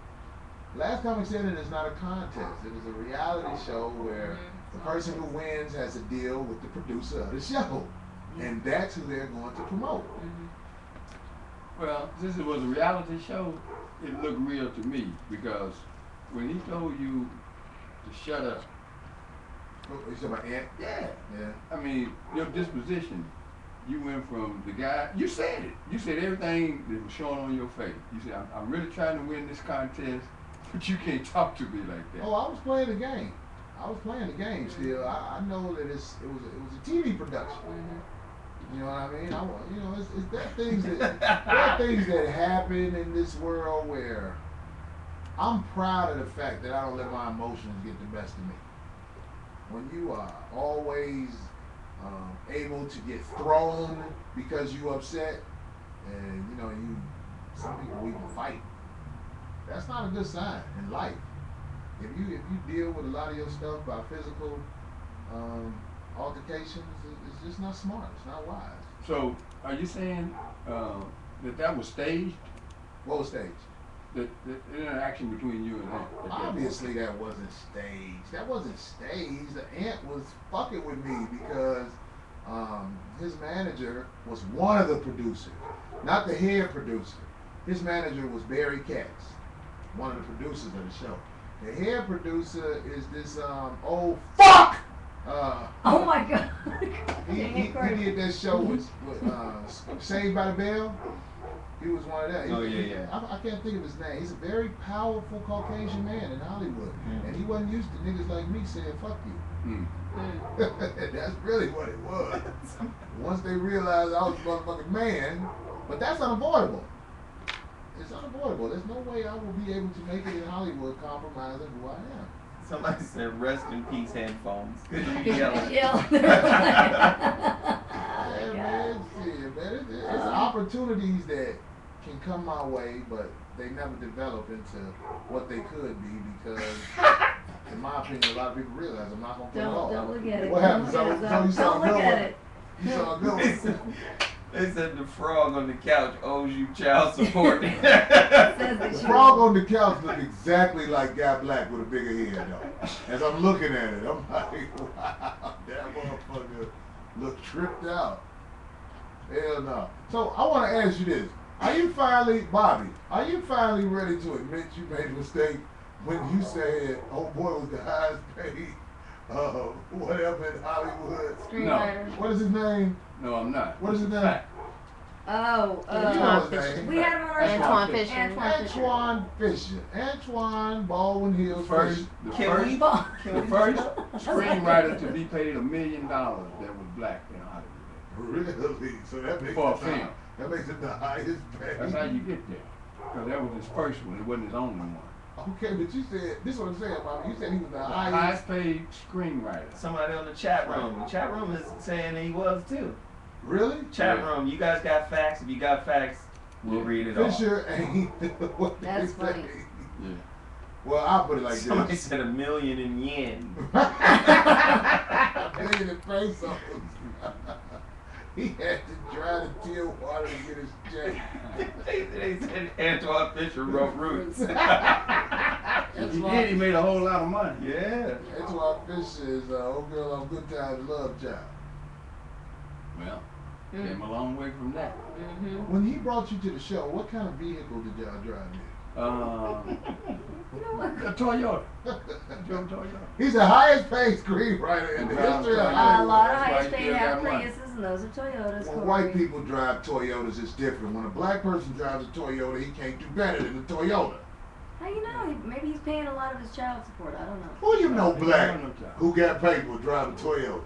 Last Comic Standing is not a contest. It is a reality show where the person who wins has a deal with the producer of the show, and that's who they're going to promote. Well, since it was a reality show, it looked real to me because when he told you to shut up, You said about Ant? yeah, Yeah. I mean, your disposition, you went from the guy, you said it. You said everything that was showing on your face. You said, I'm really trying to win this contest, but you can't talk to me like that. Oh, I was playing the game. I was playing the game still. I know that it was a TV production. You know what I mean? There are things that happen in this world where I'm proud of the fact that I don't let my emotions get the best of me. When you are always able to get thrown because you upset, and some people even fight That's not a good sign in life. If you deal with a lot of your stuff by physical altercations, it's just not smart. It's not wise. So, are you saying that was staged? What was staged? The interaction between you and him? Obviously, that wasn't staged. That wasn't staged. The ant was fucking with me because his manager was one of the producers, not the head producer. His manager was Barry Katz, one of the producers of the show. The head producer is this old fuck. Oh my God. He did that show with Saved by the Bell. He was one of that. Oh, yeah. I can't think of his name. He's a very powerful Caucasian man in Hollywood. And he wasn't used to niggas like me saying fuck you. That's really what it was. Once they realized I was a motherfucking man, but that's unavoidable. It's unavoidable. There's no way I will be able to make it in Hollywood compromising who I am. Somebody said, "Rest in peace, headphones." Good Yeah. Man, shit, man. It's opportunities that can come my way, but they never develop into what they could be because, in my opinion, a lot of people realize I'm not gonna put it off. Don't look at it. What happened? So you saw Don't look at it. You saw a good one. They said the frog on the couch owes you child support. The frog on the couch looked exactly like Guy Black with a bigger head, though. As I'm looking at it, I'm like, wow, that motherfucker looked tripped out. Hell no. So I want to ask you this. Bobby, are you finally ready to admit you made a mistake when you said, oh boy was the highest paid, whatever in Hollywood? Screenwriter. What is his name? No, I'm not. What is his name? Oh, You know his name. we had him on our Antoine show. Fisher. Antoine Fisher. Antoine Baldwin Hills Fisher. The Can first we? screenwriter to be paid $1 million that was black in Hollywood. Really? So that makes For a it film. That makes it the highest paid. That's how you get there. Because that was his first one. It wasn't his only one. Okay, but you said, this is what I'm saying, Bobby. You said he was the The highest. highest paid screenwriter. Somebody on the chat room. The chat room is saying he was too. Really? Chat Yeah. room, you guys got facts. If you got facts, we'll read it all. Fisher ain't what they That's say. funny. Yeah. Well, I'll put it like Somebody this. said $1 million in yen. $1 million in pesos. He had to drive to Tijuana to get his check. they said Antoine Fisher wrote Roots. He did. He made a whole lot of money. Yeah. Antoine Fisher is Old Girl on Good Times Love Child. Well, came a long way from that. When he brought you to the show, what kind of vehicle did y'all drive in? A Toyota. Joe Toyota. He's the highest paid screenwriter in the history of A Hollywood. lot of That's why highest he paid still have got money. Priuses, and those are Toyotas. When Corey. white people drive Toyotas, it's different. When a black person drives a Toyota, he can't do better than a Toyota. How you know? Maybe he's paying a lot of his child support. I don't know. Who you know black No child. who got paid for driving a Toyota?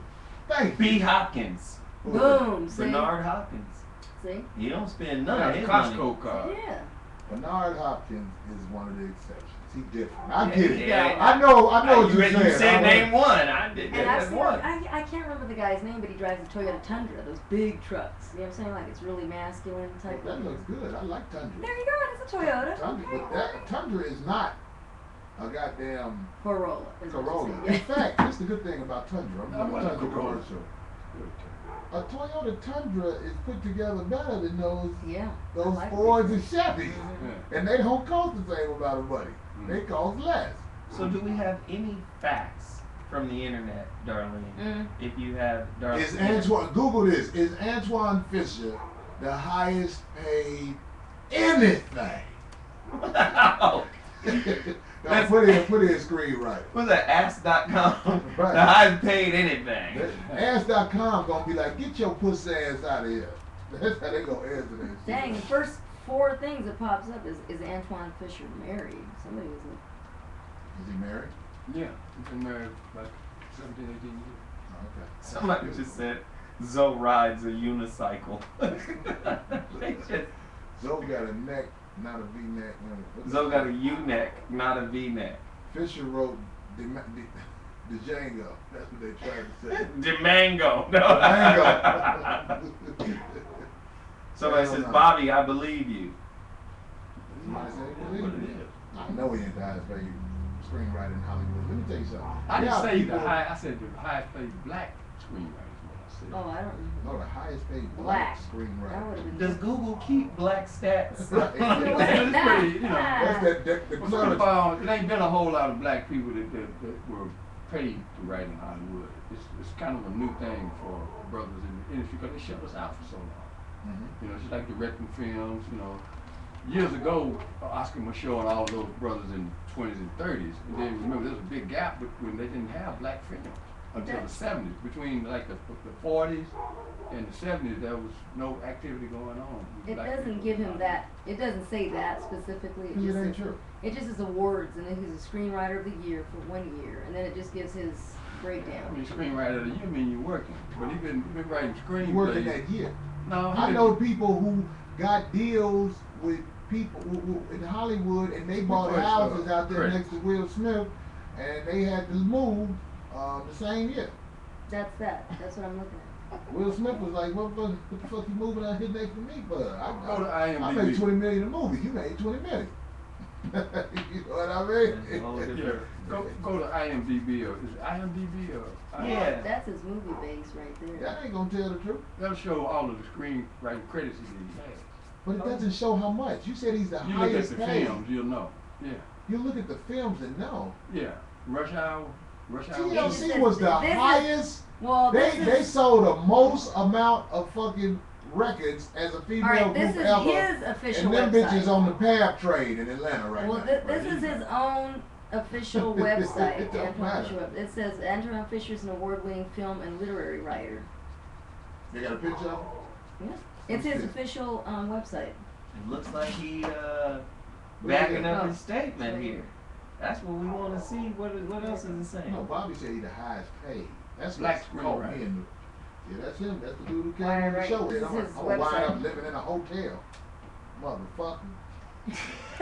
Thank you. B. Hopkins. Boom. See? Bernard Hopkins. See? He don't spend none of Yeah, his Costco money. car. Yeah. Bernard Hopkins is one of the exceptions. He different. I get it. Yeah. I know what You you said. said name one. I did And I've that seen, one. I can't remember the guy's name, but he drives a Toyota Tundra, those big trucks. You know what I'm saying? Like it's really masculine type That of. looks good. I like Tundra. There you go. It's a Toyota. Tundra, Okay. but that Tundra is not a goddamn Corolla. is what Corolla. you're In saying. fact, that's the good thing about Tundra. I'm I doing a want a Tundra Corolla. commercial. A Toyota Tundra is put together better than those Yeah. I those like Fords it. and Chevys. Yeah. And they don't cost the same amount of money. They cost less. So do we have any facts from the internet, Darlene? If you have, Darlene. Is Antoine, Google this, is Antoine Fisher the highest paid anything? Wow. Now put in screenwriter. What's that? Ask.com. Right. The highest paid anything. Ask.com gonna be like, get your pussy ass out of here. That's how they gonna answer that shit. Dang, the first 4 things that pops up is Antoine Fisher married? Somebody was like, Is he married? Yeah. He's been married like 17, 18 years. Okay. Somebody just said Zoe rides a unicycle. They just- Zoe got a neck, not a V-neck. Zoe got a U-neck, not a V-neck. Fisher wrote the Django. That's what they tried to say. Demango. No. Django. Somebody says, Bobby, I believe you. Somebody say, That's what it is. I I know he ain't the highest paid screenwriter in Hollywood. Let me tell you something. I didn't There are say people- I said the highest paid black screenwriter is what I said. Oh, I don't know. No, the highest paid Black. black That screenwriter. would have been. Does Google keep black stats? Right. It's pretty, you know. That's the Well, first of all, it ain't been a whole lot of black people that were paid to write in Hollywood. It's kind of a new thing for brothers in the industry because they shut us out for so long. You know, it's just like directing films, you know. Years ago, Oscar was showing all those brothers in 20s and 30s. And then remember, there was a big gap when they didn't have black films until the 70s. Between like the 40s and the 70s, there was no activity going on. with It black doesn't people. give him that. It doesn't say that specifically. It It just ain't says, true. it just is awards, and then he's a screenwriter of the year for 1 year, and then it just gives his I breakdown. mean, screenwriter of the year mean you're working. But he been writing screenplays. Working that year. No, he I been- know people who got deals with people who in Hollywood, and they bought Chris, houses out there Chris. next to Will Smith, and they had to move the same year. That's that. That's what I'm looking at. Will Smith was like, what the fuck you moving out here next to me for? Go to I IMDb. made $20 million a movie. You made $20 million. You know what I mean? That's a whole different- Yeah, go to IMDb or is it IMDb or Yeah. That's his movie base right there. That ain't gonna tell the truth. That'll show all of the screenwriting credits he has. But it doesn't show how much. You said he's the You look at highest the paid. films, you'll know. Yeah, You look at the films and know. yeah. Rush Hour. TLC This was is- the this is- highest. Well, They this is, sold the most amount of fucking records as a female all right. This group is ever. his official And them website. bitches on the PAB trade in Atlanta right Well, now. this is his own official website. It don't Antoine matter. Fisher web- It says Antoine Fisher is an award-winning film and literary writer. They got a picture of him? Yeah. It's his official website. It looks like he at backing that. up Oh, his statement right here. here. That's what we want to see. What else is it No, saying? Bobby said he the highest paid. That's Black what's caught screenwriter. me in the. Yeah, that's him. That's the dude who came Right, on the right. show. This I'm is his gonna wind website. up living in a hotel. Motherfucker. He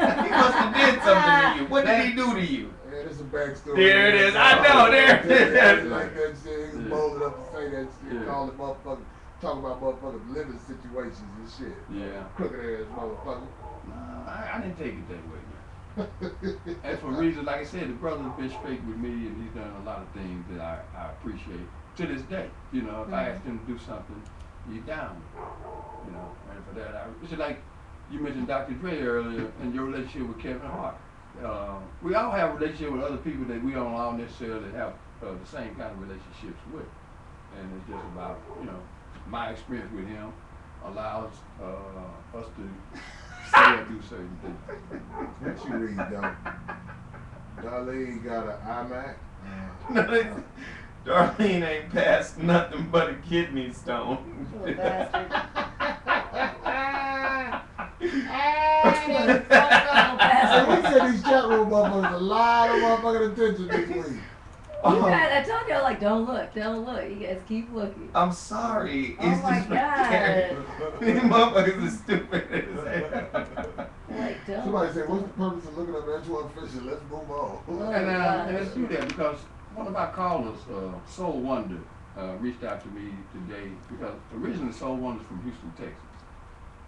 must have did something to you. What did he do to you? Yeah, there's a backstory. There it is. I know, there it is. Like that shit. He was Yeah. bold enough to say that shit. Yeah. Call it motherfucker. Talk about motherfuckers living situations and shit. Yeah. Crooked ass motherfucker. No, I didn't take it that way, man. And for reasons, like I said, the brother's been straight with me and he's done a lot of things that I appreciate to this day. You know, if I asked him to do something, he's down with it. You know, and for that, it's just like you mentioned Dr. Dre earlier and your relationship with Kevin Hart. We all have a relationship with other people that we don't all necessarily have the same kind of relationships with. And it's just about, you know, my experience with him allows us to say or do certain things. What you read, though? Darlene got an iMac. Darlene ain't passed nothing but a kidney stone. Little bastard. Hey, we get these chat room motherfuckers a lot of motherfucking attention this week. You guys, I told y'all, like, don't look. You guys keep looking. I'm sorry. Oh It's my just God. These motherfuckers are stupid as hell. Like, don't. Somebody said, what's the purpose of looking up Antoine Fisher? Let's move on. Oh, And let's do that because one of our callers, Soul Wonder, reached out to me today because originally Soul Wonder's from Houston, Texas.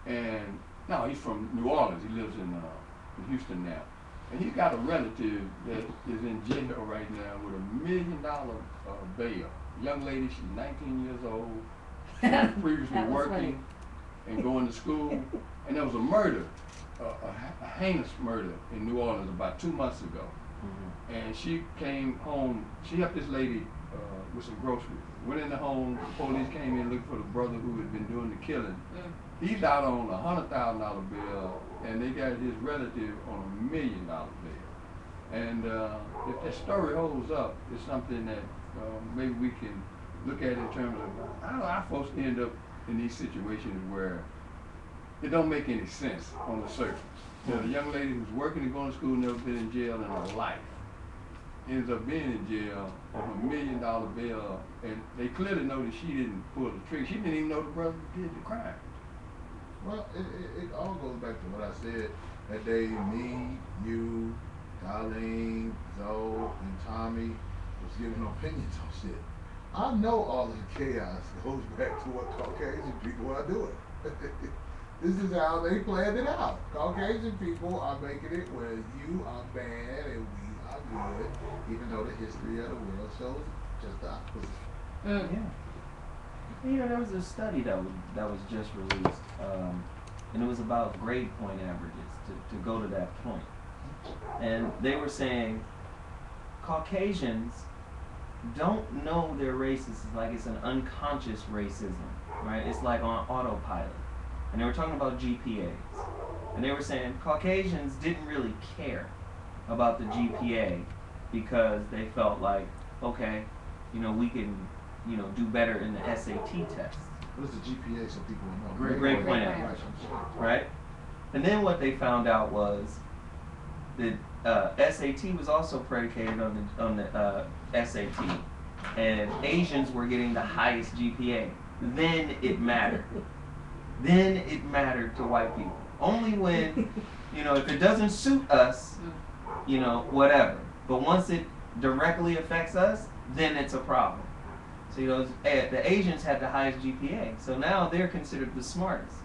And no, he's from New Orleans. He lives in Houston now. And he's got a relative that is in jail right now with $1 million bail. Young lady, she's 19 years old. She was previously That was working and going to school. And there was a murder, a heinous murder in New Orleans about 2 months ago. And she came home, she helped this lady with some groceries. Went in the home, the police came in looking for the brother who had been doing the killing. He's out on a $100,000 bill, and they got his relative on $1 million bill. And if that story holds up, it's something that maybe we can look at in terms of how our folks end up in these situations where it don't make any sense on the surface. You know, the young lady who's working and going to school, never been in jail in her life, ends up being in jail on $1 million bill, and they clearly know that she didn't pull the trigger. She didn't even know the brother did the crime. Well, it all goes back to what I said that day. Me, you, Darlene, Zoe, and Tommy was giving opinions on shit. I know all of the chaos goes back to what Caucasian people are doing. This is how they planned it out. Caucasian people are making it where you are bad and we are good, even though the history of the world shows just the opposite. Yeah. You know, there was a study that was just released, and it was about grade point averages to go to that point. And they were saying Caucasians don't know their race is like it's an unconscious racism, right? It's like on autopilot. And they were talking about GPAs. And they were saying Caucasians didn't really care about the GPA because they felt like, okay, you know, we can, you know, do better in the SAT test. What is the GPA so people know? Grade point average, right? And then what they found out was that SAT was also predicated on the SAT, and Asians were getting the highest GPA. Then it mattered. Then it mattered to white people. Only when, you know, if it doesn't suit us, you know, whatever. But once it directly affects us, then it's a problem. So, you know, the Asians had the highest GPA. So now they're considered the smartest.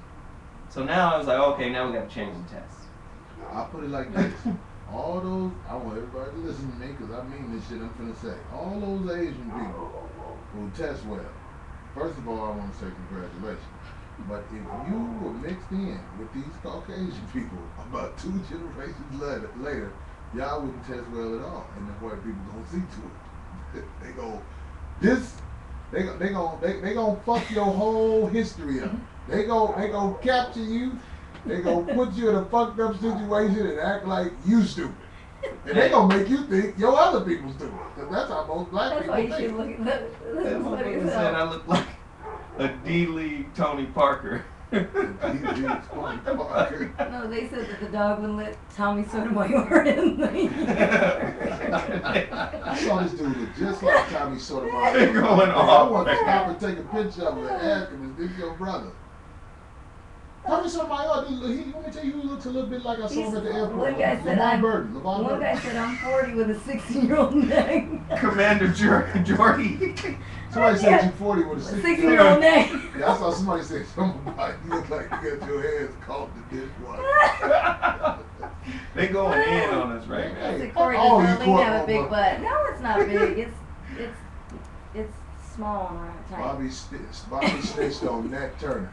So now I was like, okay, now we got to change the test. I'll put it like this. All those, I want everybody to listen to me because I mean this shit I'm finna say. All those Asian people who test well, first of all, I want to say congratulations. But if you were mixed in with these Caucasian people about 2 generations later, y'all wouldn't test well at all. And the white people gonna see to it. They gonna fuck your whole history up. They gonna capture you. They gonna put you in a fucked up situation and act like you stupid. And they gonna make you think your other people stupid. Cause that's how most black That's why people you think. should look at that. That That's what motherfucker he said I look like a D-League Tony Parker. No, they said that the dog wouldn't let Tommy Sotomayor in the I saw this dude look just like Tommy Sotomayor. They're going I off. want to stop and take a picture of him and ask him, is this your brother? Tommy Sotomayor, let me tell you, he looks a little bit like I saw him at the airport. One guy said LeVar one Burton. guy said I'm 40 with a 16-year-old neck. Commander Jordy. Somebody said you 40 with a 16-year-old neck. Yeah, I saw somebody say something about you look like you got your hands caught in the dishwasher. They going in on us right now. I said Corey Oh, does you not lean have a court- big butt. No, it's not big. It's small and round tight. Bobby snitched on Nat Turner.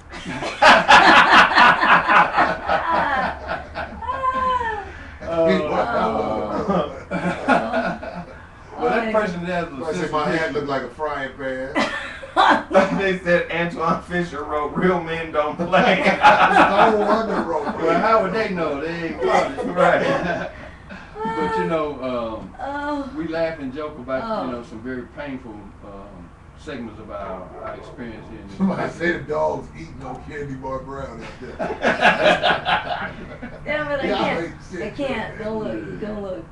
Well, that person has I a said sense my of hand history. looked like a frying pan. They said Antoine Fisher wrote "Real Men Don't Play." No wonder, bro. Well, how would they know? They ain't caught it. Right. But you know, Oh. we laugh and joke about Oh. you know some very painful segments of our experience here. in Somebody this say the dog's eating on candy bar brown out there. Yeah, but Yeah, I like, can't. Don't look. Don't look.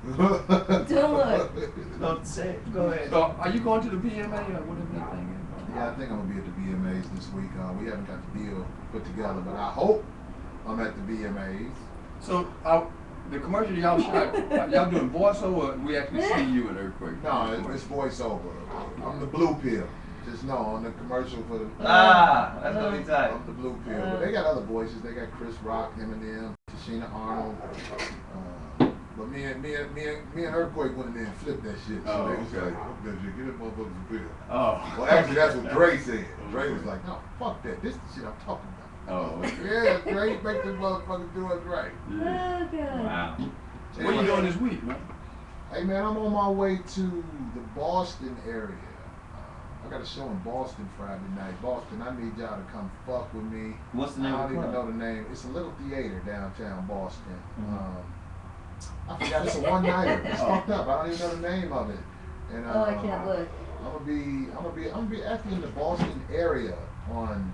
Don't look. Don't say it. Go ahead. So, are you going to the PMA or whatever that thing is? Yeah, I think I'm gonna be at the VMAs this week. We haven't got the deal put together, but I hope I'm at the VMAs. So, the commercial y'all shot, y'all doing voiceover, or we actually see you in Earthquake? No, it's voiceover. I'm the blue pill. Just know on the commercial for the. That's gonna be tight. I'm the blue pill. But they got other voices. They got Chris Rock, Eminem, Tashina Arnold. But me and Earthquake went in there and flipped that shit. So Oh, they was okay. like, fuck that shit, get that motherfucker some pill. Oh. Well, actually, that's what Dre said. Dre was like, no, fuck that. This is the shit I'm talking about. Oh, okay. Yeah, Dre, make this motherfucker do it right. Yeah. Oh, God. Wow. What are you doing this week, man? Hey, man, I'm on my way to the Boston area. I got a show in Boston Friday night. Boston, I need y'all to come fuck with me. What's the name I of don't the even club? know the name. It's a little theater downtown Boston. Mhm. I forgot it's a one-nighter. It's fucked up. I don't even know the name of it. And Oh, I can't look. I'm gonna be actually in the Boston area on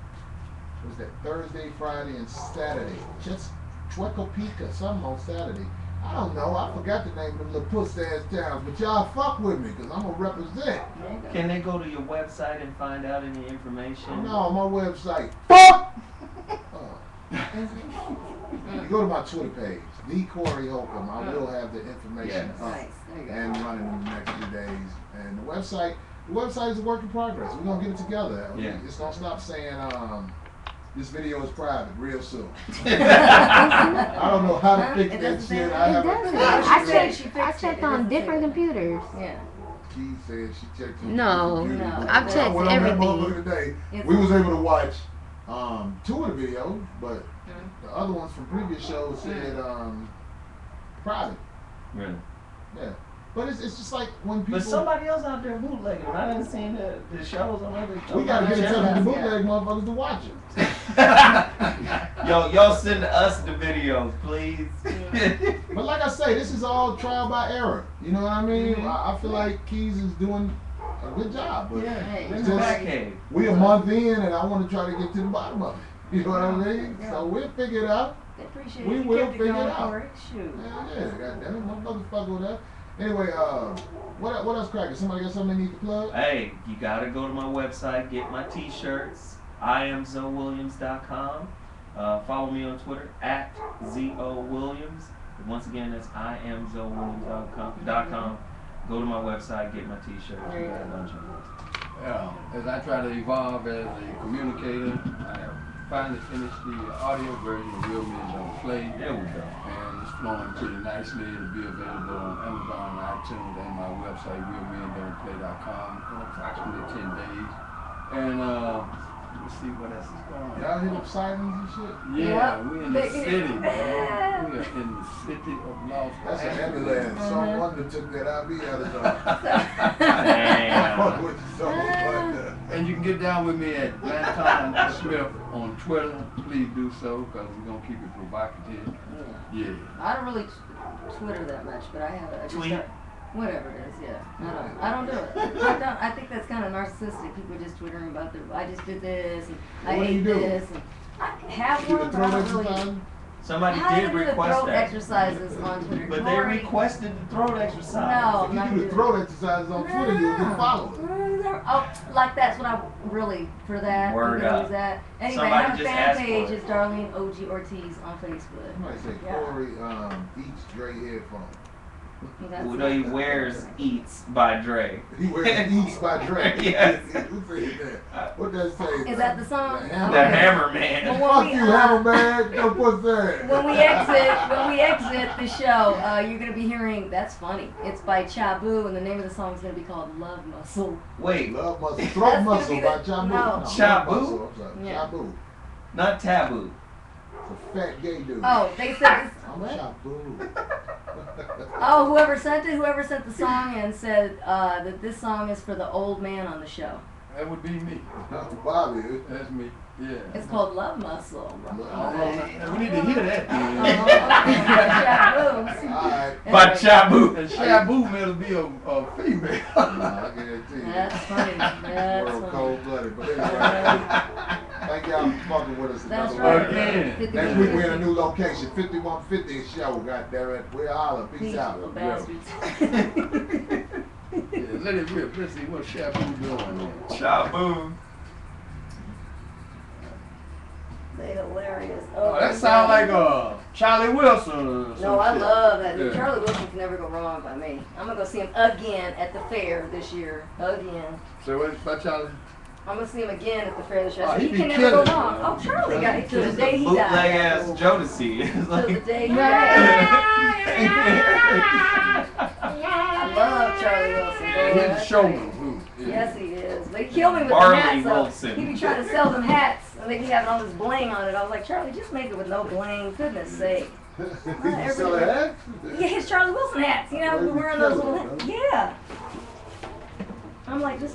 what was that Thursday, Friday, and Saturday. Just Chuecopica, something on Saturday. I don't know. I forgot the name of them little puss-ass towns, but y'all fuck with me because I'm gonna represent. Can they go to your website and find out any information? No, my website. Fuck. You go to my Twitter page, the Corey Holcomb. I will have the information Yes. up Nice. There you go. and running in the next few days. And the website is a work in progress. We're gonna get it together. Yeah. It's gonna stop saying this video is private real soon. I don't know how to fix It that doesn't say shit. that. I It haven't. doesn't. She I fixed it. checked It on doesn't say different that. computers. Yeah. She said she checked on No, the computer. no. I've I checked went on that everything. motherfucker today. It's- We was able to watch 2 of the videos, but Mm. the other ones from previous shows said private. Really? Yeah. But it's just like when people. But somebody else out there bootlegging. I didn't see the shows on other. we gotta get in touch with the Yeah. bootleg motherfuckers to watch it. Y'all send us the videos, please. But like I say, this is all trial by error. You know what I mean? Mhm. I feel like Keys is doing a good job. But Yeah, Hey, in it's the just- back cave. we a month in, and I want to try to get to the bottom of it. You know what I mean? Yeah. So we'll figure it out. I appreciate We it. You will kept it figure it going out. for it. Shoot. Hell yeah, goddamn it, motherfuckers fuck with that. Anyway, what else cracking? Somebody got something they need to plug? Hey, you gotta go to my website, get my t-shirts, IamZoeWilliams.com. Follow me on Twitter, @ZOWilliams. Once again, that's IamZoeWilliams.com. Go to my website, get my t-shirts. There you We got a go. bunch of them. As I try to evolve as a communicator, I have finally finished the audio version of Real Men Don't Play. There we go. And it's flowing pretty nicely. It'll be available on Amazon, iTunes, and my website, realmendon'tplay.com in approximately 10 days. And let's see what else is going on. Y'all hit up sightings and shit? Yeah, Yep. we in the city, bro. Yeah. We are in the city of Los That's an Angeles. ambulance. Uh-huh. Some wonder took that IB out of the. Damn. Fuck with you, some wonder. And you can get down with me at Blanton Smith on Twitter. Please do so, because we're going to keep it provocative. Yeah. I don't really Twitter that much, but I have it. I just Tweet. start- whatever it is, yeah. I don't do it. I think that's kind of narcissistic. People just twittering about their. I just did this and I What do you ate do? this. And I have Do one, the but I throat don't really. exercise? Somebody How do did you do the request throat that. exercises on Twitter? But they Corey- requested the throat exercise. No. If not you do good. the throat exercises on Twitter, you'll get followers. Oh, like that's what I really for that. Word you can up. use that. Anyway, Somebody I have a just fan asked for page. it. It's Darlene OG Ortiz on Facebook. Somebody say Yeah. Corey eats Dre headphones. That's Who know he wears Eats by Dre. He wears Eats by Dre. Yes. Who said that? What that say? Is that the song? The The Hammer. Hammer Man. Well, Fuck we, you, Hammer Man. Go what's that? When we exit the show, you're gonna be hearing. That's funny. It's by Chabu, and the name of the song is gonna be called Love Muscle. Wait, Love muscle. That's Throat gonna muscle be by the- Chabu. no. Love Chabu? muscle, I'm sorry. Yeah. Chabu. not Taboo. It's a fat gay dude. Oh, they said this. I'm What? Chabu. Oh, whoever sent the song and said that this song is for the old man on the show. That would be me. Bobby. That's me. Yeah. It's called Love Muscle. We need to hear that. Chabu. Alright. By Anyway, Chabu. And Shabu meant to be a female. I guarantee you. That's funny. That's World funny. cold blooded. But anyway, thank y'all for fucking with us That's another right. week. Again. 50 Next week we're in a minutes. new location, 5150 show. Goddammit. We're holler. Peace These out. little bastards. Yeah, let it rip. Let's see what Shabu doing. Chabu. They hilarious. Oh, that sound like Charlie Wilson or some No, I shit. love that. Yeah. Charlie Wilson can never go wrong by me. I'm gonna go see him again at the fair this year. Again. So what's about Charlie? I'm gonna see him again at the fair this year. Oh, he He be can never go killing it, wrong. man. Oh, Charlie got it till the day he Bootleg died. ass Jodeci. It's Till the like, day he died. I love Charlie Wilson. Yeah, boy. he's a showman. Too. Yeah. Yes, he is. But he killed me with Barley the hats. though. Wilson. He be trying to sell them hats, and they be having all this bling on it. I was like, Charlie, just make it with no bling. Goodness sake. You sell a hat? Yeah, his Charlie Wilson hats. You know, wearing those little hats. Yeah. I'm like, just